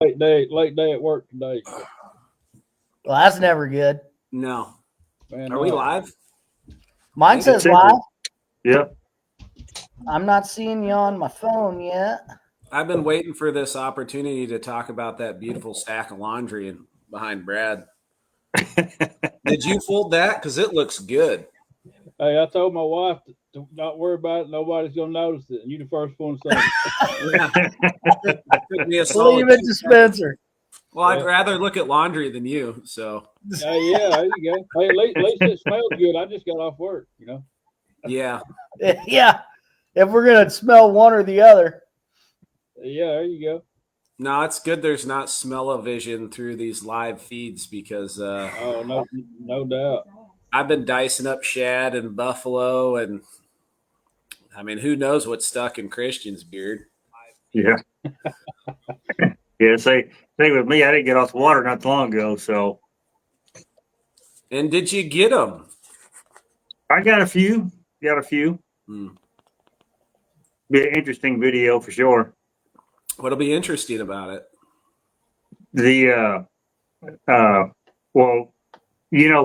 late day at work today. Well, that's never good. No. Man, Are we live? Mine says live. Yep. I'm not seeing you on my phone yet. I've been waiting for this opportunity to talk about that beautiful stack of laundry behind Brad. Did you fold that? Because it looks good. Hey, I told my wife to not worry about it. Nobody's gonna notice it. And you the first one to say it. Leave it to Spencer. Well, I'd rather look at laundry than you. So. Yeah, there you go. Hey, at least it smells good. I just got off work. Yeah. Yeah. If we're gonna smell one or the other. Yeah, there you go. No, it's good there's not smell-o-vision through these live feeds because oh no doubt. I've been dicing up shad and buffalo, and I mean, who knows what's stuck in Christian's beard? Yeah. Yeah, say with me, I didn't get off the water not long ago, so. And did you get them? I got a few. Hmm. Be an interesting video for sure. What'll be interesting about it? Well,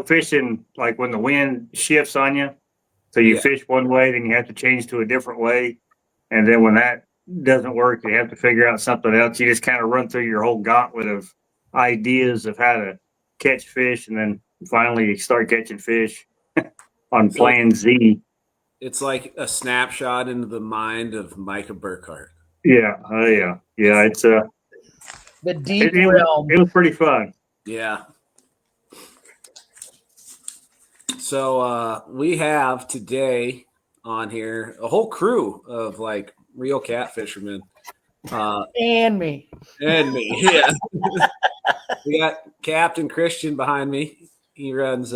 fishing, like when the wind shifts on you, so you fish one way, then you have to change to a different way. And then when that doesn't work, you have to figure out something else. You just kind of run through your whole gauntlet of ideas of how to catch fish. And then finally you start catching fish on plan Z. It's like a snapshot into the mind of Micah Burkhart. Yeah. Yeah. It's the deep realm. It was pretty fun. Yeah. So we have today on here a whole crew of like real catfishermen. And me. Yeah. We got Captain Christian behind me. He runs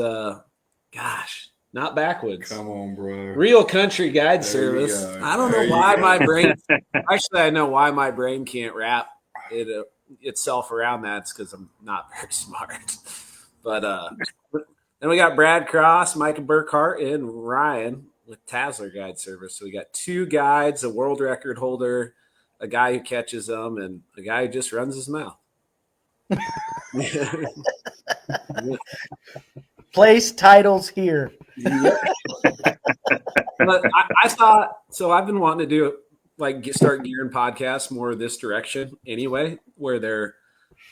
not backwoods. Come on, bro. Real Country Guide Service. I don't know why my brain. Actually, I know why my brain can't wrap itself around that. It's because I'm not very smart. But then we got Brad Cross, Micah Burkhart, and Ryan with Tazler Guide Service. So we got two guides, a world record holder, a guy who catches them, and a guy who just runs his mouth. Place titles here. But I thought so. I've been wanting to do start gearing podcasts more this direction anyway, where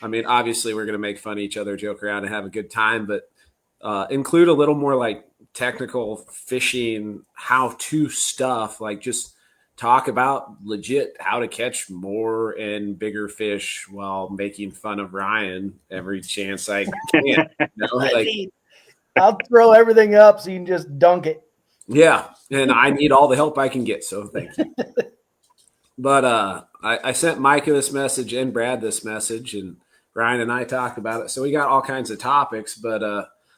obviously we're going to make fun of each other, joke around, and have a good time, but include a little more like technical fishing how-to stuff, like just talk about legit how to catch more and bigger fish while making fun of Ryan every chance I can. I'll throw everything up so you can just dunk it. Yeah, and I need all the help I can get, so thank you. But I sent Micah this message and Brad this message, and Ryan and I talked about it. So we got all kinds of topics, but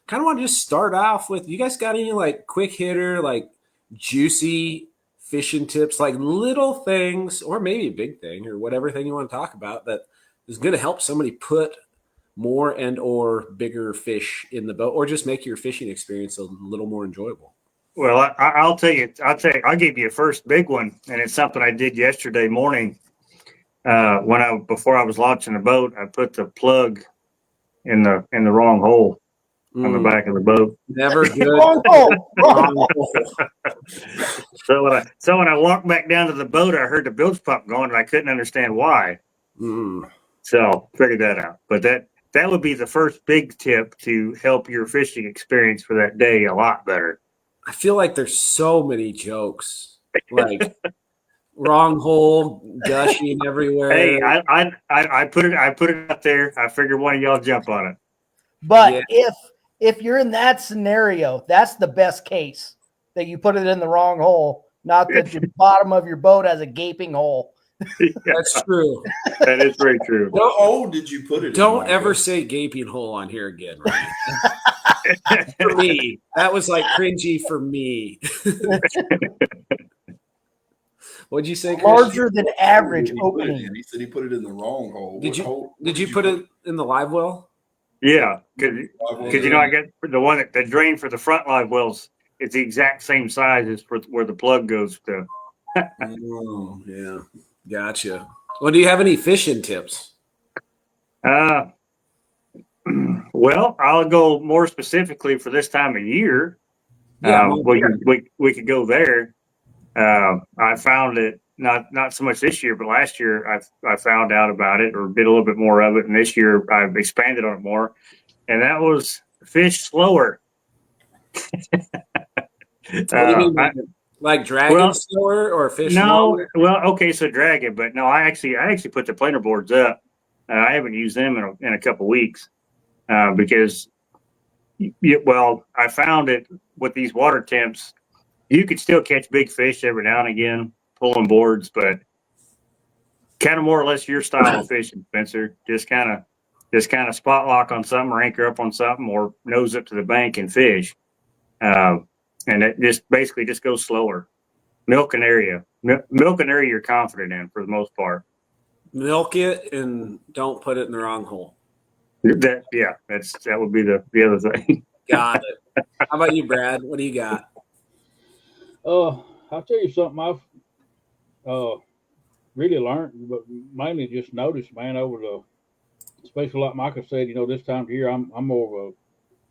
kind of want to just start off with, you guys got any like quick hitter, like juicy fishing tips, like little things, or maybe a big thing, or whatever thing you want to talk about that is going to help somebody put more and or bigger fish in the boat, or just make your fishing experience a little more enjoyable? Well, I'll tell you, I'll give you a first big one, and it's something I did yesterday morning. Before I was launching the boat, I put the plug in the wrong hole on the back of the boat. Never good. Wrong hole. So when I walked back down to the boat, I heard the bilge pump going, and I couldn't understand why. So figured that out. But that would be the first big tip to help your fishing experience for that day a lot better. I feel like there's so many jokes, like wrong hole, gushing everywhere. Hey, I put it out there. I figured one of y'all jump on it. But if you're in that scenario, that's the best case, that you put it in the wrong hole, not that the bottom of your boat has a gaping hole. That's true. That is very true. What hole did you put it in? Don't ever say gaping hole on here again, right? For me, that was like cringy for me. What'd you say, Chris? Larger than average opening. He said he put it in the wrong hole. Did you put it in the live well? Yeah, because I got the one that the drain for the front live wells. It's the exact same size as for where the plug goes to. Oh, yeah. Gotcha. Well, do you have any fishing tips? Well, I'll go more specifically for this time of year. Yeah, We could go there. I found it not so much this year, but last year I found out about it or did a little bit more of it, and this year I've expanded on it more, and that was fish slower. what do you mean, like dragging well, slower or fish No, longer? well, okay, so dragon, but no, I actually put the planer boards up. I haven't used them in a couple weeks because, well, I found it with these water temps, you could still catch big fish every now and again pulling boards, but kind of more or less your style of fishing, Spencer. Just kind of spot lock on something or anchor up on something or nose up to the bank and fish, and it just basically just goes slower. Milk an area you're confident in for the most part. Milk it and don't put it in the wrong hole. That would be the other thing. Got it. How about you, Brad? What do you got? I'll tell you something I've really learned, but mainly just noticed, man, over the, especially like Micah said, this time of year, I'm more of a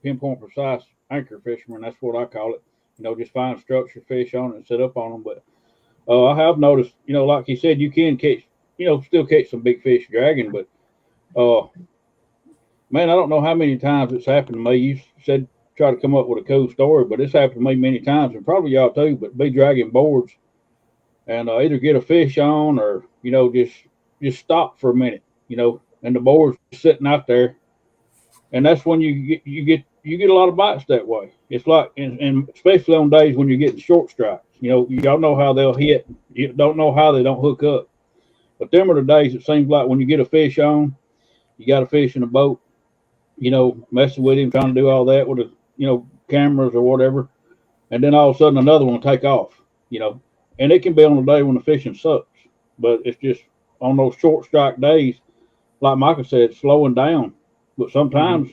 pinpoint precise anchor fisherman. That's what I call it. Just find structure fish on it and set up on them. But I have noticed, like he said, you can catch, still catch some big fish dragging, but man, I don't know how many times it's happened to me. You said try to come up with a cool story, but it's happened to me many times, and probably y'all too, but be dragging boards and either get a fish on or, just stop for a minute, and the board's sitting out there. And that's when you get a lot of bites that way. It's like, and especially on days when you're getting short strikes, y'all know how they'll hit. You don't know how they don't hook up. But them are the days it seems like when you get a fish on, you got a fish in a boat, messing with him, trying to do all that with cameras or whatever. And then all of a sudden another one will take off, and it can be on a day when the fishing sucks. But it's just on those short strike days, like Michael said, slowing down. But sometimes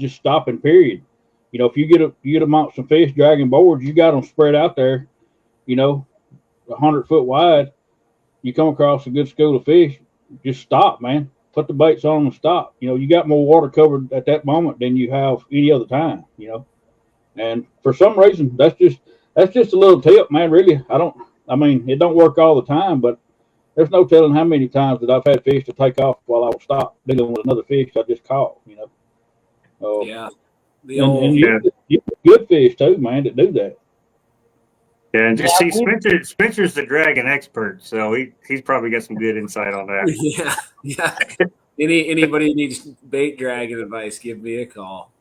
just stopping, period. If you get amongst some fish dragging boards, you got them spread out there, 100 foot wide. You come across a good school of fish, just stop, man. Put the baits on and stop. You got more water covered at that moment than you have any other time, And for some reason, that's just a little tip, man. Really, it don't work all the time, but there's no telling how many times that I've had fish to take off while I was stopped dealing with another fish I just caught, Yeah. And you get good fish too, man, that do that. Yeah, and just see Spencer's the dragon expert, so he's probably got some good insight on that. Yeah. Anybody needs bait dragging advice, give me a call.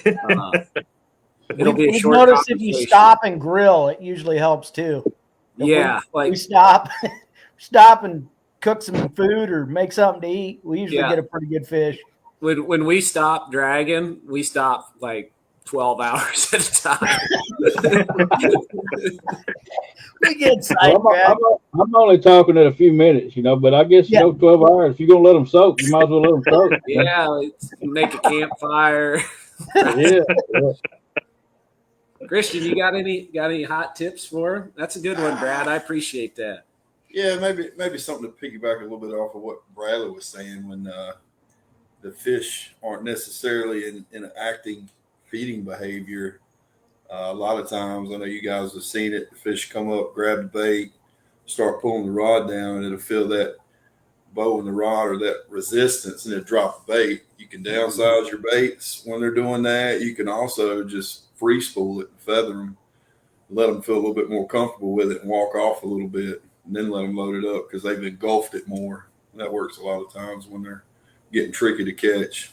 It'll be a short notice if you stop and grill, it usually helps too. If we stop and cook some food or make something to eat, we usually get a pretty good fish. When we stop dragging, we stop like 12 hours at a time. We get sidetracked. I'm only talking at a few minutes, but I guess 12 hours. If you're gonna let them soak, you might as well let them soak. Yeah, make a campfire. Yeah. Christian, you got any hot tips for him? That's a good one, Brad. I appreciate that. Yeah, maybe something to piggyback a little bit off of what Bradley was saying when the fish aren't necessarily in an acting feeding behavior. A lot of times, I know you guys have seen it, the fish come up, grab the bait, start pulling the rod down, and it'll feel that bow in the rod or that resistance, and it'll drop the bait. You can downsize your baits when they're doing that. You can also just free spool it and feather them, let them feel a little bit more comfortable with it and walk off a little bit, and then let them load it up because they've engulfed it more. And that works a lot of times when they're getting tricky to catch.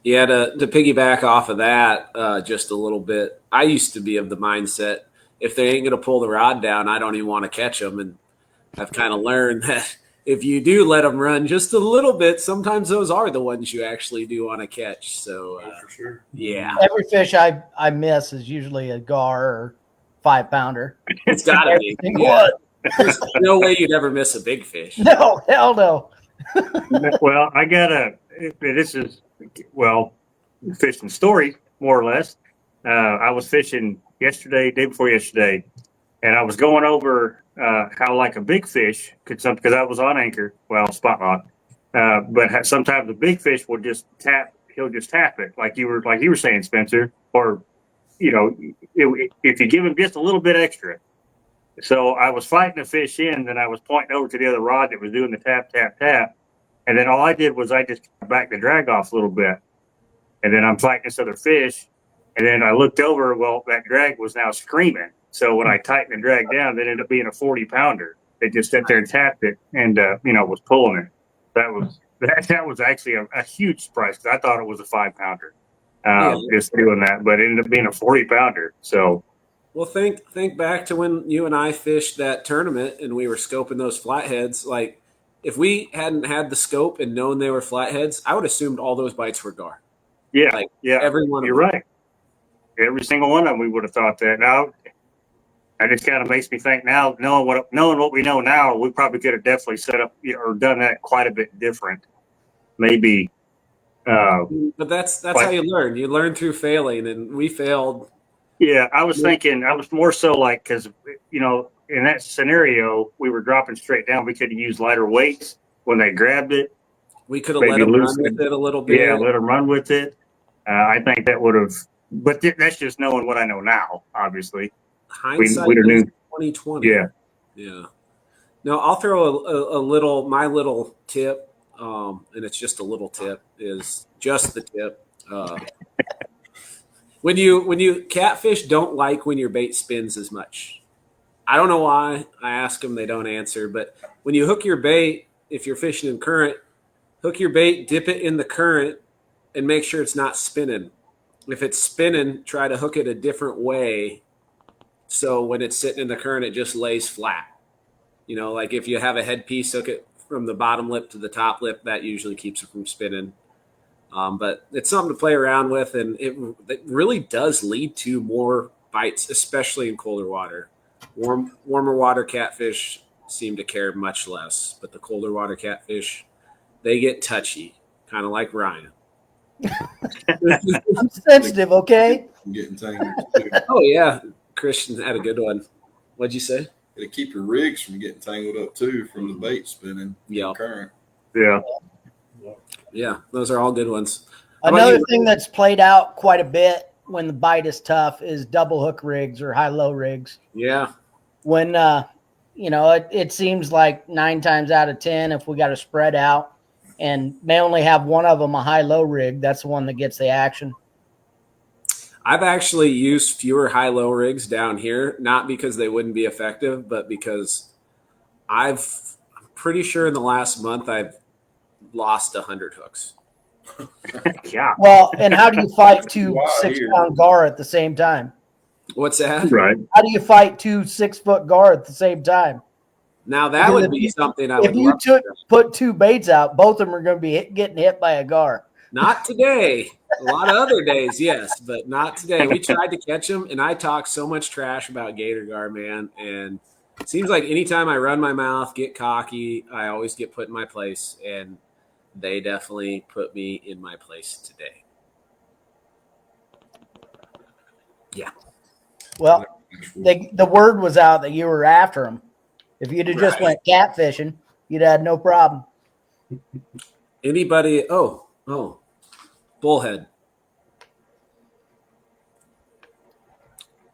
Yeah, to piggyback off of that just a little bit, I used to be of the mindset, if they ain't going to pull the rod down, I don't even want to catch them. And I've kind of learned that if you do let them run just a little bit, sometimes those are the ones you actually do want to catch. So, for sure. Yeah. Every fish I miss is usually a gar or 5-pounder. It's got to be. Yeah. There's no way you'd ever miss a big fish. No, hell no. Well, fishing story, more or less. I was fishing day before yesterday, and I was going over how like a big fish could because I was on anchor, spot lock, But sometimes the big fish will just tap. He'll just tap it, like you were saying, Spencer. Or if you give him just a little bit extra. So I was fighting a fish in, then I was pointing over to the other rod that was doing the tap, tap, tap. And then all I did was I just backed the drag off a little bit. And then I'm fighting this other fish. And then I looked over, well, that drag was now screaming. So when I tightened the drag down, it ended up being a 40-pounder. It just sat there and tapped it and, was pulling it. That was actually a huge surprise because I thought it was a 5-pounder. Just doing that, but it ended up being a 40-pounder. So, well, think back to when you and I fished that tournament and we were scoping those flatheads. Like, if we hadn't had the scope and known they were flatheads, I would have assumed all those bites were gar. Yeah, like, yeah, every one. You're right. Every single one of them, we would have thought that. Now, that just kind of makes me think. Now, knowing what we know now, we probably could have definitely set up or done that quite a bit different. Maybe. But that's how you learn. You learn through failing, and we failed. Yeah, I was thinking. I was more so like because in that scenario we were dropping straight down. We could have used lighter weights when they grabbed it. We could have let them run with it a little bit. Yeah, let them run with it. I think that would have. But that's just knowing what I know now. Obviously, hindsight is 2020. Yeah. No, I'll throw my little tip. And it's just a little tip, is just the tip. When you catfish don't like when your bait spins as much. I don't know why. I ask them, they don't answer. But when you hook your bait, if you're fishing in current, hook your bait, dip it in the current, and make sure it's not spinning. If it's spinning, try to hook it a different way. So when it's sitting in the current, it just lays flat. Like if you have a headpiece, hook it from the bottom lip to the top lip. That usually keeps it from spinning. But it's something to play around with, and it really does lead to more bites, especially in colder water. Warmer water catfish seem to care much less, but the colder water catfish, they get touchy, kind of like Ryan. I'm sensitive, okay? I'm getting tangled too. Oh, yeah. Christian had a good one. What'd you say? It'll keep your rigs from getting tangled up too from the bait spinning. Yeah. Current. Yeah. Yeah, those are all good ones. Another thing that's played out quite a bit when the bite is tough is double hook rigs or high-low rigs. Yeah. When, it seems like 9 times out of 10, if we got to spread out and may only have one of them a high-low rig, that's the one that gets the action. I've actually used fewer high-low rigs down here, not because they wouldn't be effective, but because I'm pretty sure in the last month I've lost 100 hooks. Yeah. Well, and how do you fight 2 6-pound gar at the same time? What's that? Right. How do you fight 2 6-foot gar at the same time? Now that would be something I would love. If you put 2 baits out, both of them are going to be getting hit by a gar. Not today. A lot of other days, yes, but not today. We tried to catch them, and I talk so much trash about gator gar, man. And it seems like anytime I run my mouth, get cocky, I always get put in my place, and they definitely put me in my place today. Yeah. Well, the word was out that you were after them. If you'd have just went catfishing, you'd have had no problem. Anybody? Oh, bullhead.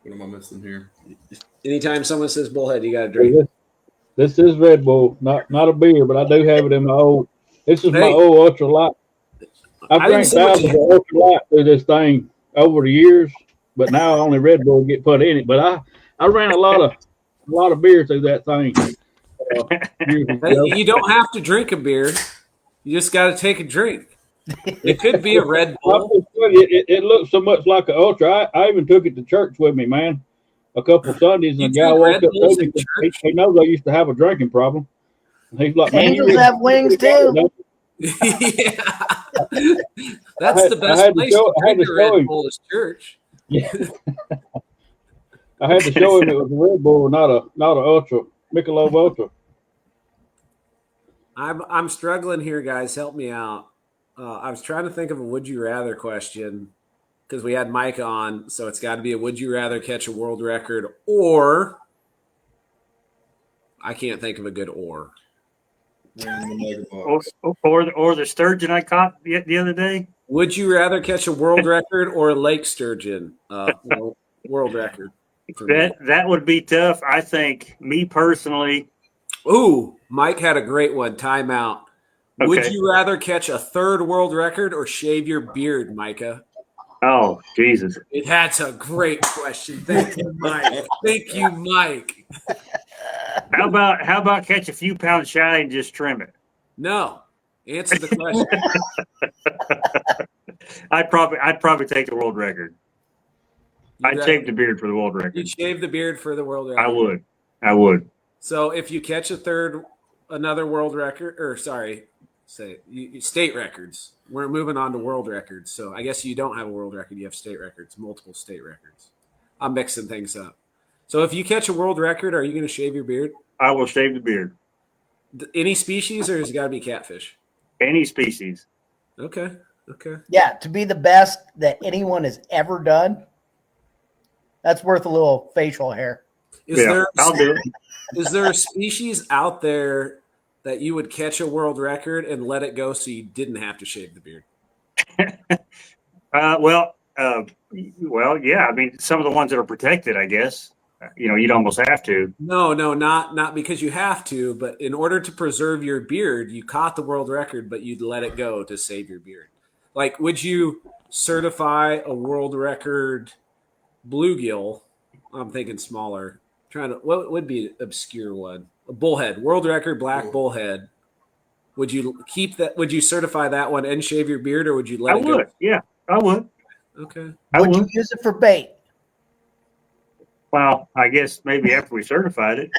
What am I missing here? Anytime someone says bullhead, you got to drink. This is Red Bull, not a beer, but I do have it in my old. This is my old ultra light. I've drank thousands of ultra light through this thing over the years, but now only Red Bull get put in it. But I ran a lot of beer through that thing. You don't have to drink a beer. You just got to take a drink. It could be a Red Bull. It looks so much like an ultra. I even took it to church with me, man. A couple of Sundays, and a guy walked up to me. He knows I used to have a drinking problem. And he's like, "Man, angels have wings too." Yeah, that's the best place to drink a Red Bull is church. Yeah. I had to show him it was a Red Bull, not a Ultra, Michelob Ultra. I'm struggling here, guys. Help me out. I was trying to think of a would you rather question because we had Mike on, so it's got to be a would you rather catch a world record or I can't think of a good or. in the mega Or, box. or the sturgeon I caught the other day. Would you rather catch a world record or a lake sturgeon? World record for me. That would be tough. I think, me personally. Ooh, Mike had a great one. Timeout. Would Okay. you rather catch a third world record or shave your beard, Micah? Oh, Jesus. That's a great question. Thank you, Mike. Thank you, Mike. How about catch a few pounds shy and just trim it? No. Answer the question. I'd probably take the world record. I'd shave the beard for the world record. You'd shave the beard for the world record. I would. So if you catch another world record, or sorry, state records. We're moving on to world records. So I guess you don't have a world record. You have state records, multiple state records. I'm mixing things up. So if you catch a world record, are you going to shave your beard? I will shave the beard. Any species, or has it got to be catfish? Any species. Okay. Yeah, to be the best that anyone has ever done, that's worth a little facial hair. I'll do it. Is there a species out there that you would catch a world record and let it go so you didn't have to shave the beard? Well, yeah. I mean, some of the ones that are protected, I guess. You'd almost have to. No, not because you have to, but in order to preserve your beard, you caught the world record, but you'd let it go to save your beard. Like, would you certify a world record bluegill? I'm thinking smaller. What would be an obscure one? A bullhead, world record black bullhead. Would you keep that? Would you certify that one and shave your beard, or would you let it go? I would. Yeah, I would. Okay. Would you use it for bait? Well, I guess maybe after we certified it.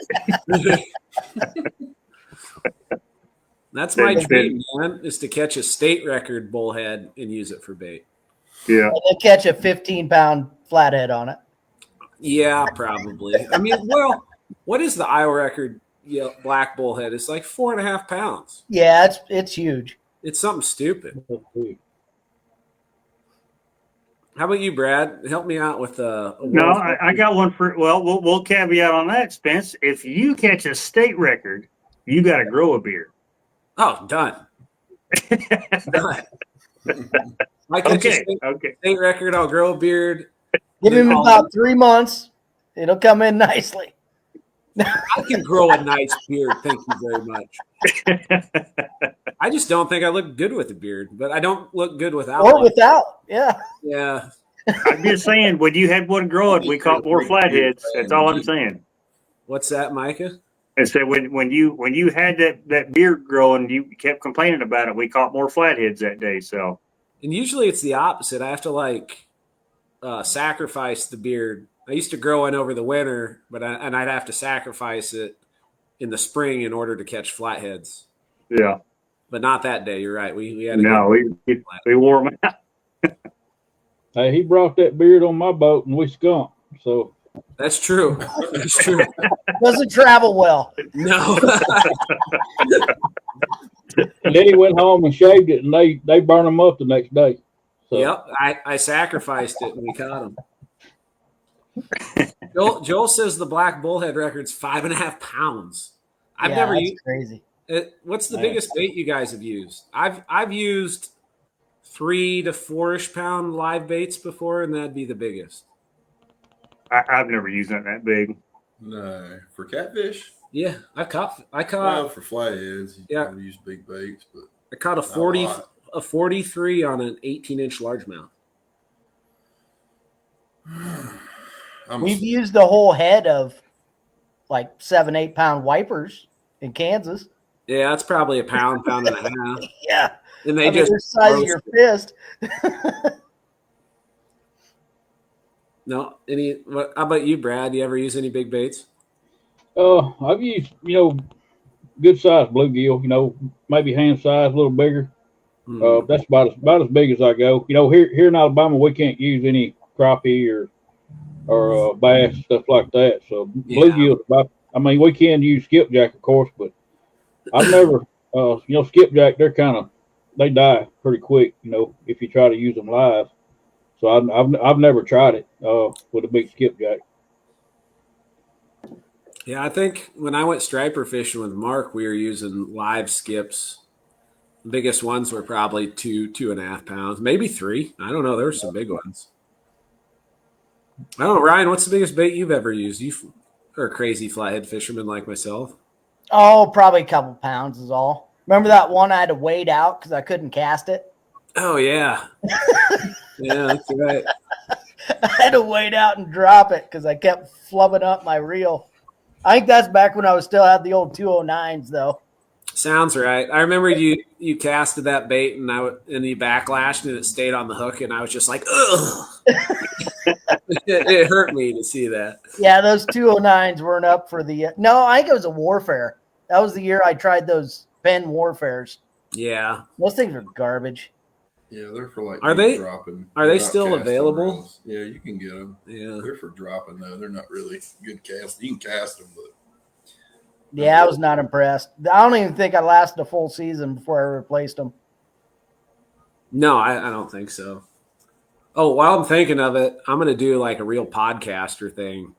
That's my dream, man, is to catch a state record bullhead and use it for bait. Yeah. And then catch a 15-pound flathead on it. Yeah, probably. I mean, well, what is the Iowa record black bullhead? It's like 4.5 pounds. Yeah, it's huge. It's something stupid. How about you, Brad? Help me out with No, I got one for. Well, we'll caveat on that, Spence. If you catch a state record, you got to grow a beard. Oh, done. Done. I catch a state record. I'll grow a beard. Give him about 3 months. It'll come in nicely. I can grow a nice beard. Thank you very much. I just don't think I look good with a beard, but I don't look good without. Or without, yeah. Yeah. I'm just saying, when you had one growing, we caught more flatheads. That's all I'm saying. What's that, Micah? I said when you had that beard growing, you kept complaining about it. We caught more flatheads that day. So, and usually it's the opposite. I have to sacrifice the beard. I used to grow one over the winter, but I'd have to sacrifice it in the spring in order to catch flatheads. Yeah, but not that day. You're right. We had we wore them out. Hey, he brought that beard on my boat and we skunked. So that's true. That's true. Doesn't travel well. No. And then he went home and shaved it, and they burned him up the next day. So. Yep, I sacrificed it and we caught him. Joel says the black bullhead record's 5.5 pounds. I've never used. Crazy. What's the biggest bait you guys have used? I've used 3 to 4-ish pound live baits before, and that'd be the biggest. I've never used that big. No, for catfish. Yeah, I caught. Well, for flatheads, you yeah, use big baits, but I caught a 43 on an 18-inch largemouth. We've used the whole head of like 7-8 pound wipers in Kansas. Yeah, that's probably a pound and a half. Yeah, and they're the size of your fist. No, how about you, Brad? You ever use any big baits? I've used good sized bluegill. Maybe hand size, a little bigger. That's about as big as I go. Here in Alabama, we can't use any crappie or bass, stuff like that. So bluegill, we can use skipjack, of course, but I've never, skipjack, they die pretty quick, if you try to use them live. So I've never tried it with a big skipjack. Yeah, I think when I went striper fishing with Mark, we were using live skips. The biggest ones were probably 2.5 pounds, maybe 3. I don't know. There were some big ones. I don't know, Ryan. What's the biggest bait you've ever used? You are a crazy flathead fisherman like myself. Oh, probably a couple pounds is all. Remember that one I had to wade out because I couldn't cast it? Oh yeah, yeah, that's right. I had to wade out and drop it because I kept flubbing up my reel. I think that's back when I was still had the old 209s though. Sounds right. I remember you casted that bait and you backlashed and it stayed on the hook and I was just like, ugh. It hurt me to see that. Yeah, those 209s weren't up for the. No, I think it was a Warfare. That was the year I tried those Penn Warfares. Yeah, Those things are garbage. Yeah, they're for like Are they- dropping. are they They're not still casting available? reels. Yeah, you can get them. yeah. They're for dropping though. They're not really good cast. You can cast them, but Yeah, I was not impressed. I don't even think I lasted a full season before I replaced them. No, I don't think so. Oh, while I'm thinking of it, I'm going to do like a real podcaster thing.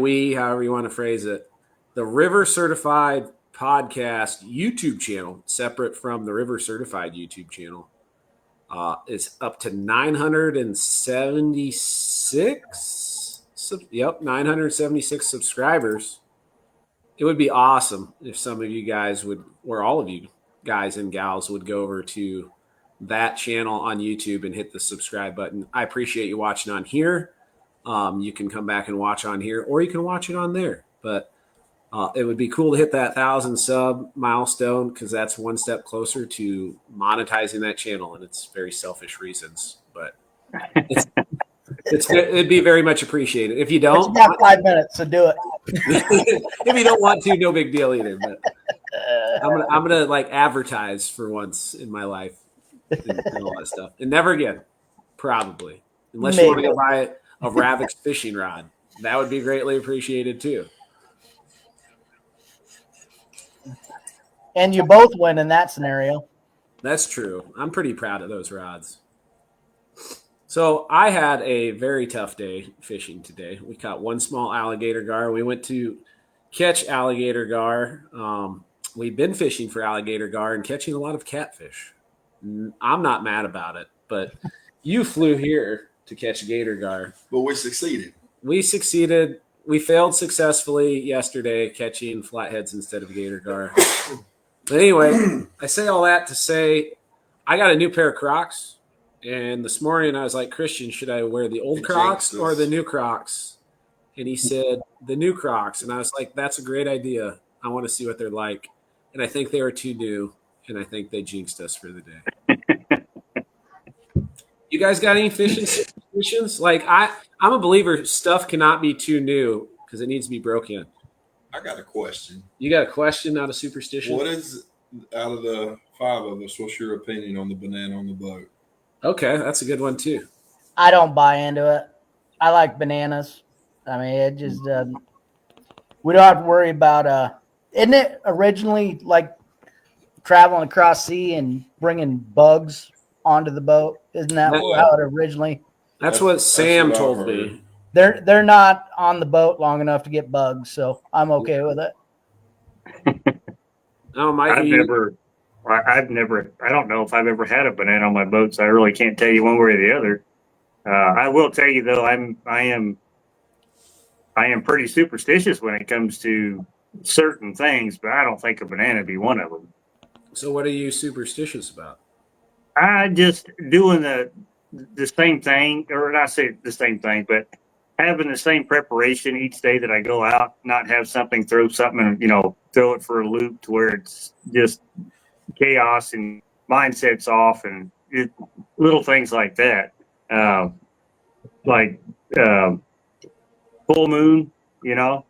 We, however you want to phrase it, the River Certified Podcast YouTube channel, separate from the River Certified YouTube channel, is up to 976. 976 subscribers. It would be awesome if some of you guys would, or all of you guys and gals would go over to that channel on YouTube and hit the subscribe button. I appreciate you watching on here. You can come back and watch on here, or you can watch it on there. But it would be cool to hit that 1,000 sub milestone because that's one step closer to monetizing that channel, and it's very selfish reasons. But it'd be very much appreciated. If you But don't, you got 5 minutes, so do it. if you don't want to, no big deal either. But I'm gonna like advertise for once in my life and all that stuff, and never again, probably, unless you want to go buy a Ravix fishing rod. That would be greatly appreciated too. And you both win in that scenario. That's true. I'm pretty proud of those rods. So I had a very tough day fishing today. We caught one small alligator gar. We went to catch alligator gar. We've been fishing for alligator gar and catching a lot of catfish. I'm not mad about it, but you flew here to catch gator gar. But we succeeded. We succeeded. We failed successfully yesterday catching flatheads instead of gator gar. But anyway, I say all that to say I got a new pair of Crocs. And this morning I was like, Christian, should I wear the old Crocs or the new Crocs? And he said, the new Crocs. And I was like, that's a great idea. I want to see what they're like. And I think they were too new. And I think they jinxed us for the day. You guys got any fishing superstitions? Like, I'm a believer stuff cannot be too new because it needs to be broken. I got a question. You got a question, not a superstition? What is, out of the 5 of us, what's your opinion on the banana on the boat? Okay, that's a good one too. I don't buy into it. I like bananas. I mean, it just we don't have to worry about isn't it originally like traveling across sea and bringing bugs onto the boat? Isn't that how it originally? That's what Sam what I've told heard. me. They're not on the boat long enough to get bugs, so I'm okay with it. Oh, Mike, I've never, I don't know if I've ever had a banana on my boat, so I really can't tell you one way or the other. I will tell you though, I am pretty superstitious when it comes to certain things, but I don't think a banana would be one of them. So what are you superstitious about? I just doing the same thing, or not say the same thing, but having the same preparation each day that I go out, not have something, throw something and, throw it for a loop to where it's just chaos and mindset's off and little things like that. Full moon, a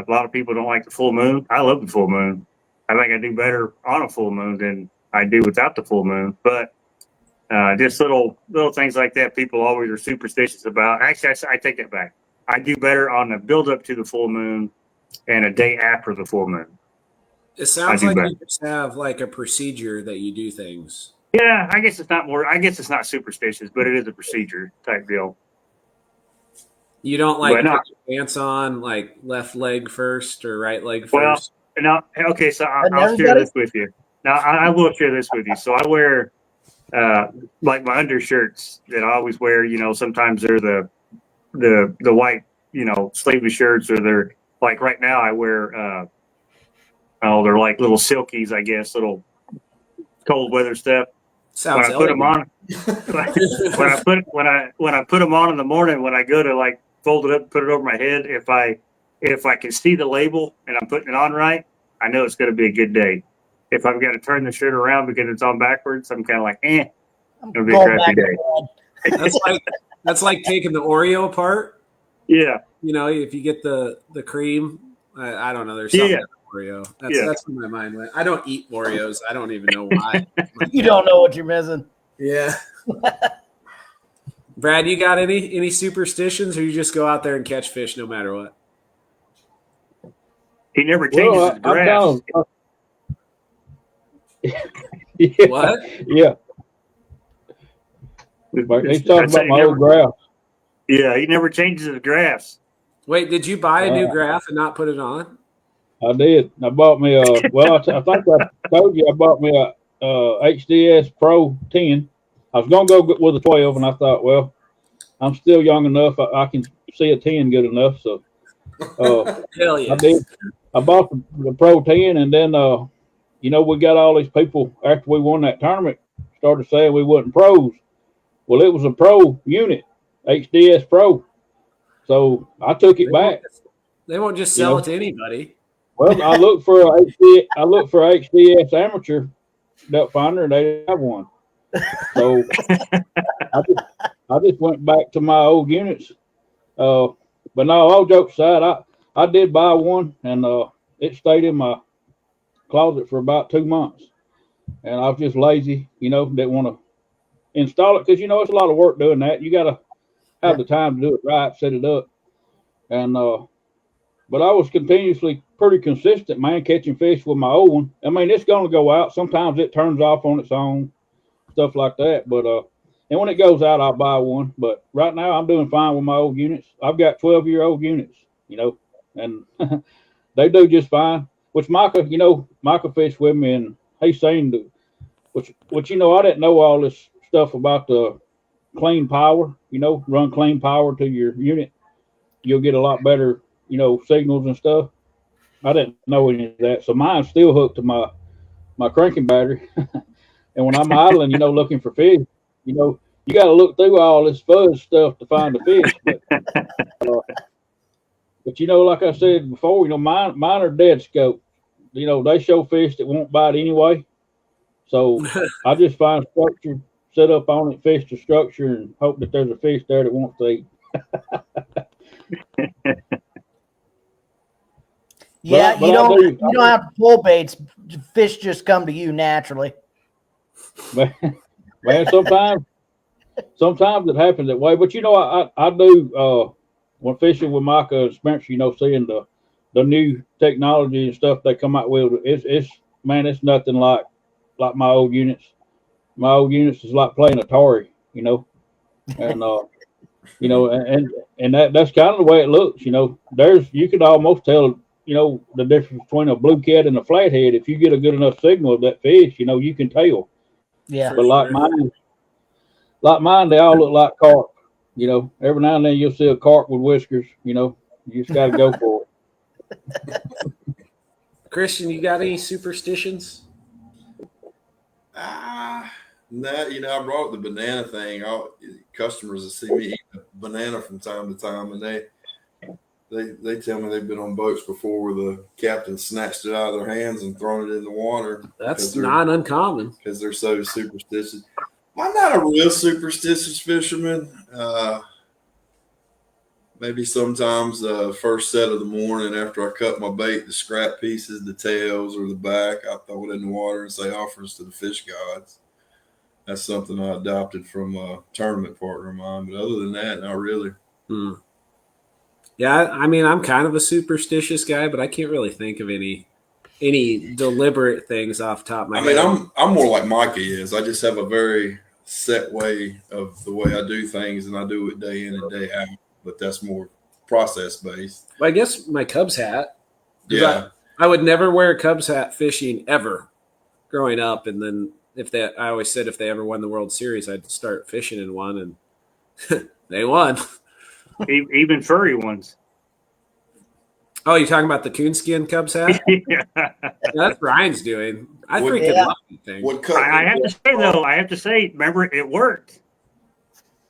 lot of people don't like the full moon. I love the full moon. I think I do better on a full moon than I do without the full moon, but just little things like that people always are superstitious about. Actually, I take that back. I do better on the build up to the full moon and a day after the full moon. It sounds like you just have like a procedure that you do things. Yeah, I guess it's not superstitious, but it is a procedure type deal. You don't like But no. put your pants on like left leg first or right leg Well, first? now, okay, so And I'll share everybody? this with you. Now, I will share this with you. So I wear like my undershirts that I always wear. You know, sometimes they're the white, you know, sleeveless shirts, or they're like right now I wear they're like little silkies, I guess, little cold weather stuff. When Sounds I put them elegant. on, when I put them on in the morning, when I go to like fold it up, put it over my head, if I can see the label and I'm putting it on right, I know it's going to be a good day. If I've got to turn the shirt around because it's on backwards, I'm kind of like, it'll be a Going crappy back day. to bed. That's like taking the Oreo apart. Yeah, You know, if you get the cream, I don't know. There's something yeah, in Oreo. yeah. That's where my mind went. I don't eat Oreos. I don't even know why. You don't know what you're missing. Yeah. Brad, you got any superstitions, or you just go out there and catch fish no matter what? He never changes Well, his graphs. Yeah, What? yeah. But he's talking I said about my old graph. Yeah, he never changes his graphs. Wait, did you buy a new graph and not put it on? I did. I bought me I think I told you I bought me a HDS Pro 10. I was gonna go with a 12, and I thought, well, I'm still young enough. I can see a 10 good enough. So Hell yeah. I did. I bought the Pro 10, and then you know, we got all these people after we won that tournament started saying we wasn't pros. Well, it was a pro unit, HDS Pro. So I took it back. They won't just sell it to anybody. Well, I looked for HDS amateur depth finder, and they didn't have one. So I just went back to my old units. But no, all jokes aside, I did buy one, and it stayed in my closet for about 2 months. And I was just lazy, you know, didn't want to install it because, you know, it's a lot of work doing that. You got to have the time to do it right, set it up. And but I was continuously pretty consistent, man, catching fish with my old one. I mean, it's going to go out. Sometimes it turns off on its own, stuff like that. But and when it goes out, I'll buy one. But right now, I'm doing fine with my old units. I've got 12-year-old units, you know, and they do just fine. Which Micah, you know, Micah fished with me, and he's saying which you know, I didn't know all this stuff about the clean power. You know, run clean power to your unit. You'll get a lot better, you know, signals and stuff. I didn't know any of that, so mine's still hooked to my cranking battery. And when I'm idling, you know, looking for fish, you know, you got to look through all this fuzz stuff to find the fish. But you know, like I said before, you know, mine are dead scope. You know, they show fish that won't bite anyway. So I just find structure, set up on it, fish the structure, and hope that there's a fish there that wants to eat. Yeah, but you don't have to pull baits. Fish just come to you naturally. Man, sometimes it happens that way. But you know, I do when fishing with Micah and Spencer, you know, seeing the new technology and stuff they come out with, it's man, it's nothing like my old units. My old units is like playing Atari, you know, and you know, and that's kind of the way it looks. You know, you could almost tell, you know, the difference between a blue cat and a flathead. If you get a good enough signal of that fish, you know, you can tell. Yeah. But like mine, they all look like carp. You know, every now and then you'll see a carp with whiskers. You know, you just got to go for it. Christian, you got any superstitions? No, you know, I brought up the banana thing. Customers will see me eat a banana from time to time, and they tell me they've been on boats before where the captain snatched it out of their hands and thrown it in the water. That's not uncommon because they're so superstitious. I'm not a real superstitious fisherman. Maybe sometimes the first set of the morning after I cut my bait, the scrap pieces, the tails or the back, I throw it in the water and say offers to the fish gods. That's something I adopted from a tournament partner of mine. But other than that, not really. Yeah, I mean, I'm kind of a superstitious guy, but I can't really think of any deliberate things off the top of my head. I mean, I'm more like Micah is. I just have a very set way of the way I do things, and I do it day in and day out. But that's more process based. Well, I guess my Cubs hat. Yeah. I would never wear a Cubs hat fishing ever growing up. And then I always said if they ever won the World Series, I'd start fishing in one, and they won. Even furry ones. Oh, you're talking about the coonskin Cubs hat? Yeah. That's Ryan's doing. I What- freaking Yeah. love that thing. What cut? I have to say, remember, it worked.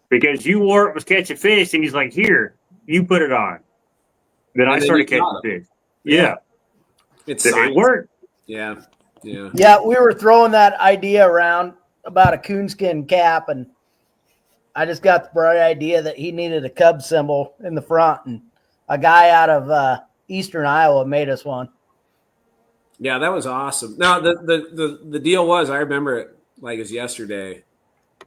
Because you wore it was catching fish, and he's like, here, you put it on. Then And I then started you catching got fish. Yeah. Yeah. It's It science. worked. Yeah. Yeah. Yeah, we were throwing that idea around about a coonskin cap, and I just got the bright idea that he needed a Cub symbol in the front, and a guy out of Eastern Iowa made us one. Yeah, that was awesome. Now the deal was, I remember it like it was yesterday.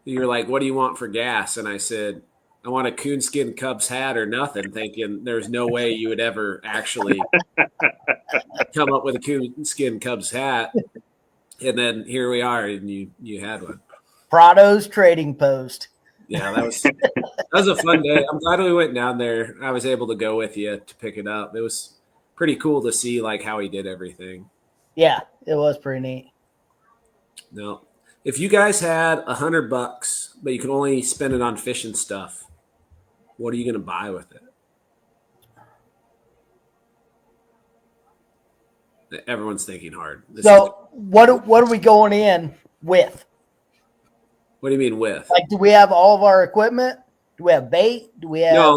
You were like, "What do you want for gas?" And I said, "I want a coonskin Cubs hat or nothing," thinking there's no way you would ever actually come up with a coonskin Cubs hat. And then here we are, and you had one. Prado's Trading Post. Yeah, that was a fun day. I'm glad we went down there. I was able to go with you to pick it up. It was pretty cool to see like how he did everything. Yeah, it was pretty neat. No, if you guys had $100, but you could only spend it on fishing stuff, what are you going to buy with it? Everyone's thinking hard. So what are we going in with? What do you mean with? Like, do we have all of our equipment? Do we have bait? Do we have No,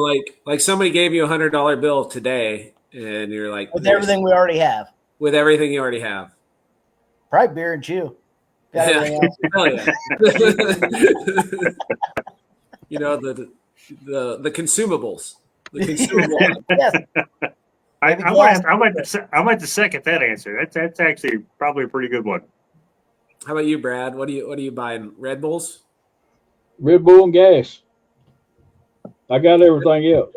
like somebody gave you $100 bill today, and you're like, with everything we already have? with everything you already have. Probably beer and chew. Got everything else. Hell yeah. You know, the consumables. The consumable. Yes. I might to second that answer. That's actually probably a pretty good one. How about you, Brad? What are you buying? Red Bulls? Red Bull and gas. I got everything else.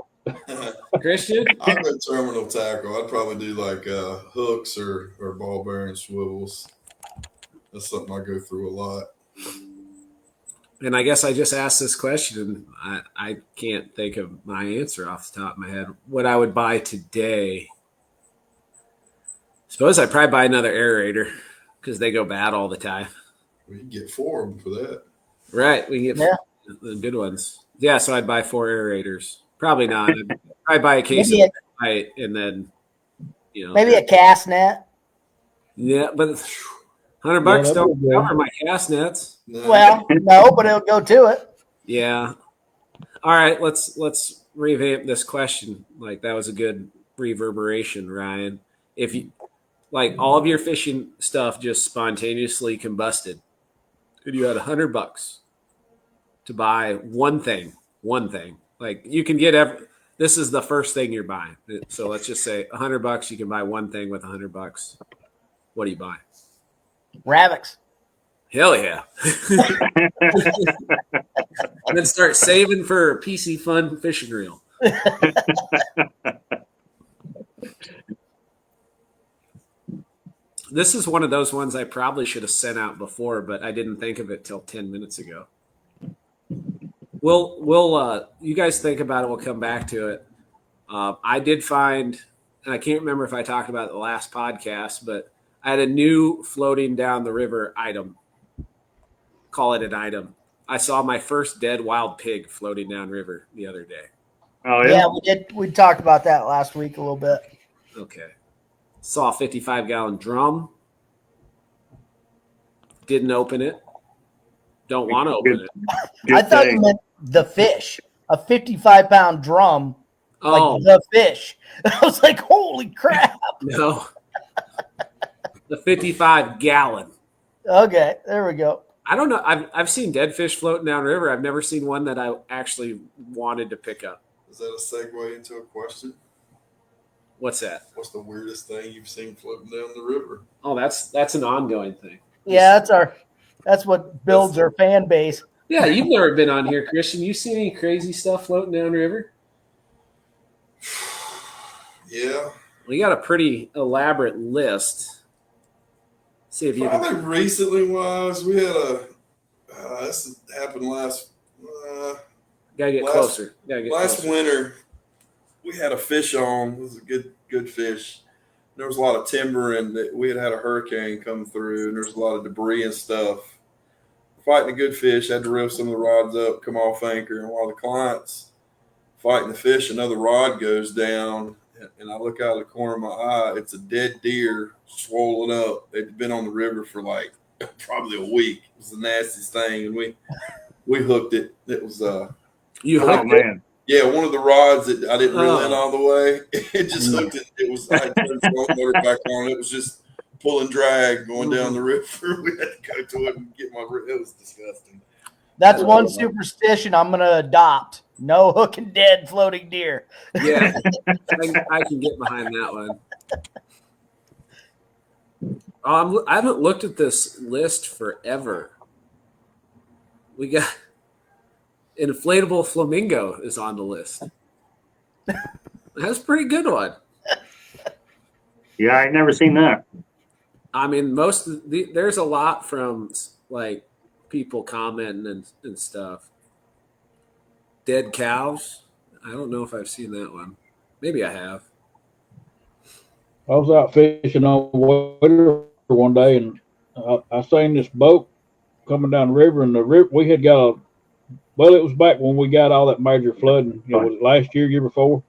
Christian? I'd go terminal tackle. I'd probably do like hooks or ball bearing swivels. That's something I go through a lot. And I guess I just asked this question, and I can't think of my answer off the top of my head. What I would buy today, suppose I'd probably buy another aerator because they go bad all the time. We can get 4 of them for that. Right, we can get the good ones. Yeah, so I'd buy 4 aerators. Probably not. I'd buy a case Maybe of Sprite and then, maybe a cast net. Yeah, but $100 Yeah, don't that'd be cover my cast nets. No. Well, no, but it'll go to it. Yeah. All right, let's revamp this question. Like that was a good reverberation, Ryan. If you like all of your fishing stuff just spontaneously combusted, and you had $100 to buy one thing. Like you can get this is the first thing you're buying. So let's just say $100, you can buy one thing with $100. What do you buy? Ravix. Hell yeah. And then start saving for a PC Fun fishing reel. This is one of those ones I probably should have sent out before, but I didn't think of it till 10 minutes ago. We'll you guys think about it. We'll come back to it. I did find, and I can't remember if I talked about it the last podcast, but I had a new floating down the river item. Call it an item. I saw my first dead wild pig floating down river the other day. Oh Yeah, we did. We talked about that last week a little bit. Okay. Saw a 55-gallon drum. Didn't open it. Don't want to open it. I thought you meant the fish, a 55-pound drum, Oh, like the fish. I was like, holy crap. no. The 55-gallon. Okay, there we go. I don't know. I've seen dead fish floating down river. I've never seen one that I actually wanted to pick up. Is that a segue into a question? What's that? What's the weirdest thing you've seen floating down the river? Oh, that's an ongoing thing. Yeah, that's what builds our fan base. Yeah, you've never been on here, Christian. You seen any crazy stuff floating down river? Yeah. We got a pretty elaborate list. See if you Probably can. recently wise, we had this happened Gotta get closer. Gotta get last closer. winter. we had a fish on. It was a good fish. There was a lot of timber, and we had a hurricane come through, and there's a lot of debris and stuff. Fighting a good fish, had to reel some of the rods up, come off anchor, and while the client's fighting the fish, another rod goes down, and I look out of the corner of my eye. It's a dead deer, swollen up. They'd been on the river for like probably a week. It was the nastiest thing, and we hooked it. It was You Oh hooked it? man. yeah, one of the rods that I didn't reel in all the way. It just hooked it. It was I had to turn the motor back on. It was just pull and drag going down the river. We had to go to it and get my. It was disgusting. That's one superstition I'm gonna adopt. No hooking dead floating deer. Yeah, I can get behind that one. I haven't looked at this list forever. We got inflatable flamingo is on the list. That's a pretty good one. Yeah, I never seen that. I mean, there's a lot from like people commenting and stuff. Dead cows. I don't know if I've seen that one. Maybe I have. I was out fishing on water one day, and I seen this boat coming down the river, and the river we had got it was back when we got all that major flooding, was it last year before,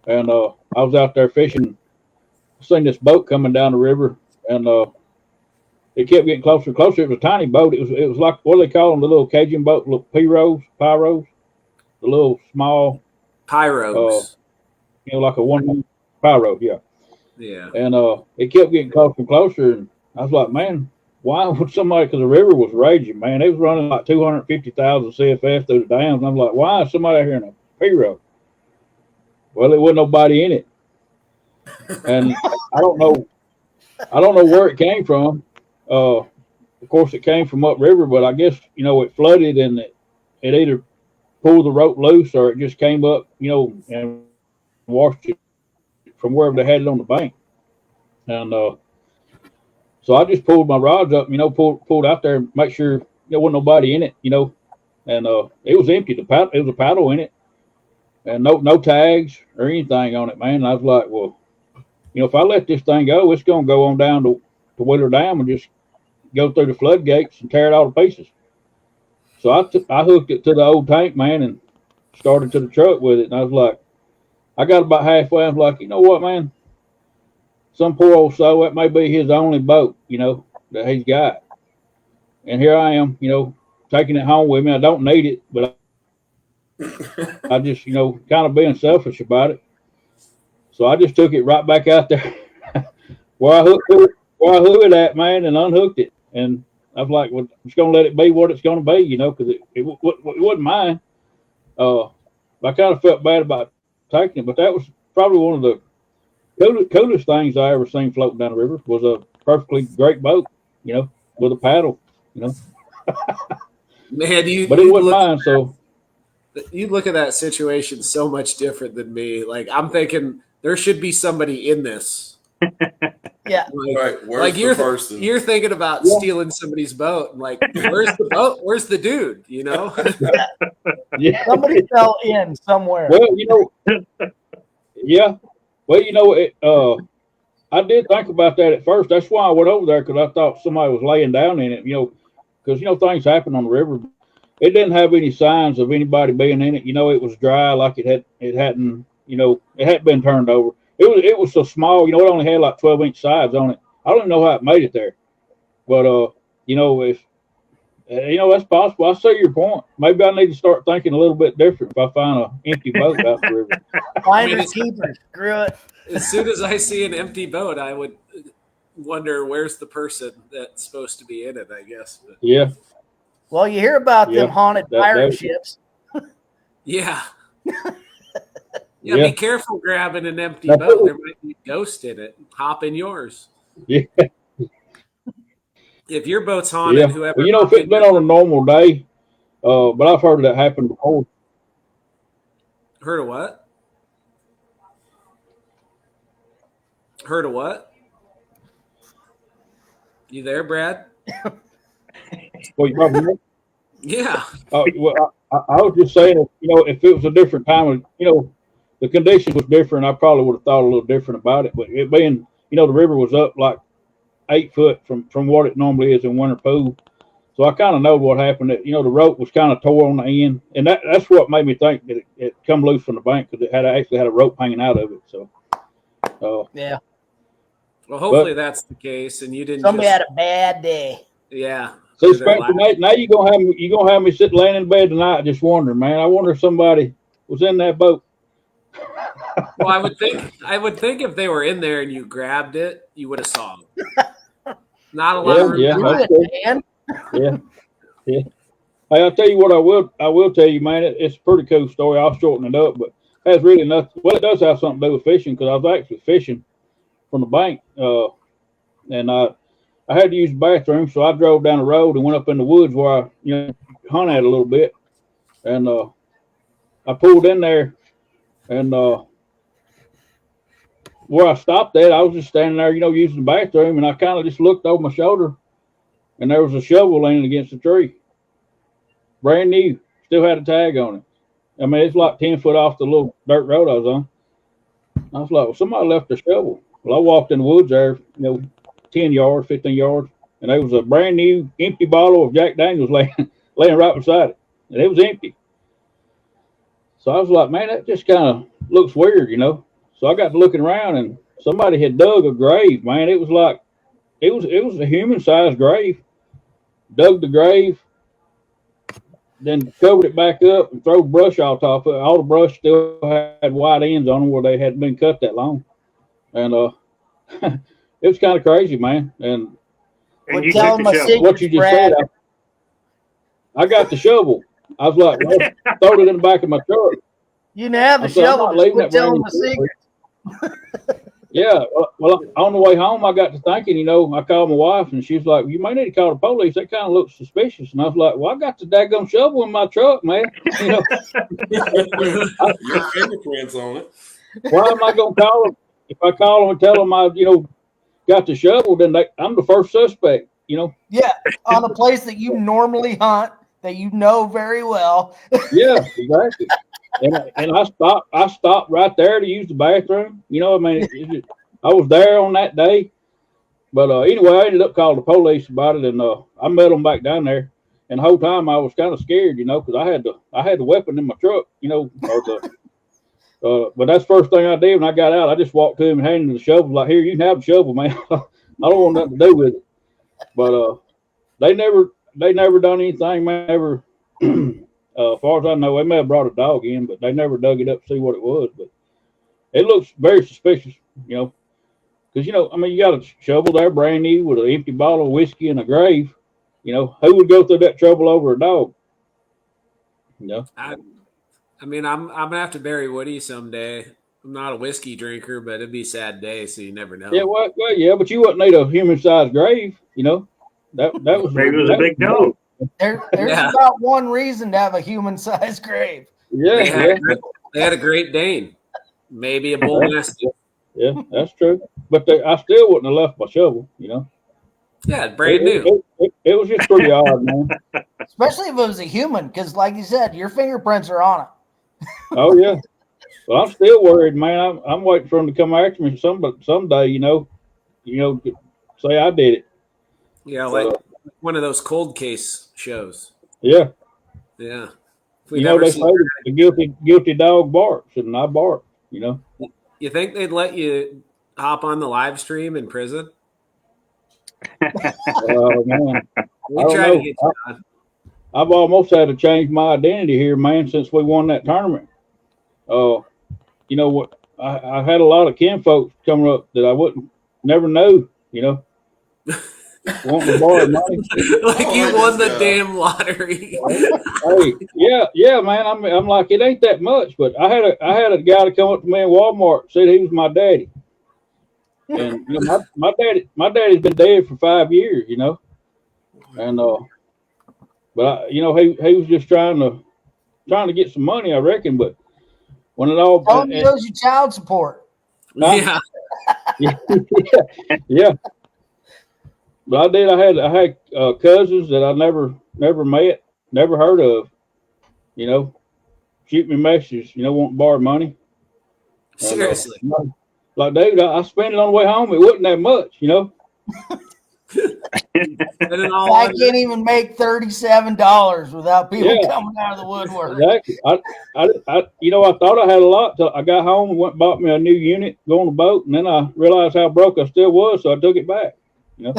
and I was out there fishing. I seen this boat coming down the river, and it kept getting closer and closer. It was a tiny boat. It was like, what do they call them, the little Cajun boat, little pyros, the little small pyros. Like a one pyro, yeah. Yeah. And it kept getting closer and closer, and I was like, man, why would somebody? Because the river was raging, man. It was running like 250,000 CFS through the dams. And I'm like, why is somebody out here in a pyro? Well, there wasn't nobody in it, and I don't know where it came from. Of course, it came from upriver, but I guess it flooded, and it either pulled the rope loose or it just came up, and washed it from wherever they had it on the bank. And so I just pulled my rods up, pulled out there and make sure there wasn't nobody in it, and it was empty. It was a paddle in it, and no tags or anything on it, man. And I was like, well, if I let this thing go, it's going to go on down to Wheeler Dam and just go through the floodgates and tear it all to pieces. So I hooked it to the old tank, man, and started to the truck with it. And I was like, I got about halfway. I was like, you know what, man? Some poor old soul, that may be his only boat, that he's got. And here I am, taking it home with me. I don't need it, but I just, kind of being selfish about it. So I just took it right back out there where I hooked it at, man, and unhooked it. And I was like, well, I'm just going to let it be what it's going to be, because it wasn't mine. I kind of felt bad about taking it, but that was probably one of the coolest things I ever seen floating down the river. Was a perfectly great boat, with a paddle, Man, but it wasn't mine. So you look at that situation so much different than me. Like, I'm thinking there should be somebody in this. Yeah. Right. Where's the person? You're thinking about stealing somebody's boat. And like, where's the boat? Where's the dude? Yeah. Somebody fell in somewhere. Well, yeah. Well, I did think about that at first. That's why I went over there, because I thought somebody was laying down in it, because, things happen on the river. It didn't have any signs of anybody being in it. It was dry, like it hadn't been turned over. It was so small, it only had like 12-inch sides on it. I don't even know how it made it there. But, if, that's possible. I see your point. Maybe I need to start thinking a little bit different if I find an empty boat out the river. Finders keepers. Screw it. As soon as I see an empty boat, I would wonder where's the person that's supposed to be in it, I guess. But, yeah. Well, you hear about them haunted pirate ships. Yeah. Be careful grabbing an empty boat. There might be a ghost in it. Hop in yours. Yeah. If your boat's haunted, whoever. Well, if it's been on a normal day, but I've heard that happen before. Heard of what? Heard of what? You there, Brad? Well, you probably Yeah. Well, I was just saying, if it was a different time, the conditions was different. I probably would have thought a little different about it. But it being, the river was up like 8 foot from what it normally is in winter pool. So I kind of know what happened. That, the rope was kind of tore on the end, and that's what made me think that it come loose from the bank, because it actually had a rope hanging out of it. So, yeah. Well, hopefully that's the case, and you didn't. Somebody had a bad day. Yeah. So, now you're gonna have me sit laying in bed tonight, just wondering, man. I wonder if somebody was in that boat. Well, I would think if they were in there and you grabbed it, you would have saw them. Not a lot of room. Yeah. Hey, I'll tell you what I will tell you, man. It's a pretty cool story. I'll shorten it up, but it has really nothing. Well, it does have something to do with fishing, because I was actually fishing from the bank, and I had to use the bathroom, so I drove down the road and went up in the woods where I hunt at a little bit, and I pulled in there, and where I stopped at, I was just standing there, using the bathroom, and I kind of just looked over my shoulder, and there was a shovel leaning against the tree. Brand new. Still had a tag on it. I mean, it's like 10 foot off the little dirt road I was on. I was like, well, somebody left a shovel. Well, I walked in the woods there, 10 yards, 15 yards, and there was a brand new empty bottle of Jack Daniels laying right beside it. And it was empty. So I was like, man, that just kind of looks weird, So I got to looking around, and somebody had dug a grave, man. It was like, it was a human-sized grave. Dug the grave, then covered it back up and threw brush all top of it. All the brush still had white ends on them where they hadn't been cut that long. And it was kind of crazy, man. And you took the shovel. What you just said, I got the shovel. I was like, well, throw it in the back of my truck. You didn't have the shovel. Quit telling my secret. Yeah, well, on the way home, I got to thinking, I called my wife, and she was like, you may need to call the police. That kind of looks suspicious. And I was like, well, I got the daggone shovel in my truck, man. Your fingerprints on it. Why am I going to call them? If I call them and tell them I, got the shovel, then I'm the first suspect, Yeah, on a place that you normally hunt, that you know very well. Yeah, exactly. And I stopped right there to use the bathroom. I was there on that day. But anyway, I ended up calling the police about it, and I met them back down there. And the whole time I was kind of scared, because I had the weapon in my truck, but that's the first thing I did when I got out. I just walked to him and handed him the shovel, like, here, you can have the shovel, man. I don't want nothing to do with it. But they never done anything, man. Never. As far as I know, they may have brought a dog in, but they never dug it up to see what it was. But it looks very suspicious, because, you got a shovel there, brand new, with an empty bottle of whiskey and a grave. Who would go through that trouble over a dog? I'm gonna have to bury Woody someday. I'm not a whiskey drinker, but it'd be a sad day, so you never know. Yeah, well, yeah, but you wouldn't need a human-sized grave, That was maybe it was a big dog. There's about one reason to have a human-sized grave. Yeah, they had a Great Dane, maybe a bull mastiff. Yeah, that's true. But I still wouldn't have left my shovel, Yeah, brand new. It was just pretty odd, man. Especially if it was a human, because, like you said, your fingerprints are on it. Oh yeah. Well, I'm still worried, man. I'm waiting for him to come after me someday. Say I did it. Yeah, like one of those cold case shows. Yeah. Yeah. They say the guilty dog barks, and I bark. You think they'd let you hop on the live stream in prison? Oh man, We try to get you on. I've almost had to change my identity here, man, since we won that tournament. What? I had a lot of kinfolks coming up that I wouldn't never know. Wanting to borrow money. Like you won the damn lottery. Hey, yeah, man. I'm like, it ain't that much, but I had a guy to come up to me in Walmart, said he was my daddy, and my daddy's been dead for 5 years, and but he was just trying to get some money, I reckon, but when it all owes you child support. Yeah. Yeah. But I had cousins that I never met, never heard of, shoot me messages, want to borrow money. Seriously. Like, dude, I spent it on the way home. It wasn't that much, you know. And then all I can't even make $37 without people coming out of the woodwork. Exactly. I thought I had a lot till I got home and went and bought me a new unit, go on the boat, and then I realized how broke I still was, so I took it back. You know.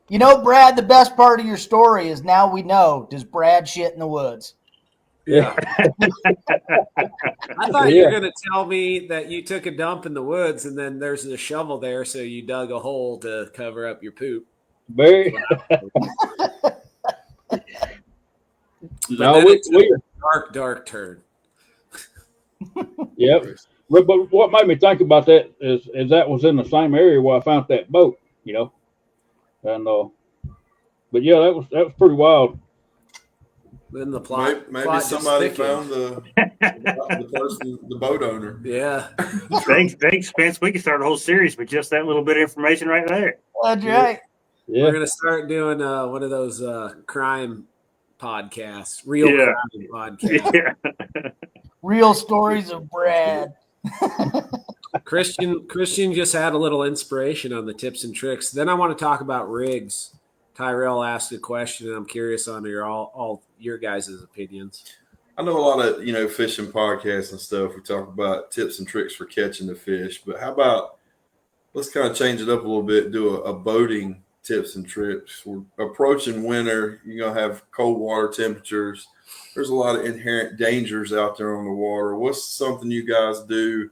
You know, Brad, the best part of your story is now we know, does Brad shit in the woods? Yeah. I thought you were going to tell me that you took a dump in the woods and then there's a shovel there, so you dug a hole to cover up your poop. Very. No, we dark turn. Yep. But what made me think about that is that was in the same area where I found that boat, you know. And but yeah, that was pretty wild. Then the plot. Maybe somebody found the person, the boat owner. Yeah. Thanks, Spence. We can start a whole series with just that little bit of information right there. That's right. Yeah. We're gonna start doing one of those crime podcasts, real crime podcasts. Yeah. Real stories of Brad. Christian just had a little inspiration on the tips and tricks. Then I want to talk about rigs. Tyrell asked a question, and I'm curious on all your guys' opinions. I know a lot of fishing podcasts and stuff. We talk about tips and tricks for catching the fish, but how about let's kind of change it up a little bit. Do a boating tips and tricks. We're approaching winter. You're gonna have cold water temperatures. There's a lot of inherent dangers out there on the water. What's something you guys do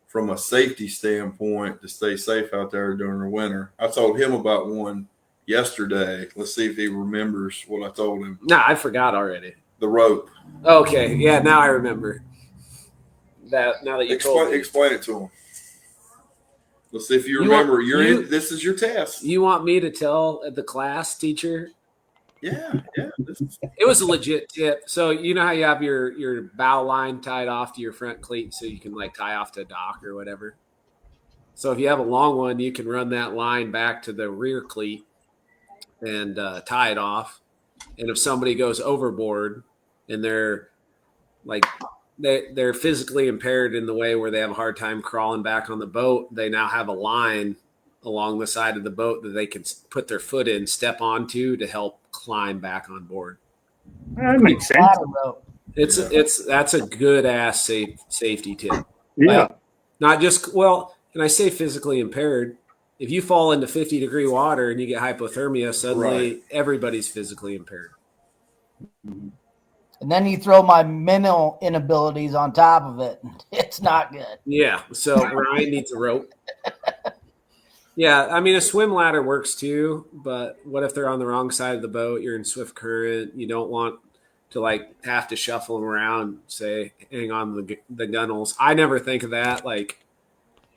from a safety standpoint to stay safe out there during the winter? I told him about one yesterday. Let's see if he remembers what I told him. No, I forgot already. The rope. Okay, yeah, now I remember. Now that you told me. Explain it to him. Let's see if you remember. This is your test. You want me to tell the class teacher? Yeah. It was a legit tip. So you know how you have your bow line tied off to your front cleat so you can like tie off to a dock or whatever. So if you have a long one, you can run that line back to the rear cleat and tie it off. And if somebody goes overboard and they're physically impaired in the way where they have a hard time crawling back on the boat, they now have a line along the side of the boat that they can put their foot in, step onto to help climb back on board. That makes sense. That's a good ass safety tip. Yeah. Like, not just, well, and I say physically impaired. If you fall into 50-degree water and you get hypothermia, suddenly everybody's physically impaired. And then you throw my mental inabilities on top of it. It's not good. Yeah. So Ryan needs a rope. Yeah. I mean, a swim ladder works too, but what if they're on the wrong side of the boat? You're in swift current. You don't want to like have to shuffle them around, say, hang on the gunnels. I never think of that. Like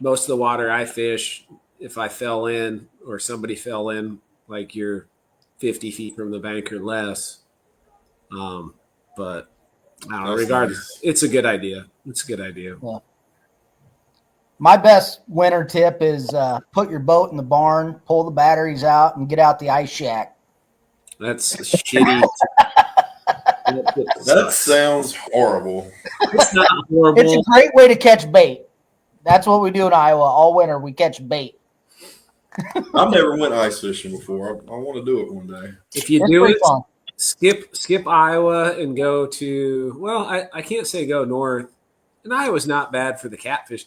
most of the water I fish, if I fell in or somebody fell in, like you're 50 feet from the bank or less. But I don't know, regardless, it's a good idea. It's a good idea. Yeah. My best winter tip is put your boat in the barn, pull the batteries out, and get out the ice shack. That's shitty. That sounds horrible. It's not horrible. It's a great way to catch bait. That's what we do in Iowa all winter. We catch bait. I've never went ice fishing before. I want to do it one day. If you do it, fun. Skip Iowa and go to, well, I can't say go north. And Iowa's not bad for the catfish.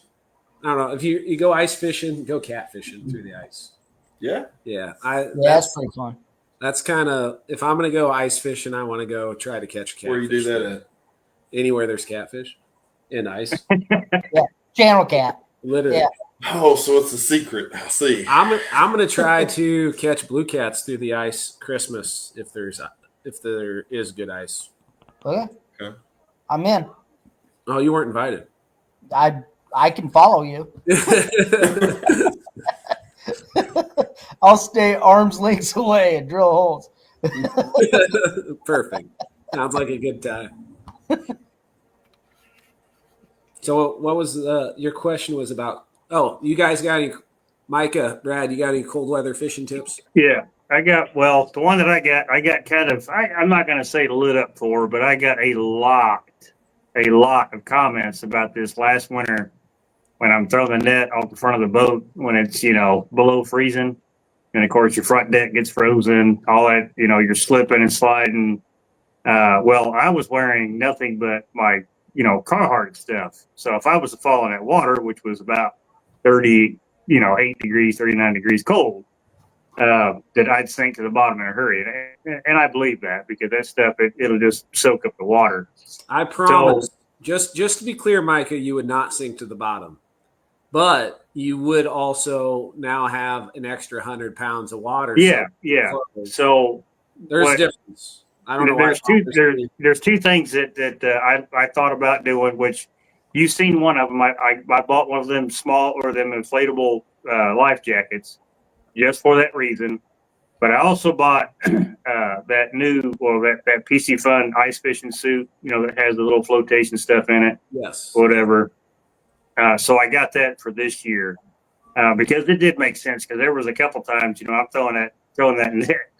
I don't know. If you go ice fishing, go catfishing through the ice. Yeah. Yeah. That's pretty fun. That's kind of, if I'm going to go ice fishing, I want to go try to catch catfish. Where you do that at? Anywhere there's catfish in ice. Yeah. Channel cat. Literally. Yeah. Oh, so it's a secret. I see. I'm going to try to catch blue cats through the ice Christmas if there is good ice. Okay. I'm in. Oh, you weren't invited. I can follow you. I'll stay arm's length away and drill holes. Perfect. Sounds like a good time. So what was your question was about? Oh, you guys got any, Micah, Brad, you got any cold weather fishing tips? Yeah, the one that I got kind of, I'm not going to say lit up for, but I got a lot a lot of comments about this last winter when I'm throwing the net off the front of the boat when it's, below freezing. And of course, your front deck gets frozen, all that, you're slipping and sliding. Well, I was wearing nothing but my, Carhartt stuff. So if I was to fall in that water, which was about 30, 8 degrees, 39 degrees cold, that I'd sink to the bottom in a hurry. And I believe that because that stuff, it'll just soak up the water. I promise. Just to be clear, Micah, you would not sink to the bottom. But you would also now have an extra 100 pounds of water. Yeah. So there's a difference. I don't know. There's two things that I thought about doing, which you've seen one of them. I bought one of them them inflatable life jackets just for that reason. But I also bought that PC Fun ice fishing suit, that has the little flotation stuff in it. Yes. Whatever. So I got that for this year because it did make sense because there was a couple times, I'm throwing that net.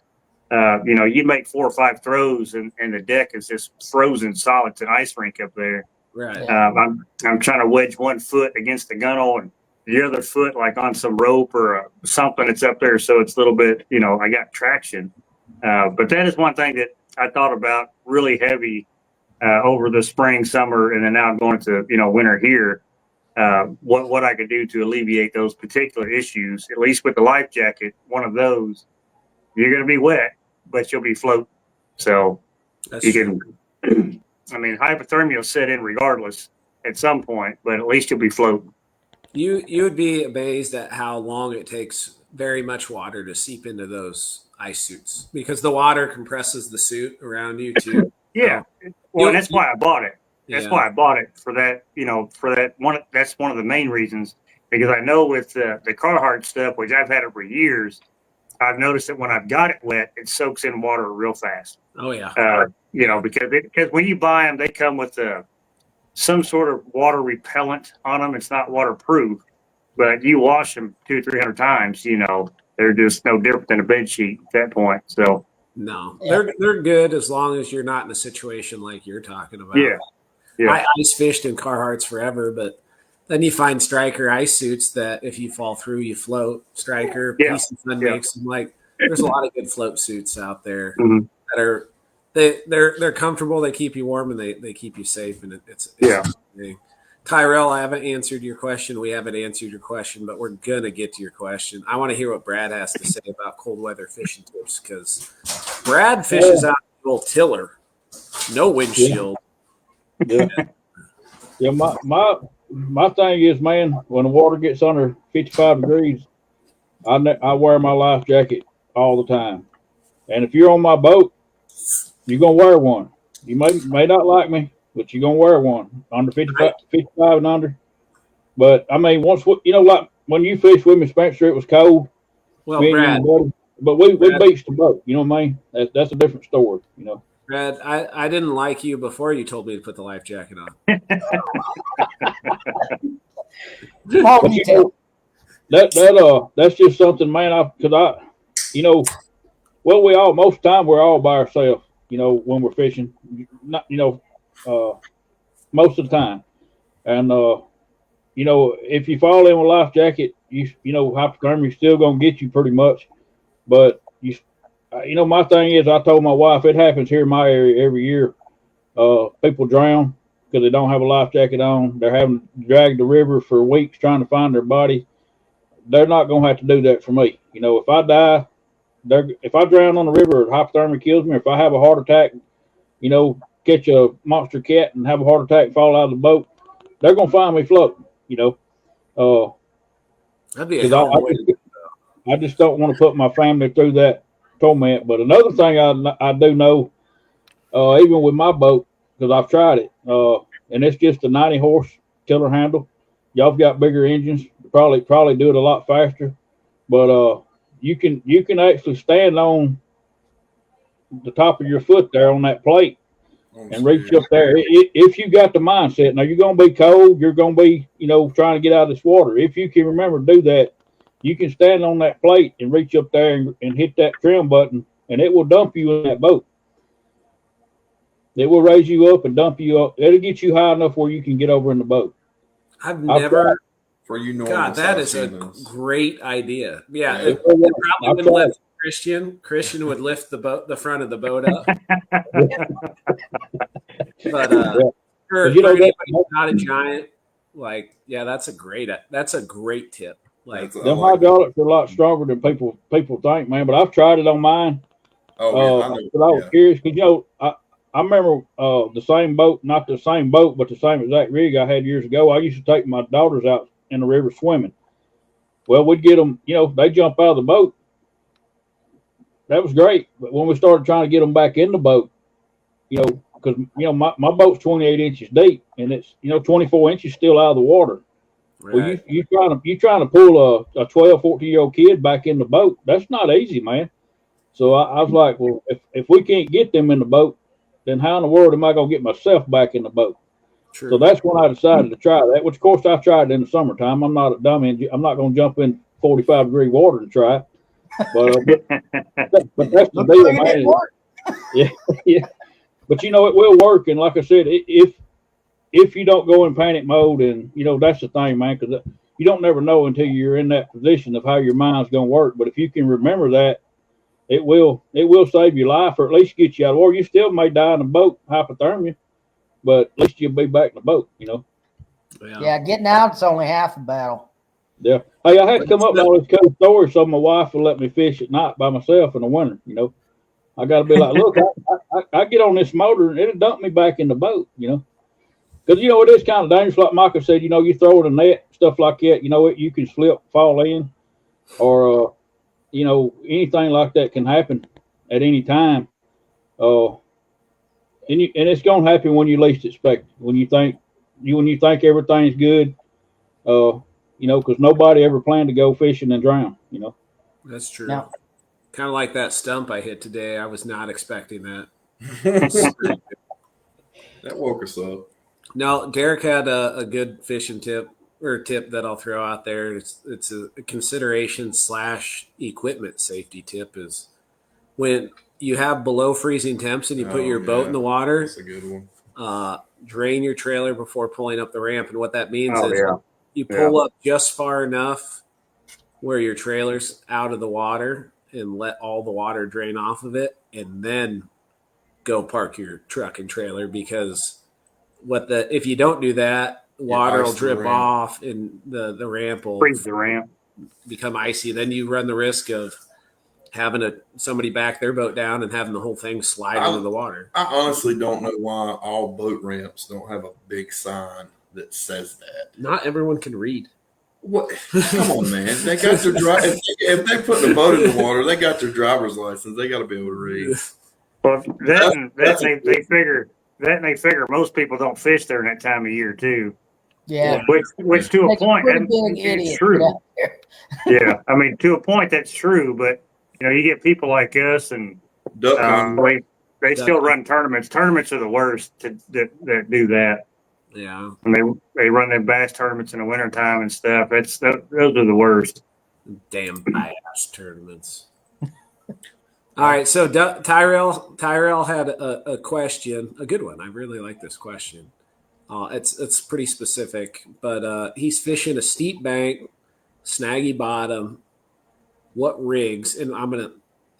You make 4 or 5 throws and the deck is just frozen solid. It's an ice rink up there. Right. I'm trying to wedge one foot against the gunnel and the other foot like on some rope or something that's up there. So it's a little bit, I got traction. But that is one thing that I thought about really heavy over the spring, summer, and then now I'm going to, winter here. What I could do to alleviate those particular issues, at least with the life jacket, one of those, you're going to be wet, but you'll be floating. So That's you true. can, hypothermia will set in regardless at some point, but at least you'll be floating. You would be amazed at how long it takes very much water to seep into those ice suits because the water compresses the suit around you too. Yeah. Well, and that's why I bought it. That's Yeah. why I bought it for that, for that one. That's one of the main reasons because I know with the Carhartt stuff, which I've had it for years, I've noticed that when I've got it wet, it soaks in water real fast. Oh yeah. Because when you buy them, they come with some sort of water repellent on them. It's not waterproof, but you wash them 200-300 times, they're just no different than a bed sheet at that point. So No, they're good as long as you're not in a situation like you're talking about. Yeah. I ice fished in Carhartts forever, but then you find Striker ice suits that if you fall through, you float. Striker, PC Fun makes them. There's a lot of good float suits out there that are they're comfortable, they keep you warm, and they keep you safe, and it's amazing. Tyrell, I haven't answered your question. We haven't answered your question, but we're gonna get to your question. I want to hear what Brad has to say about cold weather fishing tips because Brad fishes out a little tiller, no windshield. Yeah. Yeah, my thing is, man, when the water gets under 55 degrees, I wear my life jacket all the time. And if you're on my boat, you're going to wear one. You may not like me, but you're going to wear one under 55 and under. But, once, like when you fished with me, Spencer, it was cold. Well, Brad. But we beached the boat. You know what I mean? That's a different story, Brad, I didn't like you before you told me to put the life jacket on. Small detail. That's just something, man. Most of the time we're all by ourselves, when we're fishing, not, most of the time. And, if you fall in with a life jacket, hypothermia is still going to get you pretty much. But my thing is, I told my wife, it happens here in my area every year. People drown because they don't have a life jacket on. They're having to drag the river for weeks trying to find their body. They're not going to have to do that for me. If I die, if I drown on the river or hypothermia kills me, or if I have a heart attack, catch a monster cat and have a heart attack and fall out of the boat, they're going to find me floating, That'd be a hell of a way to do it. I just don't want to put my family through that torment. But another thing I do know, even with my boat, because I've tried it, and it's just a 90 horse tiller handle. Y'all have got bigger engines, probably do it a lot faster. But you can actually stand on the top of your foot there on that plate and reach up there. If you got the mindset, now you're going to be cold, you're going to be trying to get out of this water. If you can remember to do that, you can stand on that plate and reach up there and hit that trim button, and it will dump you in that boat. It will raise you up and dump you up. It'll get you high enough where you can get over in the boat. I've never. For you normal God, that is size a humans. great idea. Yeah, Yeah. it probably wouldn't lift Christian. Christian would lift the front of the boat up. But for anybody who's not a giant, like, yeah, that's a great tip. Like, them hydraulics are a lot stronger than people think, man. But I've tried it on mine. Oh, yeah, I know. But I was curious because I remember the same boat, not the same boat, but the same exact rig I had years ago. I used to take my daughters out in the river swimming. Well, we'd get them, they jump out of the boat. That was great. But when we started trying to get them back in the boat, because my boat's 28 inches deep and it's 24 inches still out of the water. Right. Well, you trying to pull a 12, 14-year-old kid back in the boat. That's not easy, man. So I was like, well, if we can't get them in the boat, then how in the world am I going to get myself back in the boat? True. So that's when I decided to try that, which, of course, I tried in the summertime. I'm not a dummy. I'm not going to jump in 45-degree water to try it. But that's the deal, man. Yeah. But, it will work. And like I said, if you don't go in panic mode, and, that's the thing, man, because you don't never know until you're in that position of how your mind's going to work. But if you can remember that, it will save your life, or at least get you out of water. You still may die in a boat, hypothermia, but at least you'll be back in the boat, Yeah, getting out's only half the battle. Yeah. Hey, I had to come up with all this cool stories so my wife will let me fish at night by myself in the winter, I got to be like, look, I get on this motor and it'll dump me back in the boat, Because, it is kind of dangerous. Like Micah said, you throw in a net, stuff like that, you can slip, fall in, or, anything like that can happen at any time. And it's going to happen when you least expect it. When you think everything's good, because nobody ever planned to go fishing and drown, That's true. No. Kind of like that stump I hit today. I was not expecting that. That woke us up. No, Derek had a good fishing tip that I'll throw out there. It's a consideration / equipment safety tip is when you have below freezing temps and you put your boat in the water. That's a good one. Drain your trailer before pulling up the ramp, and what that means is you pull up just far enough where your trailer's out of the water and let all the water drain off of it, and then go park your truck and trailer, because if you don't do that, water will drip off and the ramp will freeze the ramp, become icy. Then you run the risk of having somebody back their boat down and having the whole thing slide into the water. I honestly don't know why all boat ramps don't have a big sign that says that. Not everyone can read. What? Come on, man. They got their if they put the boat in the water, they got their driver's license. They got to be able to read. Well, they figure most people don't fish there in that time of year too. Yeah. Which to a point, it's true. Yeah, I mean, to a point that's true, but you get people like us, and they still run tournaments. Tournaments are the worst that do that. Yeah, and they run their bass tournaments in the wintertime and stuff. Those are the worst. Damn bass tournaments. All right, so Tyrell had a question, a good one. I really like this question. It's pretty specific, but he's fishing a steep bank, snaggy bottom. What rigs? And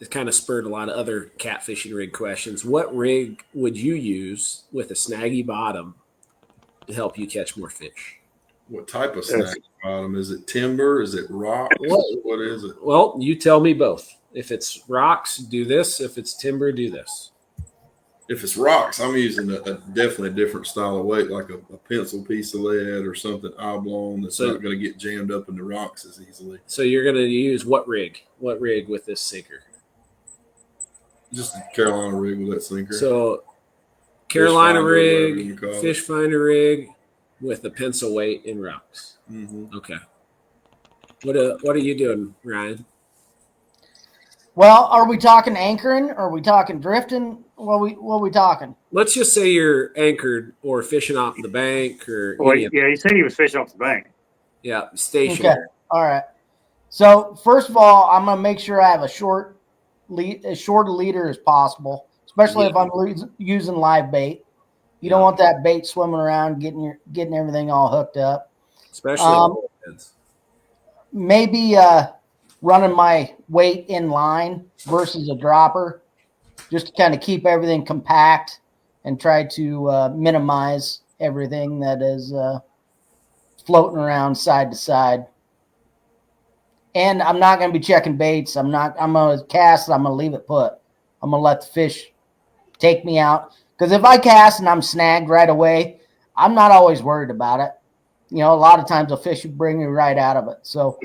it kind of spurred a lot of other catfishing rig questions. What rig would you use with a snaggy bottom to help you catch more fish? What type of snaggy bottom? Is it timber? Is it rock? What is it? Well, you tell me both. If it's rocks, do this. If it's timber, do this. If it's rocks, I'm using definitely a different style of weight, like a pencil piece of lead or something oblong that's not going to get jammed up in the rocks as easily. So you're going to use what rig? What rig with this sinker? Just a Carolina rig with that sinker. So Carolina rig, fish finder rig with a pencil weight in rocks. Mm-hmm. Okay. What are you doing, Ryan? Well, are we talking anchoring? Are we talking drifting? What we talking? Let's just say you're anchored or fishing off the bank, or he said he was fishing off the bank. Yeah, stationary. Okay. All right. So first of all, I'm gonna make sure I have as short a leader as possible. especially if I'm using live bait. You don't want that bait swimming around, getting everything all hooked up. Especially maybe running my weight in line versus a dropper, just to kind of keep everything compact and try to minimize everything that is floating around side to side. And I'm not going to be checking baits. I'm going to cast. I'm going to leave it put. I'm going to let the fish take me out. Because if I cast and I'm snagged right away, I'm not always worried about it. You know, a lot of times a fish will bring me right out of it. So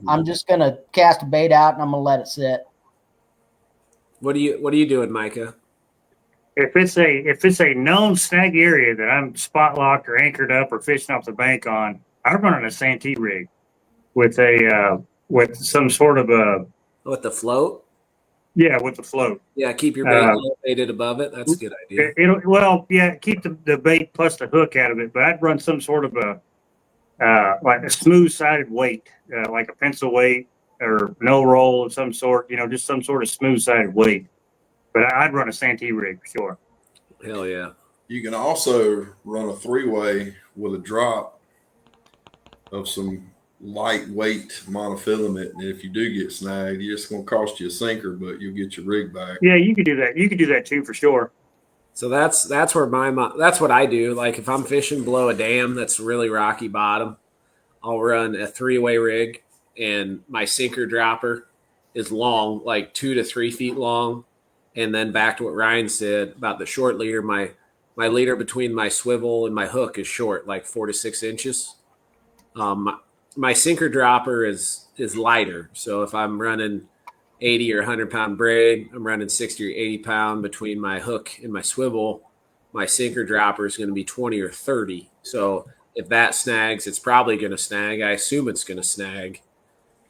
I'm just going to cast a bait out and I'm going to let it sit. What are you doing, Micah? If it's a known snag area that I'm spot locked or anchored up or fishing off the bank on, I'm running a Santee rig with with some sort of a With the float? with the float. Yeah, keep your bait elevated above it. That's a good idea. Keep the bait plus the hook out of it, but I'd run some sort of like a smooth sided weight, like a pencil weight or no roll of some sort, just some sort of smooth sided weight. But I'd run a Santee rig for sure. Hell yeah. You can also run a 3-way with a drop of some lightweight monofilament. And if you do get snagged, it's going to cost you a sinker, but you'll get your rig back. Yeah, you could do that. You could do that too for sure. So that's where that's what I do. Like if I'm fishing below a dam that's really rocky bottom, I'll run a 3-way rig, and my sinker dropper is long, like 2 to 3 feet long. And then back to what Ryan said about the short leader, my leader between my swivel and my hook is short, like 4 to 6 inches. My sinker dropper is lighter. So if I'm running 80 or 100 pound braid, I'm running 60 or 80 pound between my hook and my swivel. My sinker dropper is going to be 20 or 30. So if that snags, it's probably going to snag. I assume it's going to snag.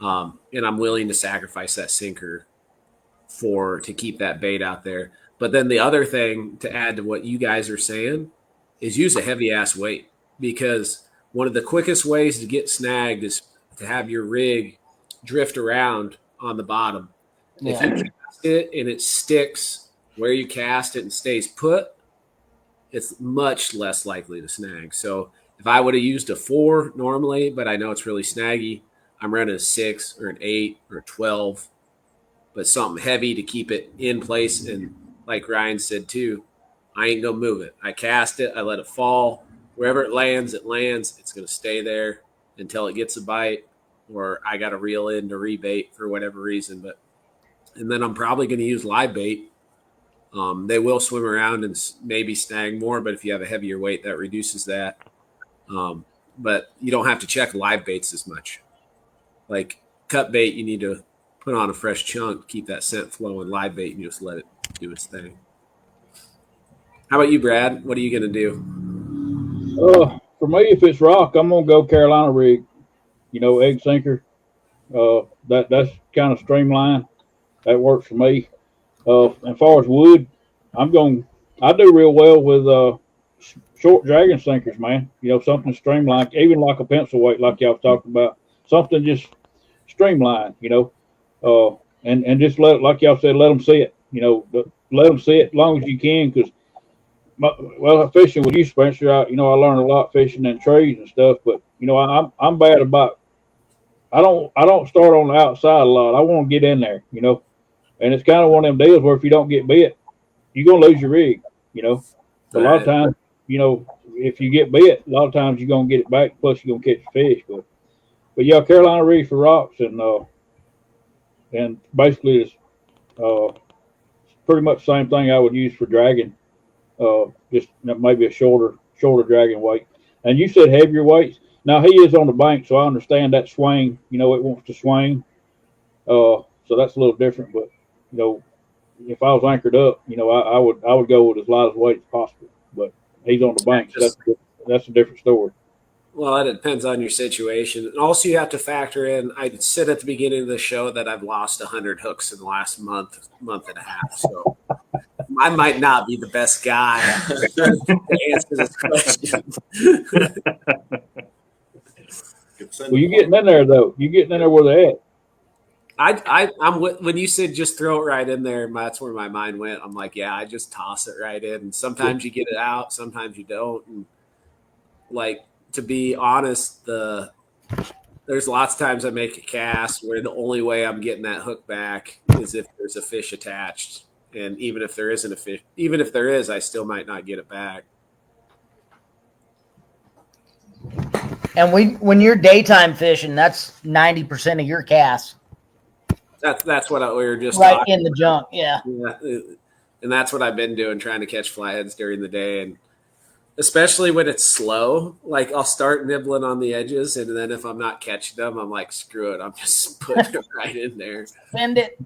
And I'm willing to sacrifice that sinker to keep that bait out there. But then the other thing to add to what you guys are saying is use a heavy ass weight, because one of the quickest ways to get snagged is to have your rig drift around on the bottom. Yeah. If you cast it and it sticks where you cast it and stays put, it's much less likely to snag. So if I would have used a 4 normally, but I know it's really snaggy, I'm running a 6 or an 8 or a 12, but something heavy to keep it in place. And like Ryan said too, I ain't gonna move it. I cast it, I let it fall. Wherever it lands, it's gonna stay there until it gets a bite, or I got to reel in to rebait for whatever reason. And then I'm probably gonna use live bait. They will swim around and maybe snag more, but if you have a heavier weight, that reduces that. But you don't have to check live baits as much. Like cut bait, you need to put on a fresh chunk, keep that scent flowing. Live bait, and you just let it do its thing. How about you, Brad? What are you going to do? For me, if it's rock, I'm going to go Carolina rig, egg sinker. That's kind of streamlined. That works for me. As far as wood, I do real well with short dragon sinkers, man. Something streamlined, even like a pencil weight, like y'all talking about. Something just streamlined, and just like y'all said, let them sit. Let them sit as long as you can, because fishing with you, Spencer, I learned a lot fishing in trees and stuff. But I'm bad about. I don't start on the outside a lot. I want to get in there, and it's kind of one of them deals where if you don't get bit, you're gonna lose your rig, A lot of times, if you get bit, a lot of times you're gonna get it back. Plus, you're gonna catch a fish. But yeah, Carolina rig for rocks, and basically it's pretty much the same thing I would use for dragging. Just maybe a shorter dragging weight. And you said heavier weights. Now he is on the bank, so I understand that swing. It wants to swing. So that's a little different. But if I was anchored up, I would go with as light as weight as possible. But he's on the bank, so that's a different story. Well, it depends on your situation. And also, you have to factor in, I said at the beginning of the show that I've lost 100 hooks in the last month and a half. So I might not be the best guy to answer this question. Well, you're getting in there, though. You're getting in there where they're at. I'm when you said just throw it right in there, that's where my mind went. I'm like, yeah, I just toss it right in. And sometimes you get it out, sometimes you don't. And like, to be honest, there's lots of times I make a cast where the only way I'm getting that hook back is if there's a fish attached. And even if there isn't a fish, even if there is, I still might not get it back. And when you're daytime fishing, that's 90% of your casts. That's what we were just right talking in the junk. Yeah. And that's what I've been doing, trying to catch flatheads during the day. And especially when it's slow, like I'll start nibbling on the edges. And then if I'm not catching them, I'm like, screw it. I'm just putting it right in there. Send it.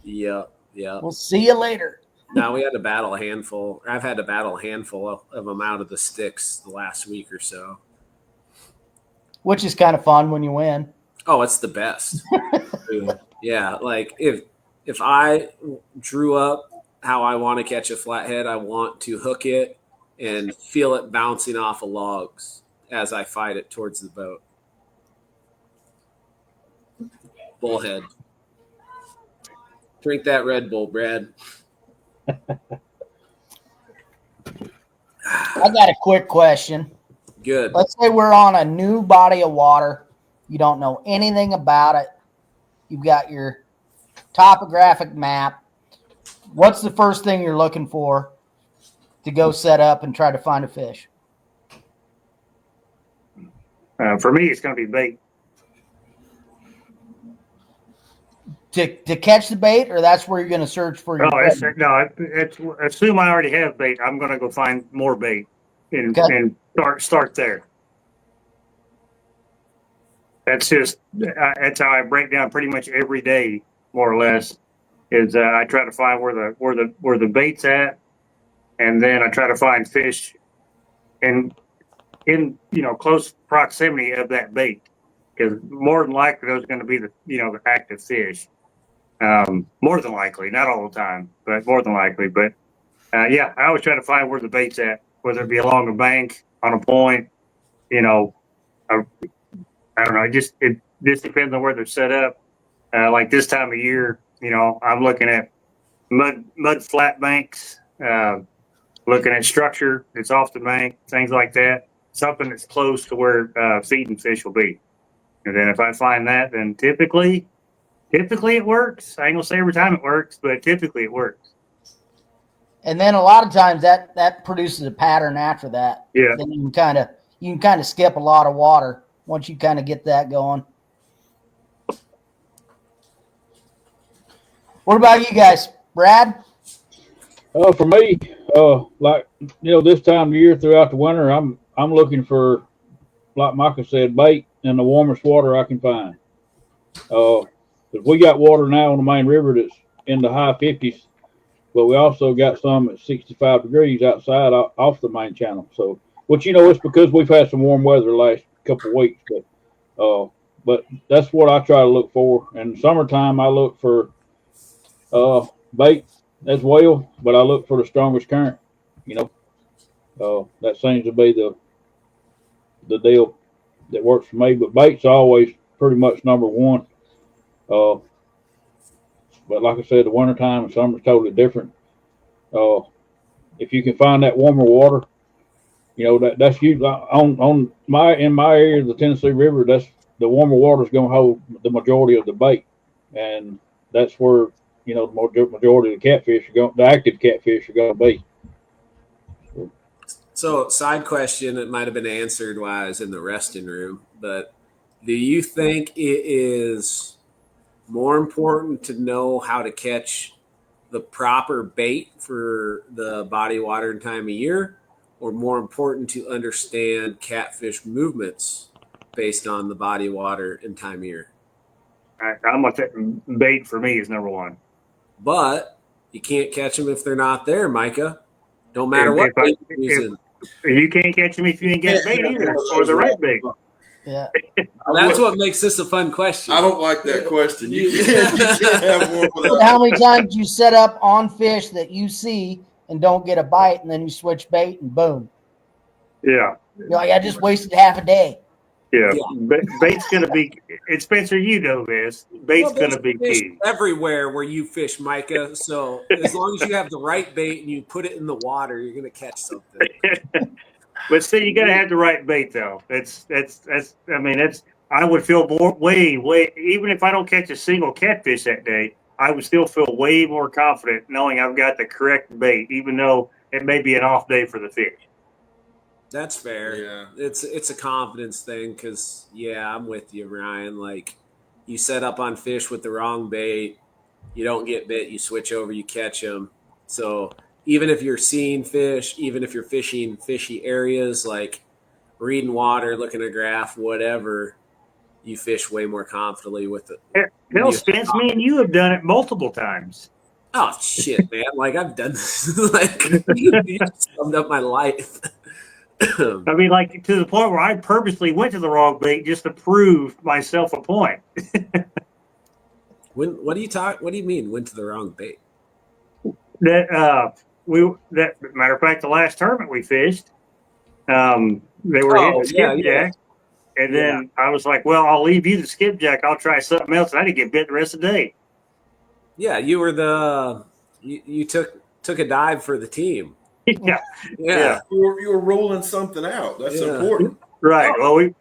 Yep. We'll see you later. Now we had to battle a handful. I've had to battle a handful of them out of the sticks the last week or so. Which is kind of fun when you win. Oh, it's the best. Yeah, like if I drew up how I want to catch a flathead, I want to hook it and feel it bouncing off of logs as I fight it towards the boat. Bullhead. Drink that Red Bull, Brad. I got a quick question. Good. Let's say we're on a new body of water. You don't know anything about it. You've got your topographic map. What's the first thing you're looking for to go set up and try to find a fish? For me, it's going to be bait. To catch the bait, or that's where you're going to search for your assume I already have bait. I'm going to go find more bait and start there. That's how I break down pretty much every day, more or less. Is I try to find where the bait's at, and then I try to find fish in close proximity of that bait, because more than likely those are going to be the active fish. More than likely, not all the time, but more than likely. But I always try to find where the bait's at, whether it be along a bank, on a point. I don't know. It just depends on where they're set up. Like this time of year, I'm looking at mud flat banks, looking at structure that's off the bank, things like that. Something that's close to where feeding fish will be. And then if I find that, then typically it works. I ain't gonna say every time it works, but typically it works. And then a lot of times that produces a pattern after that. Yeah. Then you can kind of skip a lot of water once you kind of get that going. What about you guys, Brad? For me, this time of year throughout the winter, I'm looking for, like Micah said, bait in the warmest water I can find. Because we got water now on the main river that's in the high 50s, but we also got some at 65 degrees outside off the main channel. So, which it's because we've had some warm weather the last couple of weeks, but that's what I try to look for. In summertime, I look for bait as well, but I look for the strongest current. That seems to be the deal that works for me. But bait's always pretty much number one. But like I said, the wintertime and summer's totally different. If you can find that warmer water, that's usually in my area of the Tennessee River. That's the warmer water is going to hold the majority of the bait, and that's where the majority of the active catfish are going to be. So, side question that might have been answered while I was in the resting room, but do you think it is more important to know how to catch the proper bait for the body of water and time of year, or more important to understand catfish movements based on the body of water and time of year? I'm going to say bait for me is number one. But you can't catch them if they're not there, Micah. Don't matter what bait you're using. You can't catch them if you ain't got bait either, or the right bait. Yeah. That's what makes this a fun question. I don't like that question. You can't have one without. How many times you set up on fish that you see and don't get a bite, and then you switch bait and boom. Yeah. You're like, I just wasted half a day. Yeah, bait's going to be. And Spencer, you know this. Bait's going to be fish key. everywhere where you fish, Micah. So as long as you have the right bait and you put it in the water, you're going to catch something. But see, you got to have the right bait, though. That's. I mean, that's. I would feel way. Even if I don't catch a single catfish that day, I would still feel way more confident knowing I've got the correct bait, even though it may be an off day for the fish. That's fair. Yeah. It's a confidence thing because, yeah, I'm with you, Ryan. Like, you set up on fish with the wrong bait, you don't get bit, you switch over, you catch them. So even if you're seeing fish, even if you're fishing fishy areas, like reading water, looking at a graph, whatever, you fish way more confidently with it. Hell, Spence, me and you have done it multiple times. Oh, shit, man. Like, I've done this. Like, you summed up my life. I mean, like to the point where I purposely went to the wrong bait just to prove myself a point. What do you mean went to the wrong bait? That matter of fact, the last tournament we fished, they were hitting skipjack, and then I was like, "Well, I'll leave you the skipjack. I'll try something else." And I didn't get bit the rest of the day. Yeah, you were you took a dive for the team. Yeah. You were ruling something out. That's important. Right. Well, we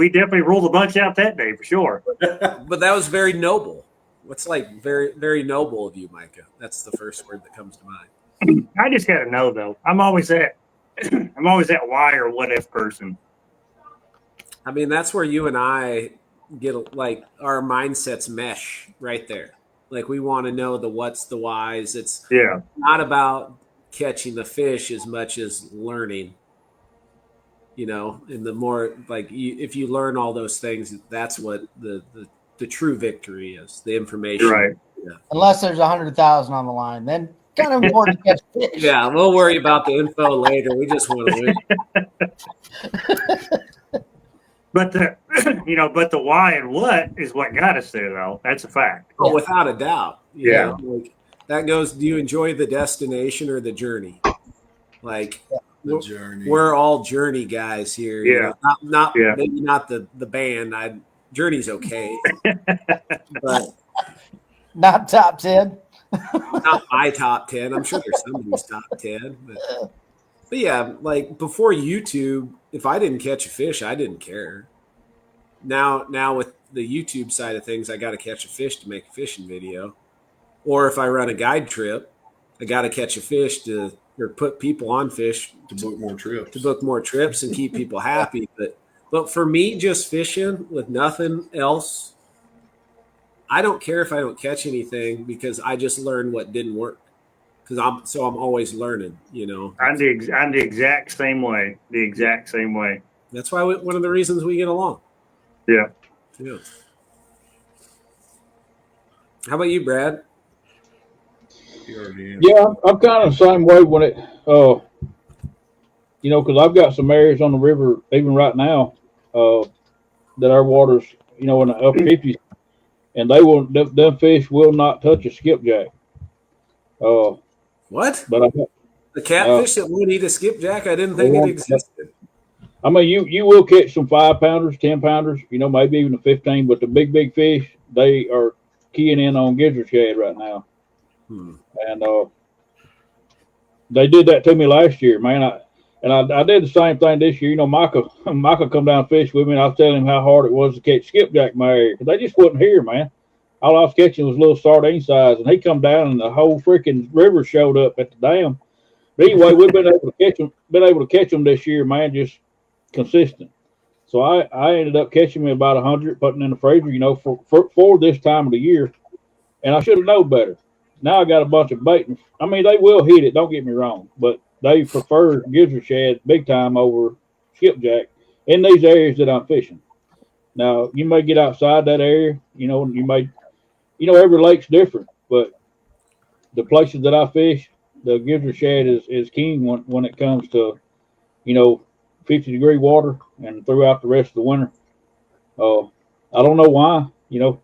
definitely ruled a bunch out that day for sure. But that was very noble. What's like very, very noble of you, Micah. That's the first word that comes to mind. I just gotta know though. I'm always that why or what if person. I mean, that's where you and I get like our mindsets mesh right there. Like we want to know the what's, the whys. It's not about catching the fish as much as learning, and the more like if you learn all those things, that's what the true victory is, the information. Right. Yeah. Unless there's 100,000 on the line, then kind of important to catch fish. Yeah, we'll worry about the info later. We just want to win. But the why and what is what got us there, though. That's a fact. Oh, without a doubt. Yeah. Like, that goes, do you enjoy the destination or the journey? Like, the journey. We're all journey guys here. Yeah. Maybe not the band. Journey's okay. But not top 10. Not my top 10. I'm sure there's somebody's top 10. But yeah, like before YouTube, if I didn't catch a fish, I didn't care. Now with the YouTube side of things, I got to catch a fish to make a fishing video. Or if I run a guide trip, I got to catch a fish or put people on fish to book more trips, and keep people happy. But for me, just fishing with nothing else, I don't care if I don't catch anything because I just learned what didn't work. Because I'm always learning, I'm the exact same way. The exact same way. That's why one of the reasons we get along. Yeah. Yeah. How about you, Brad? Yeah, I'm kind of the same way when it, because I've got some areas on the river, even right now, that our water's, in the upper 50s, and them fish will not touch a skipjack. What? But the catfish that won't eat a skipjack? I didn't think it existed. I mean, you will catch some 5-pounders, 10-pounders, maybe even a 15, but the big fish, they are keying in on gizzard shad right now. And they did that to me last year, man. I did the same thing this year. Michael come down and fish with me, and I was telling him how hard it was to catch skipjack in my area because they just wasn't here, man. All I was catching was little sardine size, and he come down and the whole freaking river showed up at the dam. But anyway, we've been able to catch them this year, man, just consistent. So I ended up catching me about 100, putting in the freezer, for this time of the year, and I should have known better. Now I got a bunch of bait. I mean, they will hit it. Don't get me wrong, but they prefer gizzard shad big time over skipjack in these areas that I'm fishing. Now you may get outside that area, you may, every lake's different, but the places that I fish, the gizzard shad is king when it comes to, 50-degree water and throughout the rest of the winter. I don't know why, you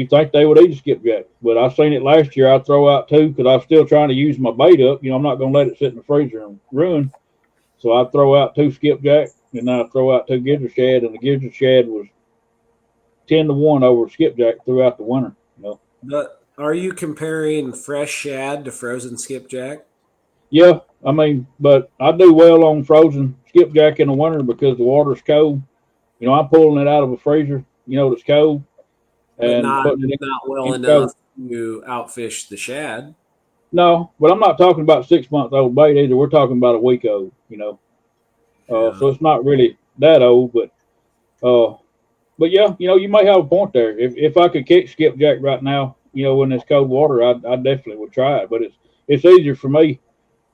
think they would eat a skipjack, but I seen it last year. I'd throw out 2 because I was still trying to use my bait up. I'm not going to let it sit in the freezer and ruin. So I'd throw out 2 skipjack, and then I throw out 2 gizzard shad, and the gizzard shad was 10-1 over skipjack throughout the winter. You know. But are you comparing fresh shad to frozen skipjack? Yeah, I mean, but I do well on frozen skipjack in the winter because the water's cold. You know, I'm pulling it out of a freezer, you know, that's cold, But and not putting it not well in cold. enough to outfish the shad. No, but I'm not talking about 6-month-old bait either. We're talking about a week old, you know. Yeah. So it's not really that old, but yeah, you know, you may have a point there. If I could catch skipjack right now, you know, in this cold water, I definitely would try it. But it's easier for me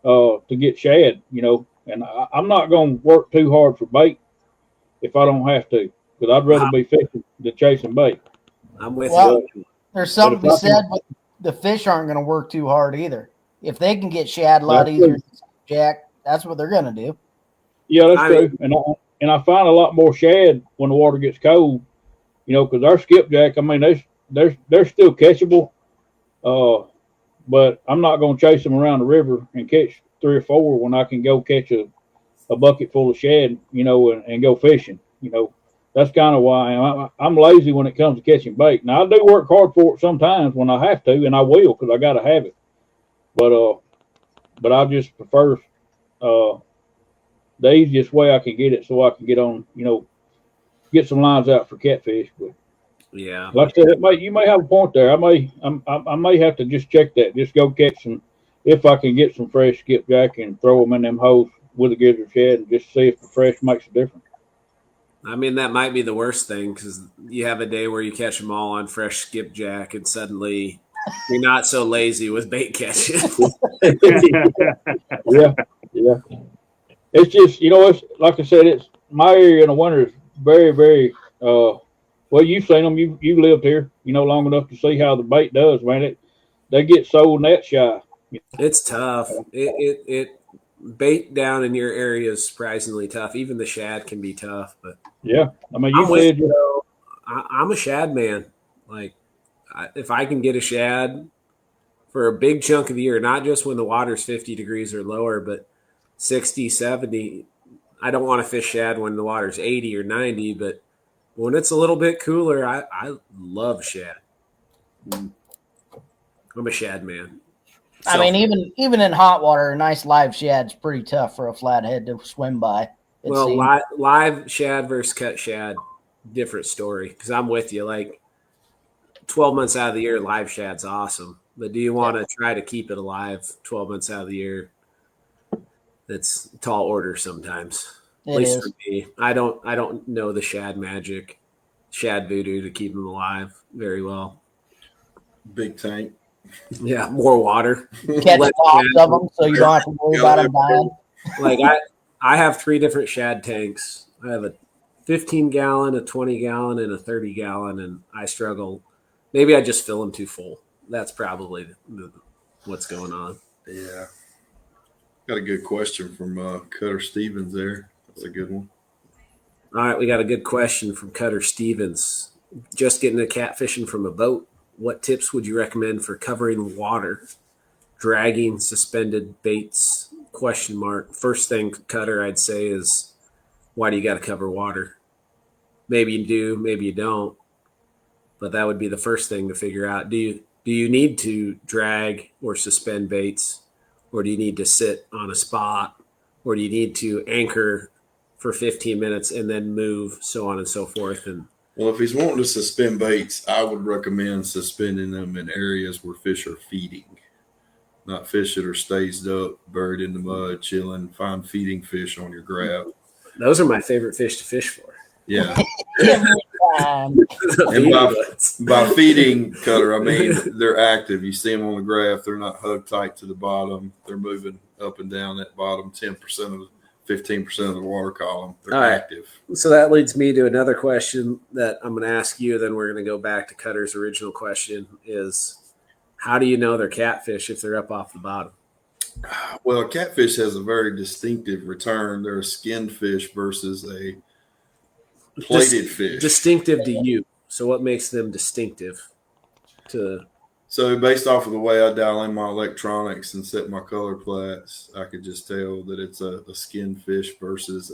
to get shad, you know, and I'm not going to work too hard for bait if I don't have to, because I'd rather be fishing than chasing bait. I'm with Well, you. there's something to be if I can- said, but the fish aren't going to work too hard either. If they can get shad a lot That's easier true. than jack, that's what they're going to do. Yeah, that's true. And I find a lot more shad when the water gets cold, you know, because our skipjack, I mean, they're still catchable, but I'm not going to chase them around the river and catch 3 or 4 when I can go catch a bucket full of shad, you know, and go fishing. You know, that's kind of why I'm lazy when it comes to catching bait. Now I do work hard for it sometimes when I have to, and I will because I got to have it. But I just prefer the easiest way I can get it, so I can get on, you know, get some lines out for catfish. But Yeah. like I said, you may have a point there. I may have to just check that. Just go catch some, if I can get some fresh skipjack and throw them in them holes with a gizzard shad and just see if the fresh makes a difference. I mean, that might be the worst thing because you have a day where you catch them all on fresh skipjack and suddenly you're not so lazy with bait catching. Yeah. It's just, you know, it's like I said, it's my area in the winter is very, very. Well, you've seen them. You lived here, you know, long enough to see how the bait does, man. They get so net shy. It's tough. It bait down in your area is surprisingly tough. Even the shad can be tough, but Yeah, I mean, I'm you with said you though. I'm a shad man. Like, if I can get a shad for a big chunk of the year, not just when the water's 50 degrees or lower, but 60, 70. I don't want to fish shad when the water's 80 or 90, but when it's a little bit cooler, I love shad. I'm a shad man. I mean, even in hot water, a nice live shad's pretty tough for a flathead to swim by. Well, live shad versus cut shad, different story. Because I'm with you. Like 12 months out of the year, live shad's awesome. But do you want to try to keep it alive 12 months out of the year? That's tall order sometimes. At least for me, I don't know the shad magic, shad voodoo to keep them alive very well. Big tank. Yeah, more water. Catch lots of them, so you don't have to worry about them dying. Like I have 3 different shad tanks. I have a 15-gallon, a 20-gallon, and a 30-gallon, and I struggle. Maybe I just fill them too full. That's probably what's going on. Yeah. Got a good question from Cutter Stevens there. That's a good one. All right, we got a good question from Cutter Stevens. Just getting into catfishing from a boat. What tips would you recommend for covering water, dragging suspended baits? ? First thing, Cutter, I'd say is, why do you got to cover water? Maybe you do, maybe you don't, but that would be the first thing to figure out. Do you need to drag or suspend baits, or do you need to sit on a spot, or do you need to anchor for 15 minutes and then move, so on and so forth? And well, if he's wanting to suspend baits, I would recommend suspending them in areas where fish are feeding, not fish that are staged up, buried in the mud, chilling. Find feeding fish on your grab. Those are my favorite fish to fish for. Yeah. Um, And by feeding, Cutter, I mean they're active. You see them on the graph. They're not hugged tight to the bottom. They're moving up and down that bottom 10% of 15% of the water column. They're active. So that leads me to another question that I'm going to ask you. Then we're going to go back to Cutter's original question is, how do you know they're catfish if they're up off the bottom? Well, a catfish has a very distinctive return. They're a skinned fish versus a plated fish. Distinctive to you. So what makes them distinctive to? So based off of the way I dial in my electronics and set my color plats, I could just tell that it's a skinned fish versus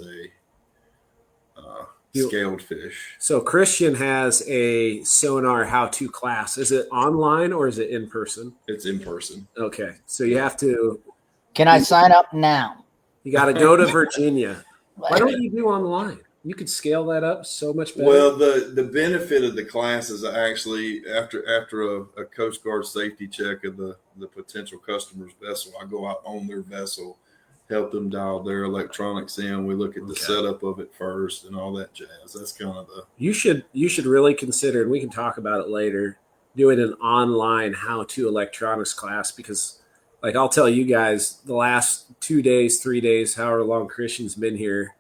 scaled fish. So Christian has a sonar how-to class. Is it online or is it in person? It's in person. Okay, so you have to. Can I sign up now? You got to go to Virginia. Why don't you do online? You could scale that up so much better. Well, the benefit of the class is actually after a Coast Guard safety check of the potential customer's vessel, I go out on their vessel, help them dial their electronics in. We look at the setup of it first and all that jazz. That's kind of the. You should really consider, and we can talk about it later, doing an online how-to electronics class, because like I'll tell you guys, the last 2 days, 3 days, however long Christian's been here,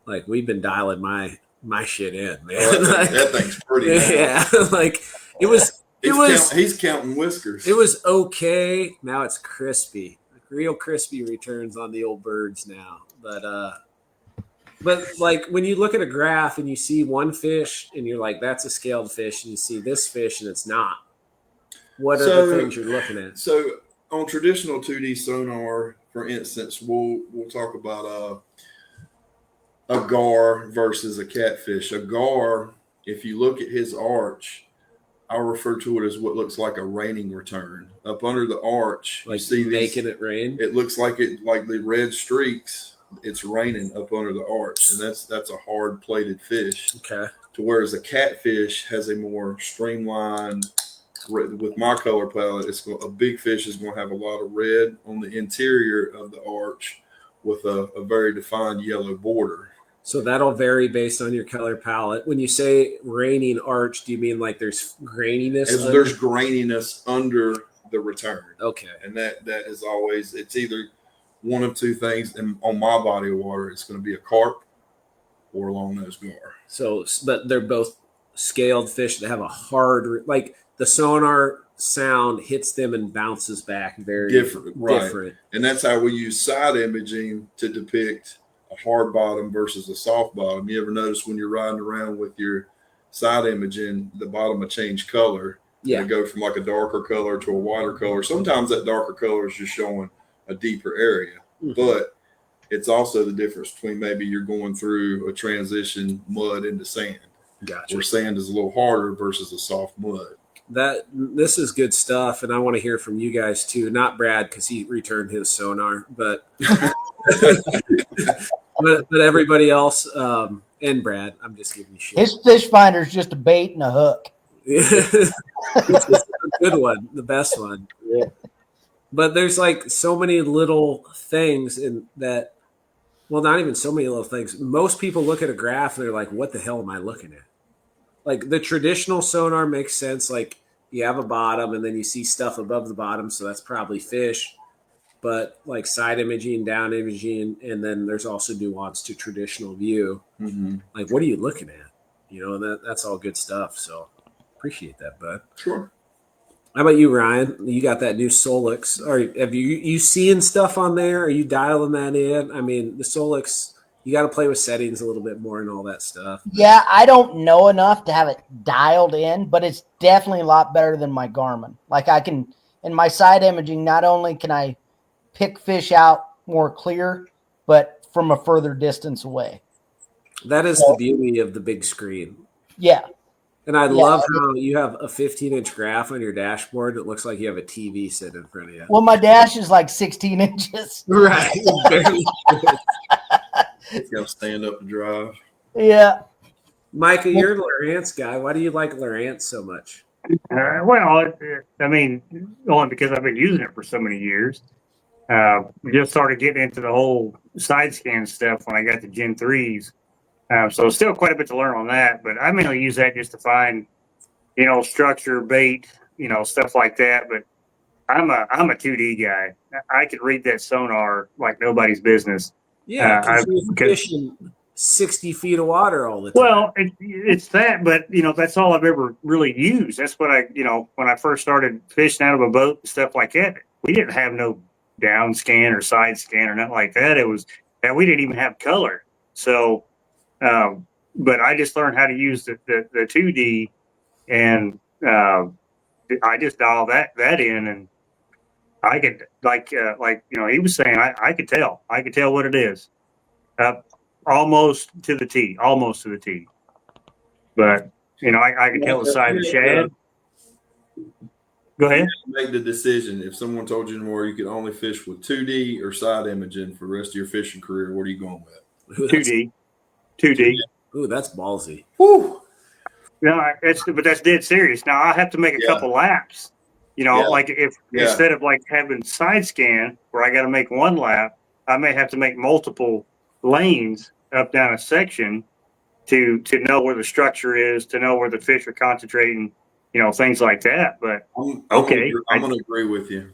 like we've been dialing my shit in, man. That thing's pretty. Yeah, like he's counting whiskers. It was okay. Now it's crispy. Real crispy returns on the old birds now. But like when you look at a graph and you see one fish and you're like, that's a scaled fish, and you see this fish and it's not. What are the things you're looking at? So on traditional 2D sonar, for instance, we'll talk about a gar versus a catfish. A gar, if you look at his arch, I'll refer to it as what looks like a raining return. Up under the arch, like you see making it rain. It looks like the red streaks. It's raining up under the arch, and that's a hard plated fish. Okay. To whereas a catfish has a more streamlined. With my color palette, a big fish is going to have a lot of red on the interior of the arch with a very defined yellow border. So that'll vary based on your color palette. When you say raining arch, do you mean like there's graininess? There's graininess under the return. Okay. And that is always, it's either one of two things. And on my body of water, it's going to be a carp or a long-nosed gar. So, but they're both scaled fish that have a hard, like the sonar sound hits them and bounces back very different. Right. And that's how we use side imaging to depict a hard bottom versus a soft bottom. You ever notice when you're riding around with your side imaging, the bottom will change color? Yeah. It go from like a darker color to a whiter color. Sometimes that darker color is just showing a deeper area, but it's also the difference between maybe you're going through a transition mud into sand. Gotcha. Where sand is a little harder versus a soft mud. This is good stuff, and I want to hear from you guys too. Not Brad, because he returned his sonar, but but everybody else, and Brad, I'm just giving you shit. His fish finder is just a bait and a hook. It's a good one, the best one. Yeah. But there's like so many little things in that. Well, not even so many little things. Most people look at a graph and they're like, "What the hell am I looking at?" Like the traditional sonar makes sense. Like you have a bottom and then you see stuff above the bottom. So that's probably fish, but like side imaging, down imaging. And then there's also nuance to traditional view. Mm-hmm. Like, what are you looking at? You know, that's all good stuff. So appreciate that, bud. Sure. How about you, Ryan? You got that new Solix. Have you seeing stuff on there? Are you dialing that in? I mean, the Solix, you got to play with settings a little bit more and all that stuff. Yeah, I don't know enough to have it dialed in, but it's definitely a lot better than my Garmin. Like I can, in my side imaging, not only can I pick fish out more clear, but from a further distance away. That is the beauty of the big screen. Yeah. And I love how you have a 15-inch graph on your dashboard. It looks like you have a TV sitting in front of you. Well, my dash is like 16 inches. Right. It's got to stand up to drive. Yeah. Micah, you're a Lowrance guy. Why do you like Lowrance so much? Well, I mean, only because I've been using it for so many years. Just started getting into the whole side scan stuff when I got the Gen 3s. So still quite a bit to learn on that, but I mainly use that just to find, structure, bait, stuff like that. But I'm a 2D guy. I could read that sonar like nobody's business. Yeah, you're fishing 60 feet of water all the time. Well, it's that, but that's all I've ever really used. That's what when I first started fishing out of a boat and stuff like that, we didn't have no down scan or side scan or nothing like that. It was that we didn't even have color. So, but I just learned how to use the 2D, and I just dial that in, and I could like he was saying, I could tell what it is. almost to the T, But I can tell the size of shad. Go ahead. Make the decision. If someone told you tomorrow you could only fish with 2D or side imaging for the rest of your fishing career, what are you going with? 2D. Ooh, that's ballsy. Woo. No, but that's dead serious. Now I have to make a couple laps. Like if instead of like having side scan where I got to make one lap, I may have to make multiple lanes up down a section to know where the structure is, to know where the fish are concentrating, things like that. But I'm gonna agree with you.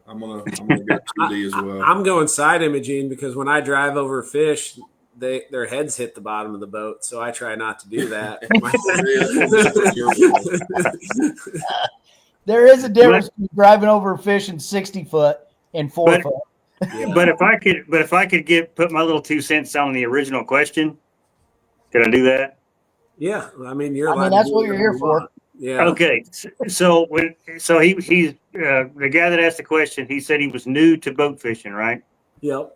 I'm gonna go 2D as well. I'm going side imaging because when I drive over fish, their heads hit the bottom of the boat, so I try not to do that. There is a difference between driving over a fish in 60 foot and 4 foot. Yeah. But if I could put my little 2 cents on the original question, can I do that? Yeah, I mean that's what you're here for. Yeah. Okay. So he's the guy that asked the question. He said he was new to boat fishing, right? Yep.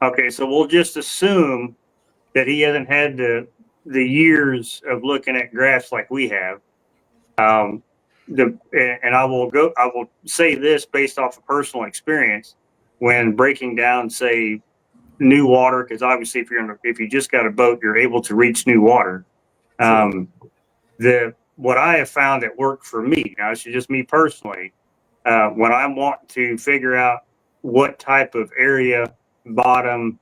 Okay, so we'll just assume that he hasn't had the years of looking at graphs like we have. And I will say this based off of personal experience when breaking down, say, new water, because obviously if you just got a boat, you're able to reach new water. What I have found that worked for me, now this is just me personally, when I want to figure out what type of area, bottom,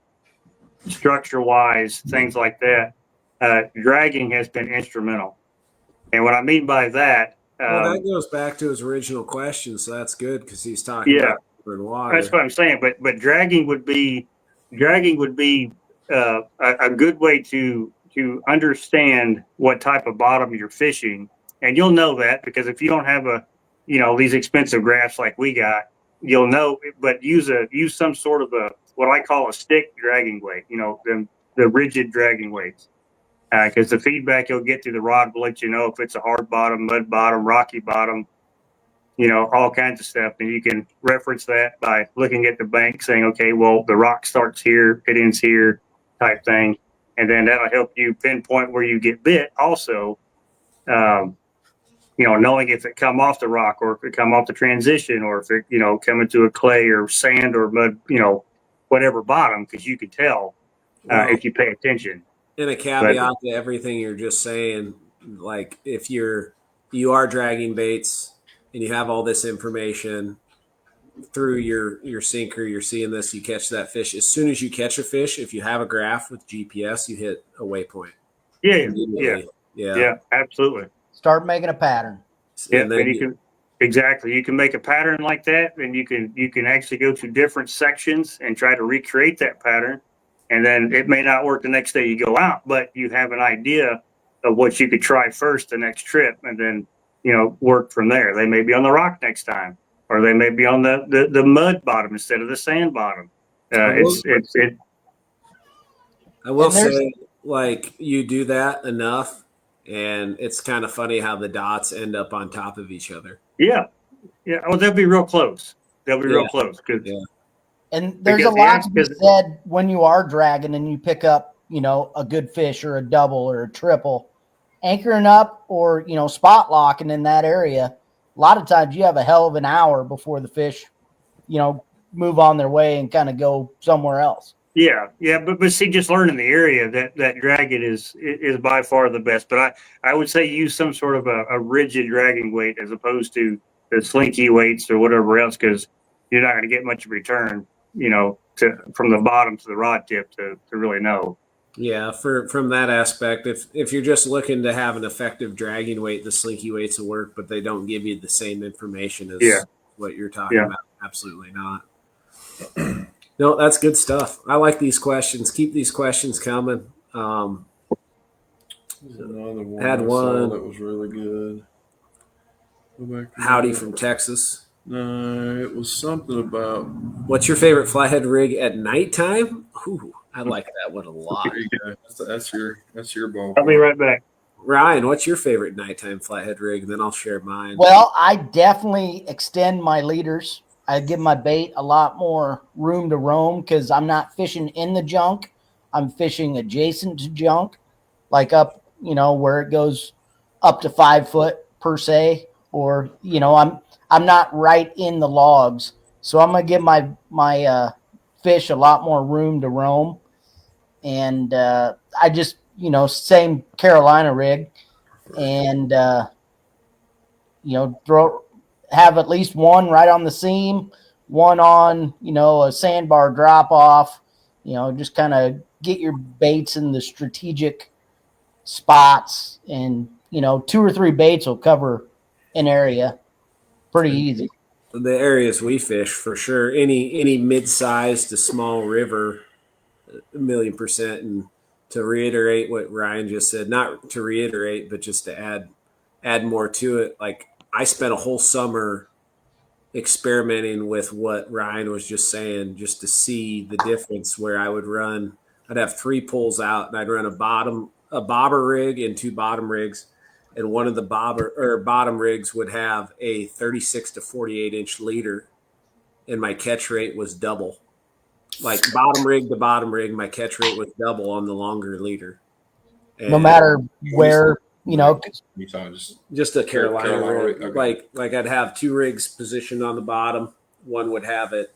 structure-wise, things like that, dragging has been instrumental. And what I mean by that, well, that goes back to his original question, so that's good because he's talking about water. That's what I'm saying. But dragging would be a good way to understand what type of bottom you're fishing, and you'll know that because if you don't have these expensive graphs like we got, you'll know. But use some sort of what I call a stick dragging weight. The rigid dragging weights. Because the feedback you'll get through the rod will let you know if it's a hard bottom, mud bottom, rocky bottom, all kinds of stuff. And you can reference that by looking at the bank saying, okay, well, the rock starts here, it ends here type thing. And then that'll help you pinpoint where you get bit also, knowing if it come off the rock or if it come off the transition or if it, come into a clay or sand or mud, whatever bottom, because you can tell if you pay attention. And a caveat to everything you're just saying, like if you are dragging baits and you have all this information through your sinker, you're seeing this, you catch that fish. As soon as you catch a fish, if you have a graph with GPS, you hit a waypoint. Yeah, absolutely. Start making a pattern. Yeah, and you can make a pattern like that, and you can actually go to different sections and try to recreate that pattern. And then it may not work the next day you go out, but you have an idea of what you could try first the next trip, and then work from there. They may be on the rock next time, or they may be on the mud bottom instead of the sand bottom. I will say, like, you do that enough, and it's kind of funny how the dots end up on top of each other. Yeah. Well, they'll be real close. Real close. And there's a lot to be said when you are dragging and you pick up, a good fish or a double or a triple, anchoring up or, spot locking in that area. A lot of times you have a hell of an hour before the fish, move on their way and kind of go somewhere else. Yeah. But see, just learning the area that dragging is by far the best. But I would say use some sort of a rigid dragging weight as opposed to the slinky weights or whatever else, because you're not going to get much return, from the bottom to the rod tip to really know. Yeah, from that aspect, if you're just looking to have an effective dragging weight, the slinky weights will work, but they don't give you the same information as what you're talking about. Absolutely not. No, that's good stuff. I like these questions. Keep these questions coming. Another one had one that was really good. Howdy from Texas. No, it was something about what's your favorite flathead rig at nighttime? Ooh, I like that one a lot. There you go. That's your ball. I'll be right back. Ryan, what's your favorite nighttime flathead rig? And then I'll share mine. Well, I definitely extend my leaders. I give my bait a lot more room to roam because I'm not fishing in the junk I'm fishing adjacent to junk, like up, where it goes up to 5 foot per se, or, I'm not right in the logs. So I'm going to give my fish a lot more room to roam. And I just, same Carolina rig, and have at least one right on the seam, one on a sandbar drop off. Just kind of get your baits in the strategic spots, and 2 or 3 baits will cover an area pretty easy. The areas we fish, for sure, any mid-sized to small river, 1,000,000%. And to reiterate what Ryan just said, not to reiterate, but just to add more to it. Like, I spent a whole summer experimenting with what Ryan was just saying, just to see the difference. Where I'd have 3 pulls out, and I'd run a bobber rig and 2 bottom rigs, and one of the bottom rigs would have a 36 to 48 inch leader, and my catch rate was double. Like, bottom rig to bottom rig, my catch rate was double on the longer leader. And no matter where, just a Carolina rig. Okay. Like I'd have 2 rigs positioned on the bottom. One would have it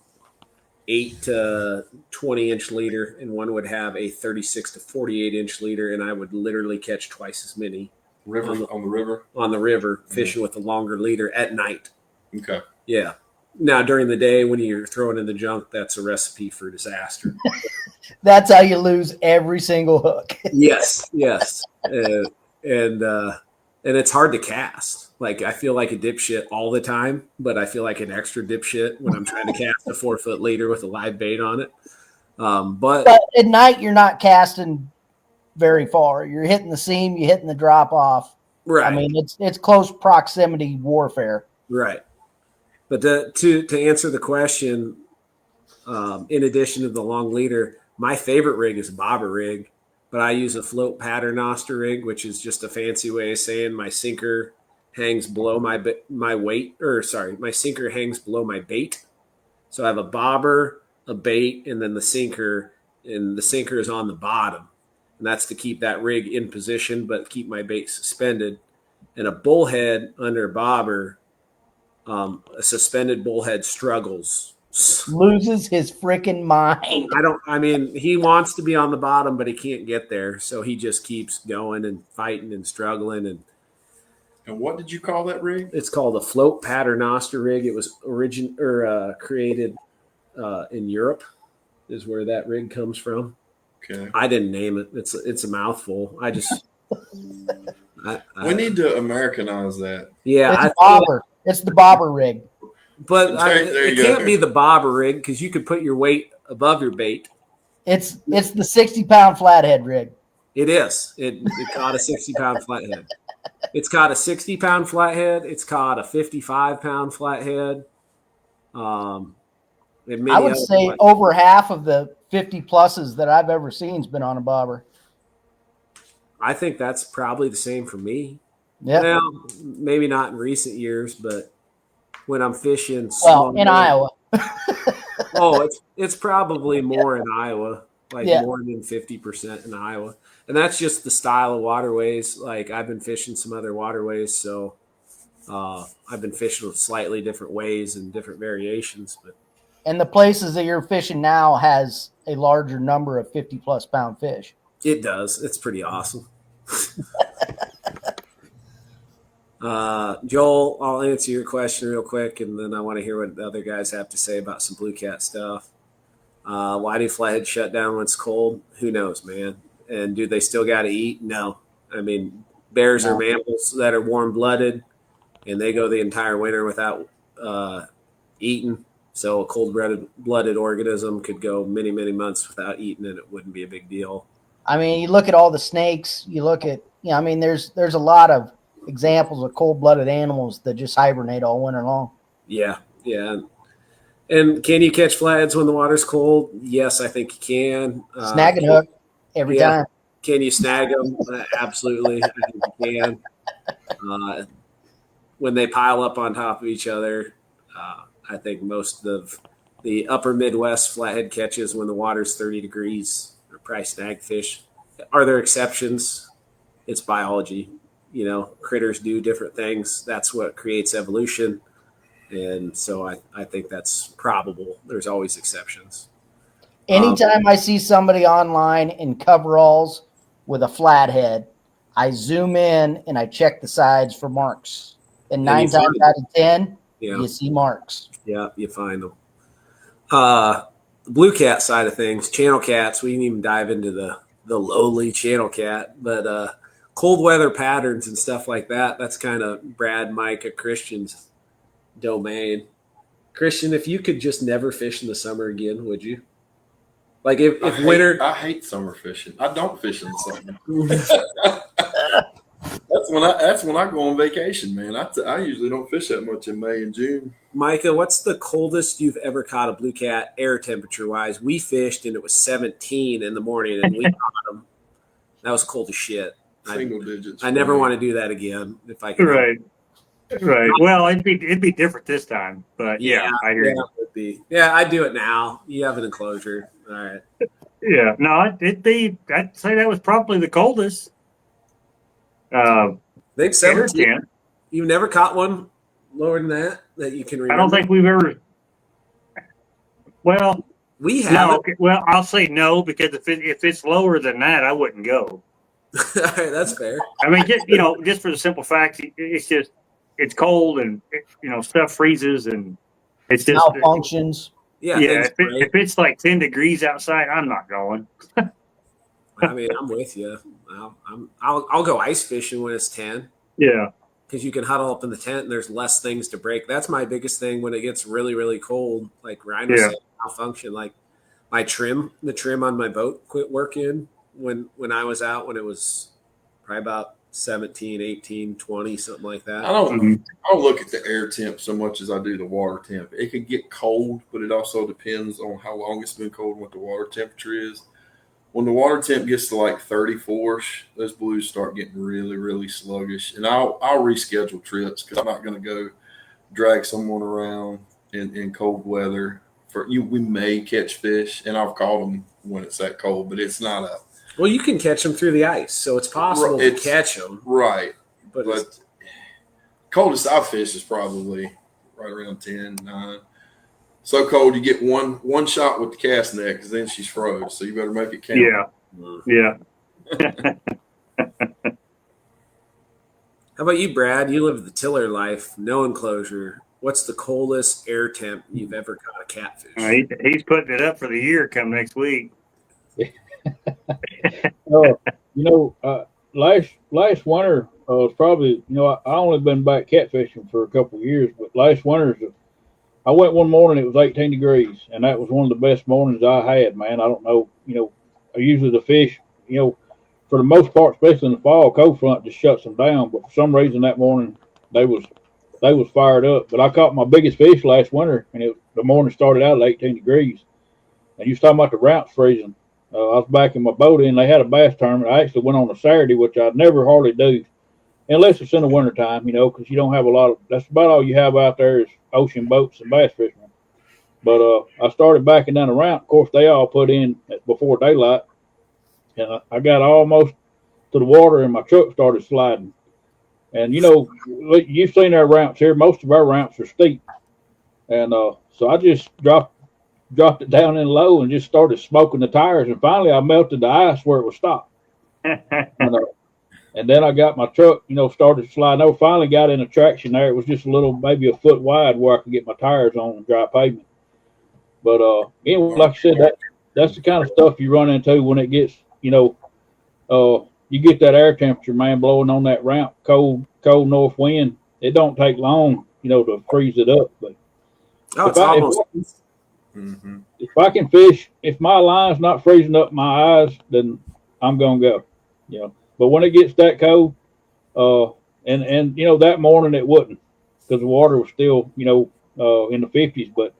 8 to 20 inch leader, and one would have a 36 to 48 inch leader, and I would literally catch twice as many on the river fishing with a longer leader at night. Okay. Yeah. Now, during the day when you're throwing in the junk, that's a recipe for disaster. That's how you lose every single hook. Yes. And it's hard to cast. Like, I feel like a dipshit all the time, but I feel like an extra dipshit when I'm trying to cast a 4-foot leader with a live bait on it. But at night, you're not casting very far. You're hitting the seam, you're hitting the drop off. right. I mean, it's close proximity warfare. Right. But to answer the question, in addition to the long leader, my favorite rig is a bobber rig, but I use a float paternoster rig, which is just a fancy way of saying my sinker hangs below my weight, or sorry, my sinker hangs below my bait. So I have a bobber, a bait, and then the sinker, and the sinker is on the bottom. And that's to keep that rig in position, but keep my bait suspended. And a bullhead under a bobber, a suspended bullhead struggles. Loses his freaking mind. He wants to be on the bottom, but he can't get there. So he just keeps going and fighting and struggling. And what did you call that rig? It's called a float paternoster rig. It was created in Europe, is where that rig comes from. Okay. I didn't name it. It's a mouthful. I just we need to Americanize that. Yeah, it's a bobber. It's the bobber rig. But There it you can't go. be the bobber rig, because you could put your weight above your bait. It's the 60-pound flathead rig. It is. It caught a 60-pound flathead. It's caught a 60-pound flathead. It's caught a 55-pound flathead. I would say over half of the 50 pluses that I've ever seen has been on a bobber. I think that's probably the same for me. Yeah. Now, maybe not in recent years, but when I'm fishing, in Iowa. it's probably more in Iowa, more than 50% in Iowa. And that's just the style of waterways. Like, I've been fishing some other waterways, so I've been fishing with slightly different ways and different variations. And the places that you're fishing now has a larger number of 50-plus pound fish. It does. It's pretty awesome. Joel, I'll answer your question real quick, and then I want to hear what the other guys have to say about some blue cat stuff. Why do flatheads shut down when it's cold? Who knows, man? And do they still got to eat? No. I mean, bears are mammals that are warm-blooded, and they go the entire winter without eating. So a cold-blooded organism could go many, many months without eating, and it wouldn't be a big deal. I mean, you look at all the snakes. You look at, there's a lot of examples of cold-blooded animals that just hibernate all winter long. Yeah. And can you catch flatheads when the water's cold? Yes, I think you can. Snag and hook every time. Can you snag them? Absolutely, I think you can. When they pile up on top of each other, I think most of the upper Midwest flathead catches when the water's 30 degrees are probably snag fish. Are there exceptions? It's biology. Critters do different things. That's what creates evolution. And so I think that's probable. There's always exceptions. Anytime I see somebody online in coveralls with a flathead, I zoom in and I check the sides for marks. And 9 times out of 10, you see marks. Yeah, you find them. The blue cat side of things, channel cats, we didn't even dive into the lowly channel cat, but cold weather patterns and stuff like that, that's kind of Brad, Micah, Christian's domain. Christian, if you could just never fish in the summer again, would you? Like if winter. I hate summer fishing. I don't fish in the summer. That's when I go on vacation, man. I usually don't fish that much in May and June. Micah, what's the coldest you've ever caught a blue cat air temperature wise? We fished and it was 17 in the morning and we caught them. That was cold as shit. Single digits. I never want to do that again if I can. Right. Well, it'd be different this time, but yeah, I hear you. It would be. Yeah, I'd do it now. You have an enclosure. All right. Yeah, no, I'd say that was probably the coldest. They've 17. You've never caught one lower than that you can remember? I don't think we've ever. Well, we have. No, okay, well, I'll say no because if it's lower than that, I wouldn't go. All right, that's fair. I mean, just for the simple fact, it's cold and stuff freezes and it's just malfunctions. Yeah. If it's like 10 degrees outside, I'm not going. I mean, I'm with you. I'll go ice fishing when it's 10. Yeah. Because you can huddle up in the tent and there's less things to break. That's my biggest thing when it gets really, really cold. Like Ryan was saying, malfunction. Like the trim on my boat quit working when I was out when it was probably about 17, 18, 20, something like that. I don't look at the air temp so much as I do the water temp. It could get cold, but it also depends on how long it's been cold and what the water temperature is. When the water temp gets to like 34-ish, those blues start getting really, really sluggish. And I'll reschedule trips because I'm not going to go drag someone around in cold weather. We may catch fish, and I've caught them when it's that cold, but it's not a. Well, you can catch them through the ice, so it's possible to catch them. Right. But coldest I've fished is probably right around 10, 9. So cold you get one shot with the cast net because then she's froze. So you better make it count. Yeah. How about you, Brad? You live the tiller life, no enclosure. What's the coldest air temp you've ever caught a catfish? He's putting it up for the year come next week. Last winter was probably, I only been back catfishing for a couple of years, but last winter I went one morning, it was 18 degrees, and that was one of the best mornings I had, man. I don't know, usually the fish, for the most part, especially in the fall, cold front just shuts them down, but for some reason that morning they was fired up. But I caught my biggest fish last winter, and the morning started out at 18 degrees, and you was talking about the ramps freezing. I was back in my boat, and they had a bass tournament. I actually went on a Saturday, which I'd never hardly do, unless it's in the wintertime, because you don't have a lot of – that's about all you have out there is ocean boats and bass fishermen. But I started backing down the ramp. Of course, they all put in before daylight, and I got almost to the water, and my truck started sliding. And, you've seen our ramps here. Most of our ramps are steep. And so I just dropped it down in low and just started smoking the tires. And finally, I melted the ice where it was stopped. And then I got my truck, started sliding over. Finally got in a traction there. It was just maybe a foot wide where I could get my tires on dry pavement. But anyway, like I said, that's the kind of stuff you run into when it gets, you get that air temperature, man, blowing on that ramp, cold north wind. It don't take long, to freeze it up. But if I can fish, if my line's not freezing up my eyes, then I'm gonna go. But when it gets that cold, and that morning it wouldn't, because the water was still in the 50s. But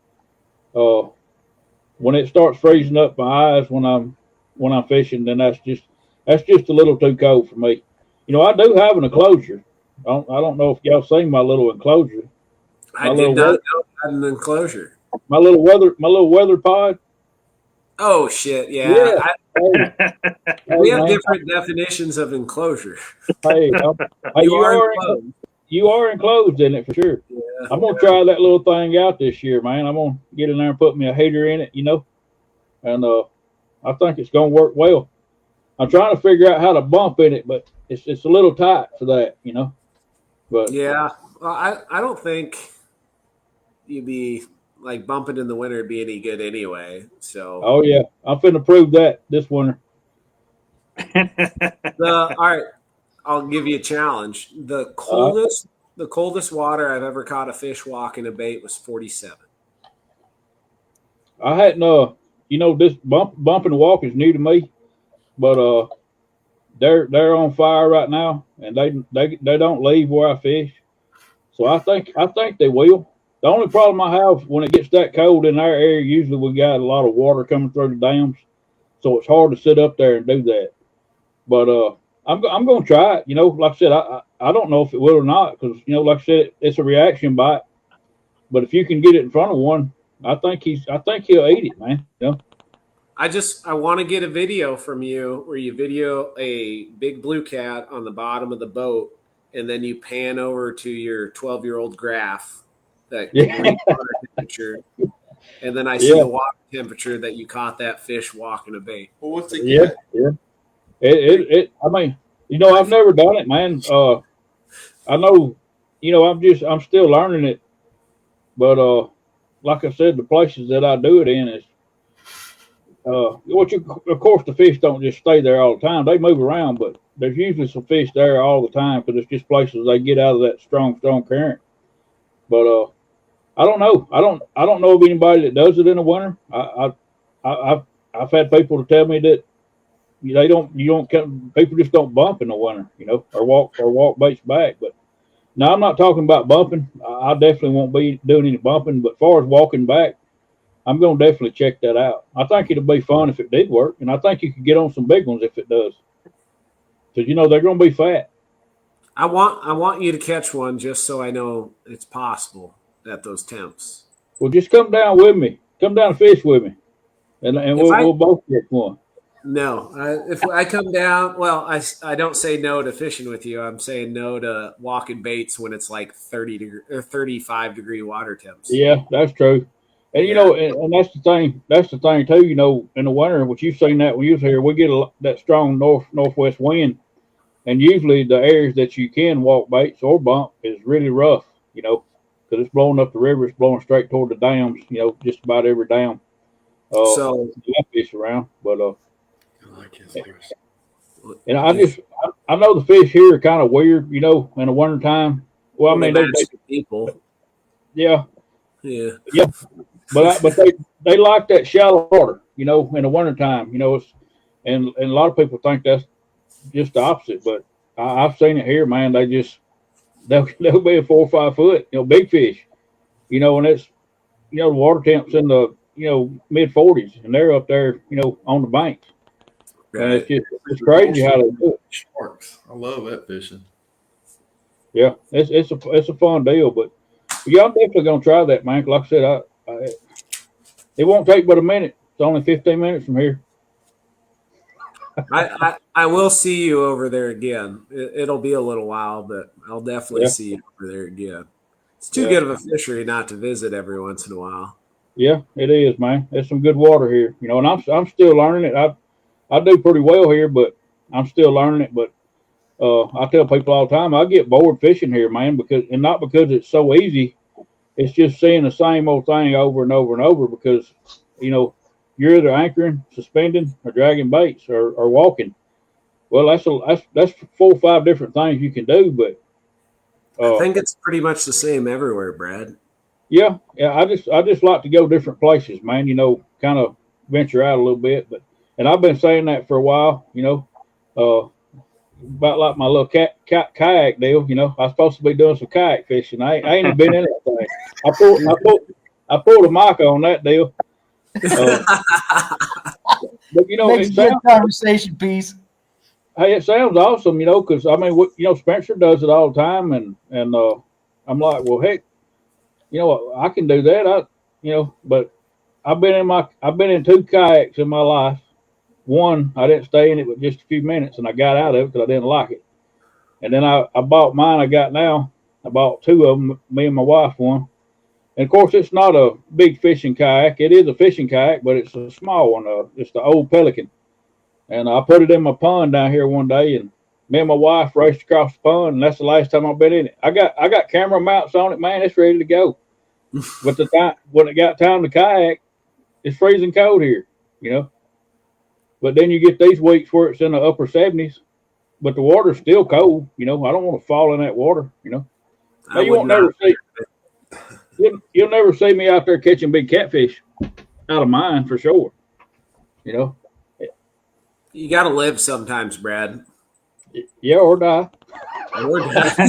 when it starts freezing up my eyes when I'm fishing, then that's just a little too cold for me. I do have an enclosure. I don't know if y'all seen my little enclosure. I did not know I had an enclosure. My little weather pod. Oh shit! Yeah, Yeah. we have Man, different definitions of enclosure. hey, You are enclosed. you are enclosed in it for sure. Yeah. I'm gonna try that little thing out this year, man. I'm gonna get in there and put me a heater in it, and I think it's gonna work well. I'm trying to figure out how to bump in it, but it's a little tight for that. But Yeah. Well, I don't think you'd be like bumping in the winter would be any good anyway. So oh yeah, I'm finna prove that this winter. all right, I'll give you a challenge. The coldest water I've ever caught a fish walking a bait was 47. I hadn't this bump and walk is new to me, but they're on fire right now, and they don't leave where I fish. So I think they will. The only problem I have when it gets that cold in our area, usually we got a lot of water coming through the dams, so it's hard to sit up there and do that. But I'm going to try it. Like I said, I don't know if it will or not because like I said, it's a reaction bite. But if you can get it in front of one, I think he'll eat it, man. I want to get a video from you where you video a big blue cat on the bottom of the boat, and then you pan over to your 12-year-old graph that water temperature, and then I see the water temperature that you caught that fish walking a bait. Well, what's it? Yeah. I mean, I've never done it, man. I know, I'm still learning it, but like I said, the places that I do it in is, of course, the fish don't just stay there all the time. They move around, but there's usually some fish there all the time because it's just places they get out of that strong current. But I don't know. I don't know of anybody that does it in the winter. I've had people to tell me that people just don't bump in the winter, or walk baits back. But now I'm not talking about bumping. I definitely won't be doing any bumping. But as far as walking back, I'm going to definitely check that out. I think it'll be fun if it did work, and I think you could get on some big ones if it does, because they're going to be fat. I want you to catch one just so I know it's possible at those temps. Well, just come down with me. Come down and fish with me, and we'll both get one. No, if I come down, well, I don't say no to fishing with you. I'm saying no to walking baits when it's like 35-degree water temps. Yeah, that's true. And and that's the thing. That's the thing too. In the winter, which you've seen that when you was here, we get that strong northwest wind, and usually the areas that you can walk baits or bump is really rough. Because it's blowing up the river, it's blowing straight toward the dams. Just about every dam. So I fish around, but and I know the fish here are kind of weird. In the winter time. Well, I mean, they people. Yeah. Yeah. Yeah. But they like that shallow water, in the wintertime, and a lot of people think that's just the opposite. But I've seen it here, man. They'll be a 4 or 5 foot, big fish, and it's, the water temps in the, mid 40s, and they're up there, on the banks. Right. And it's crazy how they do it. Sharks. I love that fishing. Yeah, it's a fun deal, but yeah, I'm definitely gonna try that, man. Like I said, it won't take but a minute. It's only 15 minutes from here. I will see you over there again. It'll be a little while, but I'll definitely see you over there again. It's too good of a fishery not to visit every once in a while. Yeah, it is, man. There's some good water here, and I'm still learning it. I do pretty well here, but I'm still learning it. But I tell people all the time, I get bored fishing here, man, not because it's so easy. It's just seeing the same old thing over and over and over because, you're either anchoring, suspending, or dragging baits or walking. Well, that's 4 or 5 different things you can do, but I think it's pretty much the same everywhere, Brad. Yeah. I just like to go different places, man. Kind of venture out a little bit, and I've been saying that for a while. About like my little kayak deal. I'm supposed to be doing some kayak fishing. I ain't been in that thing. I pulled a mic on that deal. But it's a good conversation piece. Hey, it sounds awesome, because I mean, Spencer does it all the time, and I'm like, well, heck, I can do that. But I've been in 2 kayaks in my life. One, I didn't stay in it but just a few minutes, and I got out of it because I didn't like it. And then I bought mine I got now. I bought 2 of them, me and my wife one. And of course, it's not a big fishing kayak. It is a fishing kayak, but it's a small one. It's the old Pelican. And I put it in my pond down here one day, and me and my wife raced across the pond, and that's the last time I've been in it. I got camera mounts on it, man. It's ready to go. But when it got time to kayak, it's freezing cold here, you know. But then you get these weeks where it's in the upper 70s, but the water's still cold. You know, I don't want to fall in that water. You know, now, you'll never see me out there catching big catfish out of mine for sure. You know, You got to live sometimes, Brad. yeah, or die. Or die.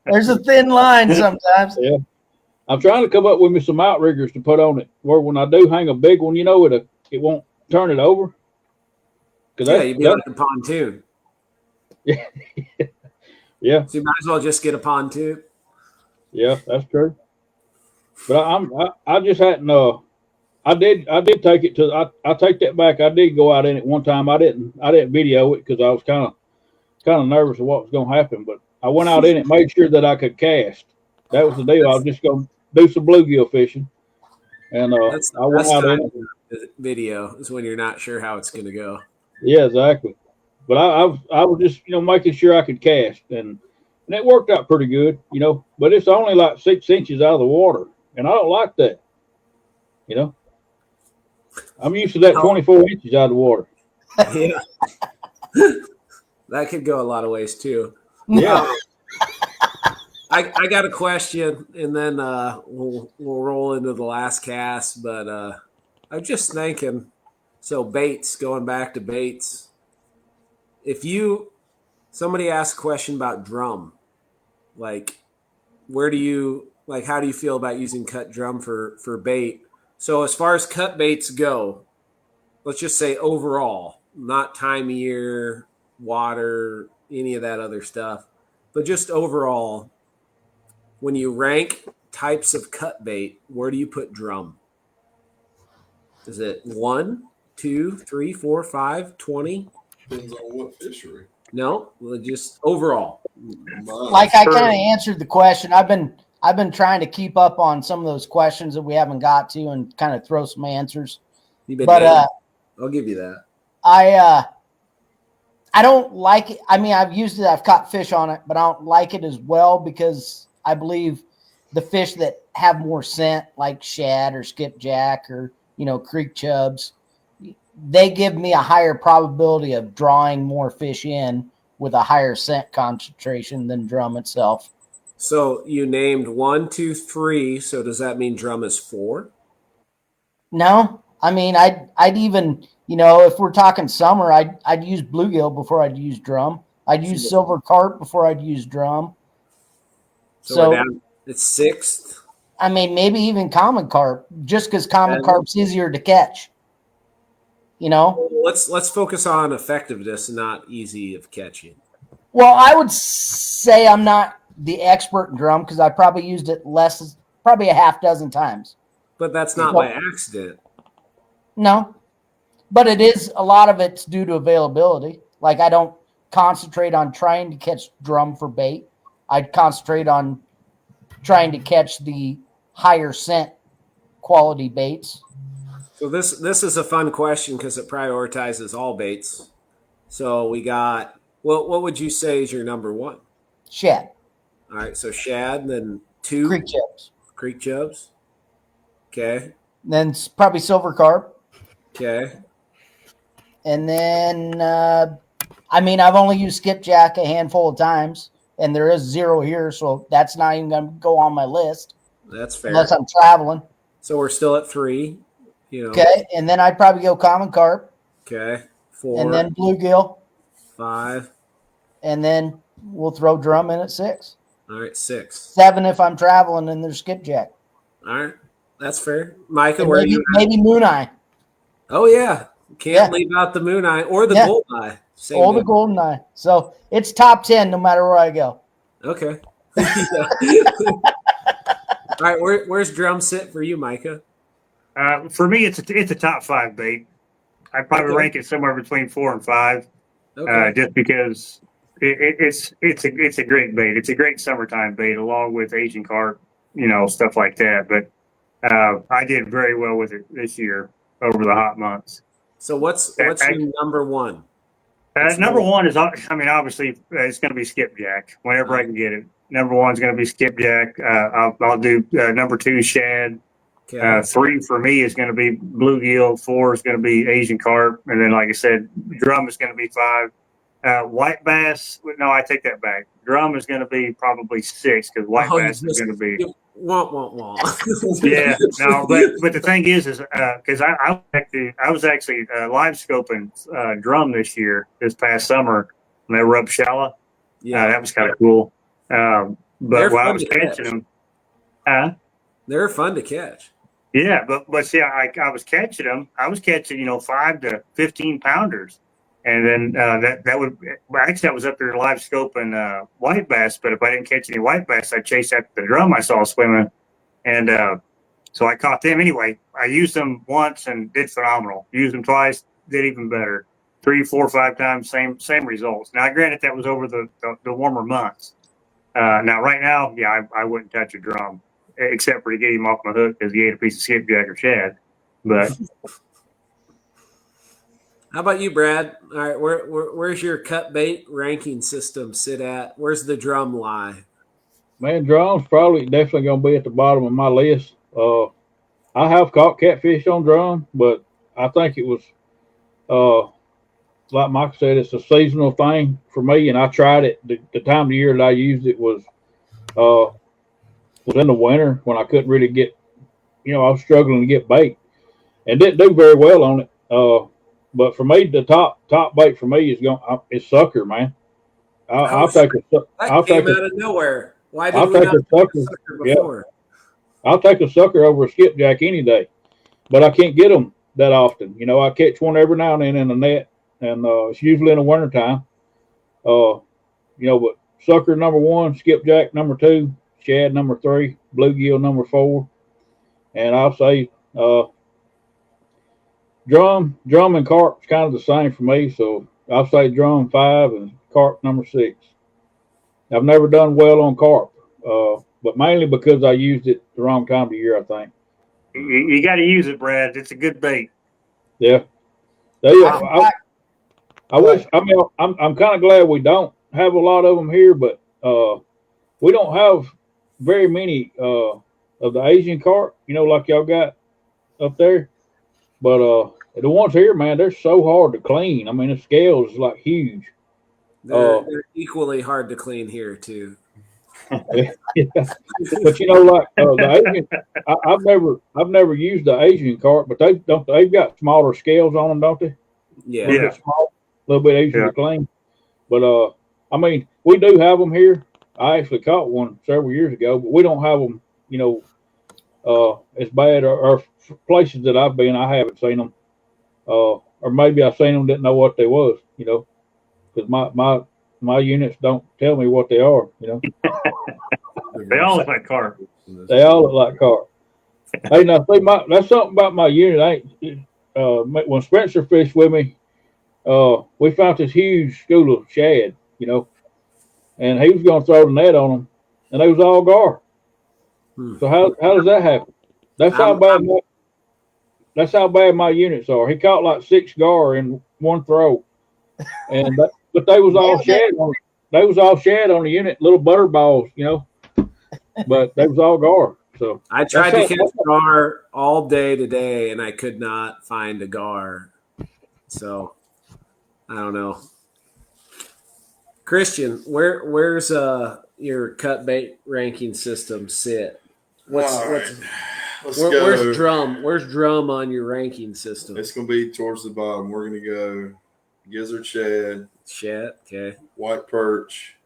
There's a thin line sometimes. Yeah, I'm trying to come up with me some outriggers to put on it, where when I do hang a big one, you know, it won't turn it over. Yeah, you'd be like a pontoon. Yeah. So you might as well just get a pontoon. Yeah, that's true. But I just hadn't. I did take it to. I take that back. I did go out in it one time. I didn't video it because I was kind of nervous of what was going to happen. But I went out in it, made sure that I could cast. That was the deal. I was just going to do some bluegill fishing, and I went out in it. Video is when you're not sure how it's going to go. Yeah, exactly. But I was just making sure I could cast, and it worked out pretty good, But it's only like 6 inches out of the water, and I don't like that. I'm used to that 24 inches out of the water. Yeah, that could go a lot of ways too. Yeah. I got a question, and then we'll roll into the last cast. But I'm just thinking. So baits, going back to baits. If somebody asks a question about drum, like how do you feel about using cut drum for bait? So as far as cut baits go, let's just say overall, not time of year, water, any of that other stuff, but just overall, when you rank types of cut bait, where do you put drum? Is it 1, 2, 3, 4, 5, 20? Depends on what fishery. No, just overall. Like I kind of answered the question. I've been trying to keep up on some of those questions that we haven't got to and kind of throw some answers. I'll give you that. I don't like it. I mean, I've used it. I've caught fish on it, but I don't like it as well because I believe the fish that have more scent, like shad or skipjack or creek chubs, they give me a higher probability of drawing more fish in with a higher scent concentration than drum itself. So you named 1, 2, 3. So does that mean drum is 4? No, I mean, I'd even, if we're talking summer, I'd use bluegill before I'd use drum. I'd use silver carp before I'd use drum. So we're down, it's 6th. I mean, maybe even common carp, just because common carp's easier to catch. Let's focus on effectiveness, not easy of catching. Well, I would say I'm not the expert in drum because I probably used it probably a half dozen times. But that's not by accident. No, but it is, a lot of it's due to availability. Like I don't concentrate on trying to catch drum for bait. I'd concentrate on trying to catch the higher scent quality baits. So this is a fun question because it prioritizes all baits. So we got, what would you say is your number 1? Shad. All right, so shad, then 2? Creek chubs. Okay. Then it's probably silver carp. Okay. And then, I've only used skipjack a handful of times, and there is 0 here, so that's not even going to go on my list. That's fair. Unless I'm traveling. So we're still at 3. Okay, and then I'd probably go common carp. Okay. 4. And then bluegill. 5. And then we'll throw drum in at 6. All right, 6. 7 if I'm traveling and there's skipjack. All right, that's fair. Micah, and where are you? Maybe moon eye. Oh yeah, can't leave out the moon eye or the golden eye. Or the golden eye. So it's top 10 no matter where I go. Okay. All right, where's drum sit for you, Micah? For me, it's a top 5 bait. I'd probably Okay. rank it somewhere between 4 and 5, Okay. just because it's a great bait. It's a great summertime bait, along with Asian carp, stuff like that. But I did very well with it this year over the hot months. So what's your number one? Number one is, obviously, it's going to be skipjack whenever I can get it. Number one is going to be skipjack. I'll do number 2 shad. Okay. 3 for me is going to be bluegill. 4 is going to be Asian carp, and then, like I said, drum is going to be 5. White bass. No, I take that back. Drum is going to be probably 6 because white bass is going to be. Wah. Yeah, no, but the thing is because I was actually live scoping drum this past summer when they were up shallow. Yeah, that was kind of cool. But while I was catching them, they're fun to catch. Yeah, but see, I was catching them. I was catching 5 to 15 pounders, and then that would actually I was up there live scoping white bass. But if I didn't catch any white bass, I chased after the drum I saw swimming, and so I caught them anyway. I used them once and did phenomenal. Used them twice, did even better. 3, 4, 5 times, same results. Now, granted, that was over the warmer months. Now, right now, yeah, I wouldn't touch a drum, except for to get him off my hook because he ate a piece of skipjack or shad. But how about you, Brad? All right, where's your cut bait ranking system sit at? Where's the drum lie? Man, drum's probably definitely going to be at the bottom of my list. I have caught catfish on drum, but I think it was, like Mike said, it's a seasonal thing for me, and I tried it. The time of the year that I used it was in the winter when I couldn't really get, I was struggling to get bait, and didn't do very well on it. But for me, the top bait for me is sucker, man. I'll take a That came out of nowhere. Why did I'll we take not a sucker. before? I'll take a sucker over a skipjack any day, but I can't get them that often. I catch one every now and then in the net, and it's usually in the wintertime. But sucker number 1, skipjack number 2, shad number 3, bluegill number 4, and I'll say drum and carp's kind of the same for me. So I'll say drum 5 and carp number 6. I've never done well on carp, but mainly because I used it the wrong time of the year, I think. you got to use it, Brad. It's a good bait. Yeah. I wish. I mean, I'm kind of glad we don't have a lot of them here, but we don't have very many of the Asian carp, like y'all got up there. But the ones here, man, they're so hard to clean. I mean, the scales is like huge. They're equally hard to clean here too. Yeah. But the Asian, I've never used the Asian carp, but they've got smaller scales on them, don't they? Yeah. A little bit small, a little bit easier to clean. But I mean, we do have them here. I actually caught one several years ago, but we don't have them, as bad. Or places that I've been, I haven't seen them. Or maybe I seen them, didn't know what they was, because my units don't tell me what they are, They all look like carp. They all look like carp. Hey, now see, that's something about my unit. When Spencer fished with me, we found this huge school of shad, and he was going to throw the net on them, and they was all gar. So how does that happen? That's how bad my units are. He caught like 6 gar in one throw, and but they was all shad on it. They was all shad on the unit, little butter balls, but they was all gar. So I tried to catch gar all day today, and I could not find a gar. So I don't know. Christian, where's your cut bait ranking system sit? Where's drum? Where's drum on your ranking system? It's going to be towards the bottom. We're going to go gizzard shad. Shad, okay. White perch.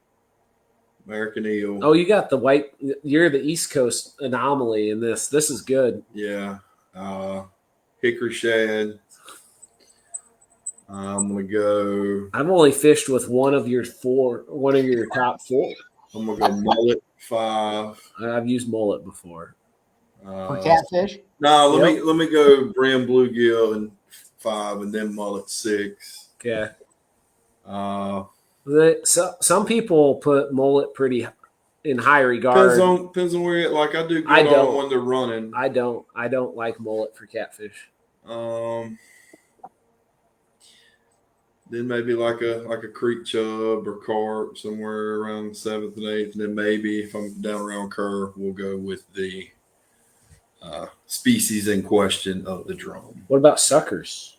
American eel. Oh, you got the white. You're the East Coast anomaly in this. This is good. Yeah. Hickory shad. I'm going to go. I've only fished with one of your top 4. I'm going to go mullet 5. I've used mullet before. For catfish? No, let me go brim bluegill and 5, and then mullet 6. Okay. Uh, Some people put mullet pretty in high regard. depends on where you like. I do good I don't. on when they're running. I don't like mullet for catfish. Then maybe like a creek chub or carp somewhere around 7th and 8th, and then maybe if I'm down around curve, we'll go with the species in question of the drum. What about suckers?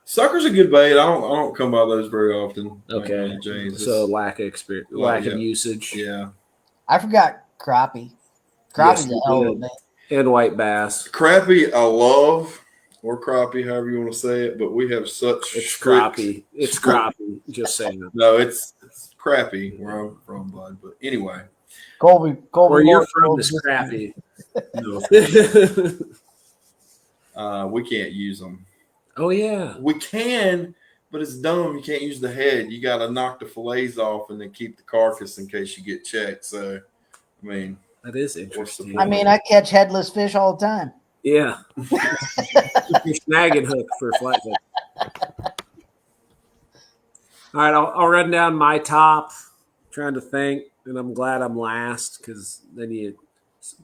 Suckers are good bait. I don't come by those very often. Okay, like James. so lack of experience, lack of usage. Yeah, I forgot crappie. Crappie's a hell of a bait. And white bass. crappie I love, or crappie, however you want to say it. But we have such It's crappie. It's crappie. Just saying. No, it's crappie where I'm from, bud. But anyway, Colby, Where you're Lord, from Colby. is crappie. no, we can't use them. Oh yeah, We can, but it's dumb. You can't use the head. You got to knock the fillets off and then keep the carcass in case you get checked. So, I mean, that is interesting. I mean, I catch headless fish all the time. Yeah. Your snagging hook for a flat hook. All right, I'll run down my top. Trying to think, and I'm glad I'm last because then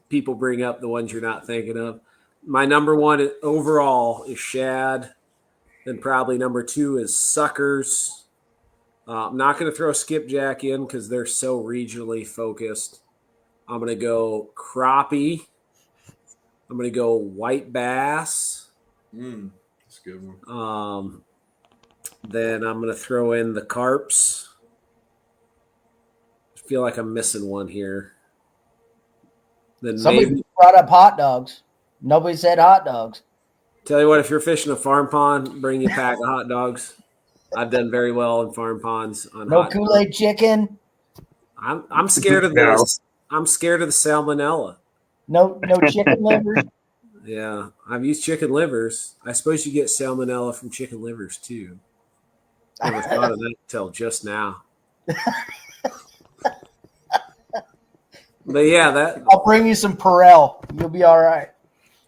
people bring up the ones you're not thinking of. My number 1 overall is shad. Then probably number 2 is suckers. I'm not going to throw skipjack in because they're so regionally focused. I'm going to go crappie. I'm going to go white bass. that's a good one. Then I'm going to throw in the carps. I feel like I'm missing one here. Then Somebody brought up hot dogs. Nobody said hot dogs. Tell you what, if you're fishing a farm pond, bring you a pack of hot dogs. I've done very well in farm ponds on No hot Kool-Aid dogs. chicken. I'm scared of No. this. I'm scared of the salmonella. No chicken livers. Yeah, I've used chicken livers. I suppose you get salmonella from chicken livers too. Never thought of that until just now. But yeah, I'll bring you some Apparel. You'll be all right.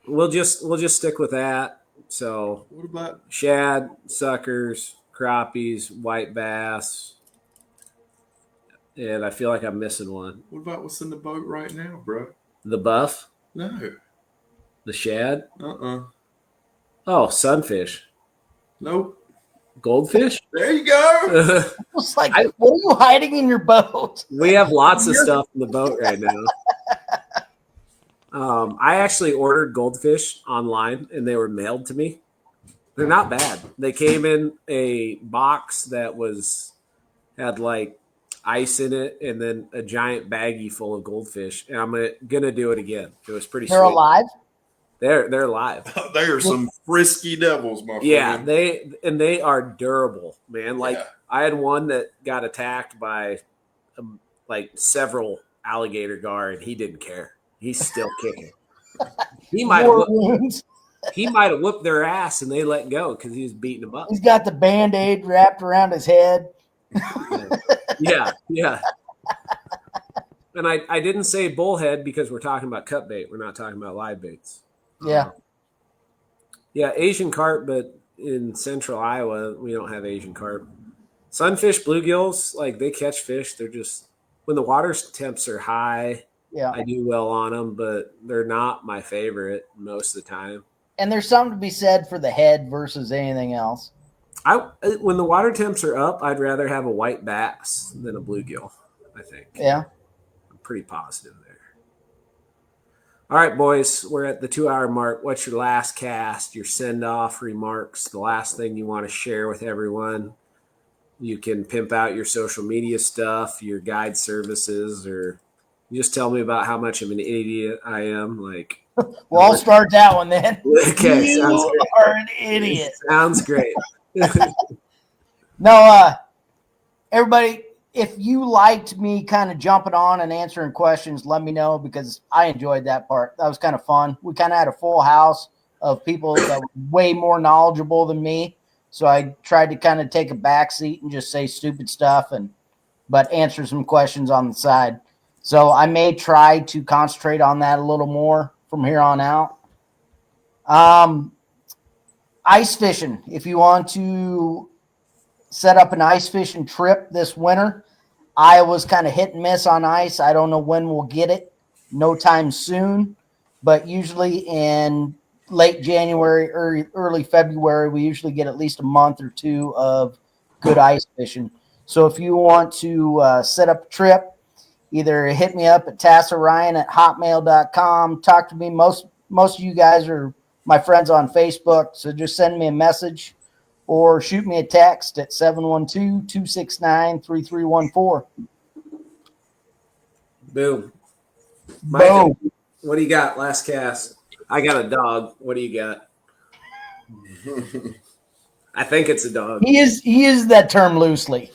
we'll just stick with that. So What about shad, suckers, crappies, white bass, and I feel like I'm missing one. what's in the boat right now, bro? The buff, No. the shad. Uh-uh. Oh, sunfish, Nope. goldfish. There you go. It's like, what are you hiding in your boat? We have lots of stuff in the boat right now. I actually ordered goldfish online and they were mailed to me. They're not bad. They came in a box that had like ice in it and then a giant baggie full of goldfish. And I'm gonna do it again. It was pretty They're sweet. alive? They're alive. They are some frisky devils, my friend. Yeah, they are durable, man. Like Yeah. I had one that got attacked by like several alligator gar, and he didn't care. He's still kicking. He might War wounds. have whooped their ass, and they let go because he was beating them up. He's got the Band-Aid wrapped around his head. Yeah. And I didn't say bullhead because we're talking about cut bait. We're not talking about live baits. Yeah. Yeah, Asian carp, but in central Iowa, we don't have Asian carp. Sunfish, bluegills, like they catch fish. They're just, when the water temps are high, Yeah. I do well on them, but they're not my favorite most of the time. And there's something to be said for the head versus anything else. When the water temps are up, I'd rather have a white bass than a bluegill, I think. Yeah. I'm pretty positive there. All right, boys, we're at the 2-hour mark. What's your last cast, your send-off remarks, the last thing you want to share with everyone? You can pimp out your social media stuff, your guide services, or you just tell me about how much of an idiot I am. Like, Well, I'll start that one then. okay, You sounds great. are an idiot. Sounds great. No, everybody, if you liked me kind of jumping on and answering questions, let me know because I enjoyed that part. That was kind of fun. We kind of had a full house of people that were way more knowledgeable than me. So I tried to kind of take a back seat and just say stupid stuff but answer some questions on the side. So I may try to concentrate on that a little more from here on out. Ice fishing. If you want to set up an ice fishing trip this winter, Iowa's kind of hit and miss on ice. I don't know when we'll get it. No time soon, but usually in late January, early February, we usually get at least a month or two of good ice fishing. So if you want to set up a trip, either hit me up at tassaryan@hotmail.com. Talk to me. Most of you guys are my friends on Facebook, so just send me a message or shoot me a text at 712-269-3314. Boom. Boom. What do you got? Last cast. I got a dog. What do you got? I think it's a dog. He is that term loosely.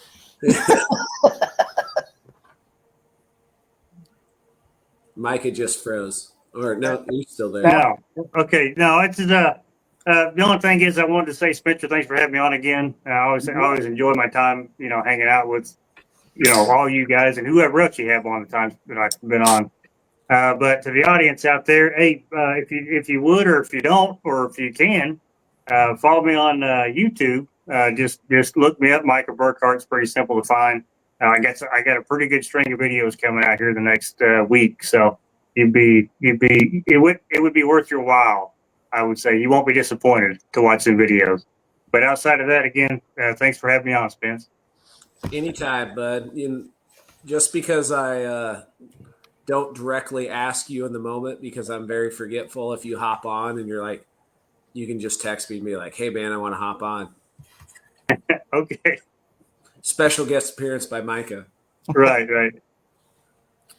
Micah just froze. Or no, he's still there. No. Okay. No, it's the only thing is I wanted to say, Spencer, thanks for having me on again. I always enjoy my time, hanging out with, all you guys and whoever else you have on the times that I've been on. But to the audience out there, hey, if you would, or if you don't, or if you can, follow me on YouTube. Just look me up, Micah Burkhart. It's pretty simple to find. I got a pretty good string of videos coming out here the next week, so it would be worth your while. I would say you won't be disappointed to watch some videos. But outside of that, again, thanks for having me on, Spence. Anytime, bud. Just because I don't directly ask you in the moment, because I'm very forgetful. If you hop on and you're like, you can just text me and be like, "Hey, man, I want to hop on." Okay. Special guest appearance by Micah. Right.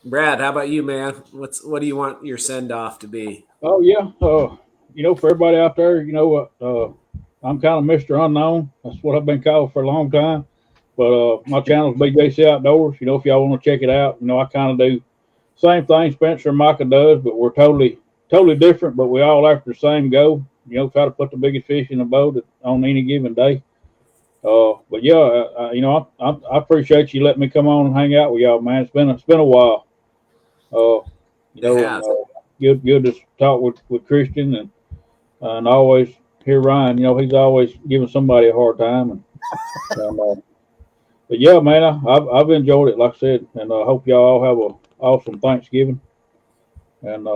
Brad, how about you, man? What do you want your send off to be? Oh yeah, for everybody out there, I'm kind of Mr. Unknown. That's what I've been called for a long time. But my channel's BJC Outdoors. If y'all want to check it out, I kind of do same thing Spencer and Micah does, but we're totally different. But we all after the same goal. Try to put the biggest fish in the boat on any given day. But yeah, I appreciate you letting me come on and hang out with y'all, man. It's been a while. Good to talk with Christian and always hear Ryan. He's always giving somebody a hard time. But yeah, man, I've enjoyed it, like I said, and I hope y'all all have a awesome Thanksgiving. And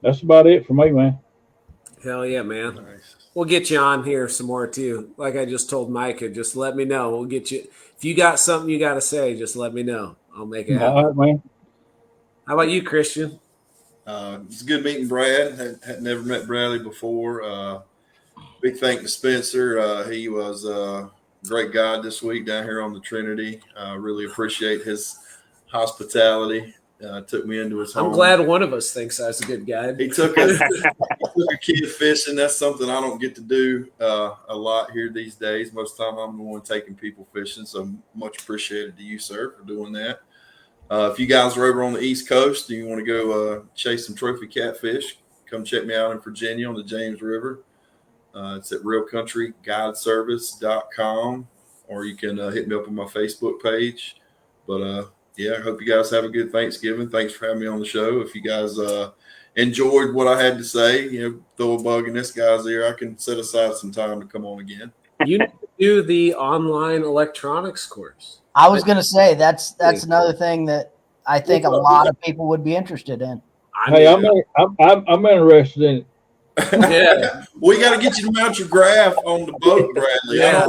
that's about it for me, man. Hell yeah, man. Nice. We'll get you on here some more too. Like I just told Micah, just let me know. We'll get you. If you got something you got to say, just let me know. I'll make it happen. All right, man. How about you, Christian? It's good meeting Brad. Had never met Bradley before. Big thank to Spencer. He was a great guide this week down here on the Trinity. Really appreciate his hospitality. Took me into his home. I'm glad one of us thinks I was a good guy. He took a kid fishing. That's something I don't get to do a lot here these days. Most of the time I'm the one taking people fishing. So much appreciated to you, sir, for doing that. If you guys are over on the East Coast and you want to go chase some trophy catfish, come check me out in Virginia on the James River. It's at realcountryguideservice.com, or you can hit me up on my Facebook page. But yeah, I hope you guys have a good Thanksgiving. Thanks for having me on the show. If you guys enjoyed what I had to say, throw a bug in this guy's ear, I can set aside some time to come on again. You do the online electronics course. I was going to say that's another thing that I think a lot of people would be interested in. Hey, I'm interested in it. Yeah. We got to get you to mount your graph on the boat, Bradley. Yeah.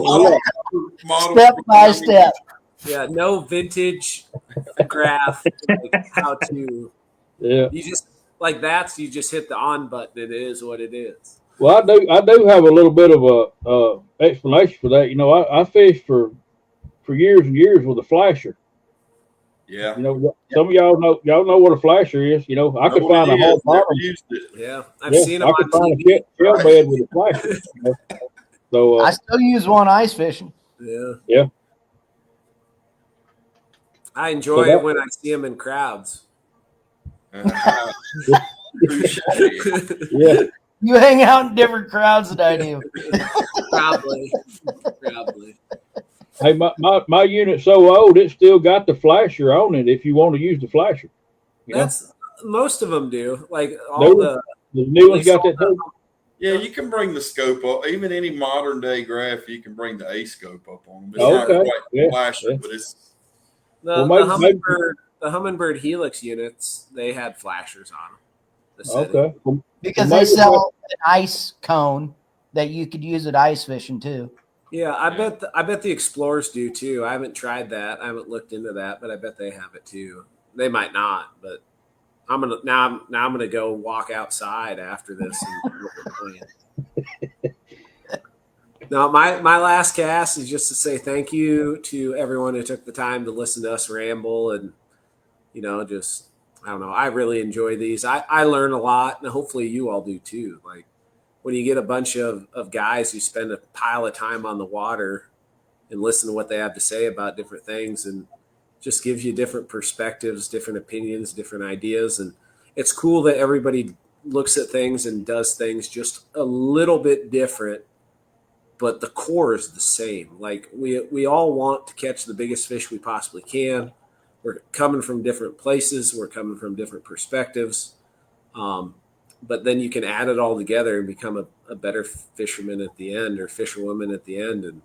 Step by step. Yeah, no vintage graph, like how to. Yeah. You just you just hit the on button. It is what it is. Well, I do have a little bit of a explanation for that. I fished for years and years with a flasher. Yeah. Some of y'all know what a flasher is. I could find a hard bottom. Yeah, I've seen them I could on find TV. a shell bed with a flasher. So I still use one ice fishing. Yeah. I enjoy it when I see them in crowds. Yeah. You hang out in different crowds than I do. Probably. Hey, my unit's so old, it's still got the flasher on it if you want to use the flasher. That's most of them do. Like No, the new ones got that too. Yeah, you can bring the scope up. Even any modern day graph, you can bring the A scope up on them. It's not Okay. quite Yeah, flashy, yeah. but it's the, Well, the Humminbird Helix units, they had flashers on them. The setting. okay. Well, Because maybe they sell an ice cone that you could use at ice fishing too. Yeah, I bet the Explorers do too. I haven't tried that. I haven't looked into that, but I bet they have it too. They might not, but I'm gonna go walk outside after this and look at the plan. Now, my last cast is just to say thank you to everyone who took the time to listen to us ramble and, just, I don't know. I really enjoy these. I learn a lot, and hopefully you all do too. Like when you get a bunch of guys who spend a pile of time on the water and listen to what they have to say about different things, and just gives you different perspectives, different opinions, different ideas. And it's cool that everybody looks at things and does things just a little bit different, but the core is the same. Like we all want to catch the biggest fish we possibly can. We're coming from different places. We're coming from different perspectives. But then you can add it all together and become a better fisherman at the end, or fisherwoman at the end. And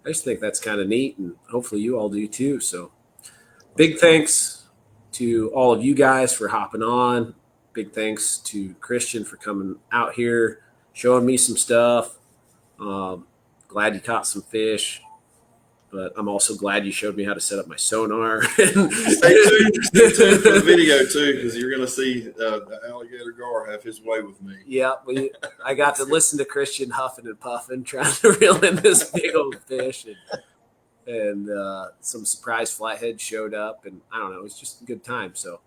I just think that's kind of neat, and hopefully you all do too. So big thanks to all of you guys for hopping on. Big thanks to Christian for coming out here, showing me some stuff. Glad you caught some fish, but I'm also glad you showed me how to set up my sonar. stay tuned for the video too, because you're going to see the alligator gar have his way with me. Yeah, I got to listen to Christian huffing and puffing, trying to reel in this big old fish, and some surprise flathead showed up, and I don't know, it was just a good time. So,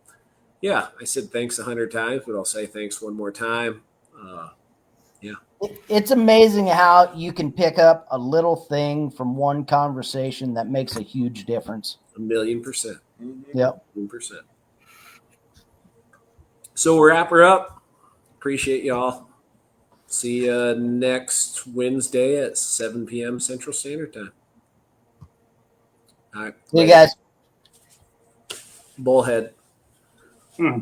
yeah, I said thanks 100 times, but I'll say thanks one more time. Yeah. It's amazing how you can pick up a little thing from one conversation that makes a huge difference. 1,000,000%. Mm-hmm. Yep. 1,000,000%. So we'll wrap her up. Appreciate y'all. See you next Wednesday at 7 p.m. Central Standard Time. All right. See you guys. Bullhead. Hmm.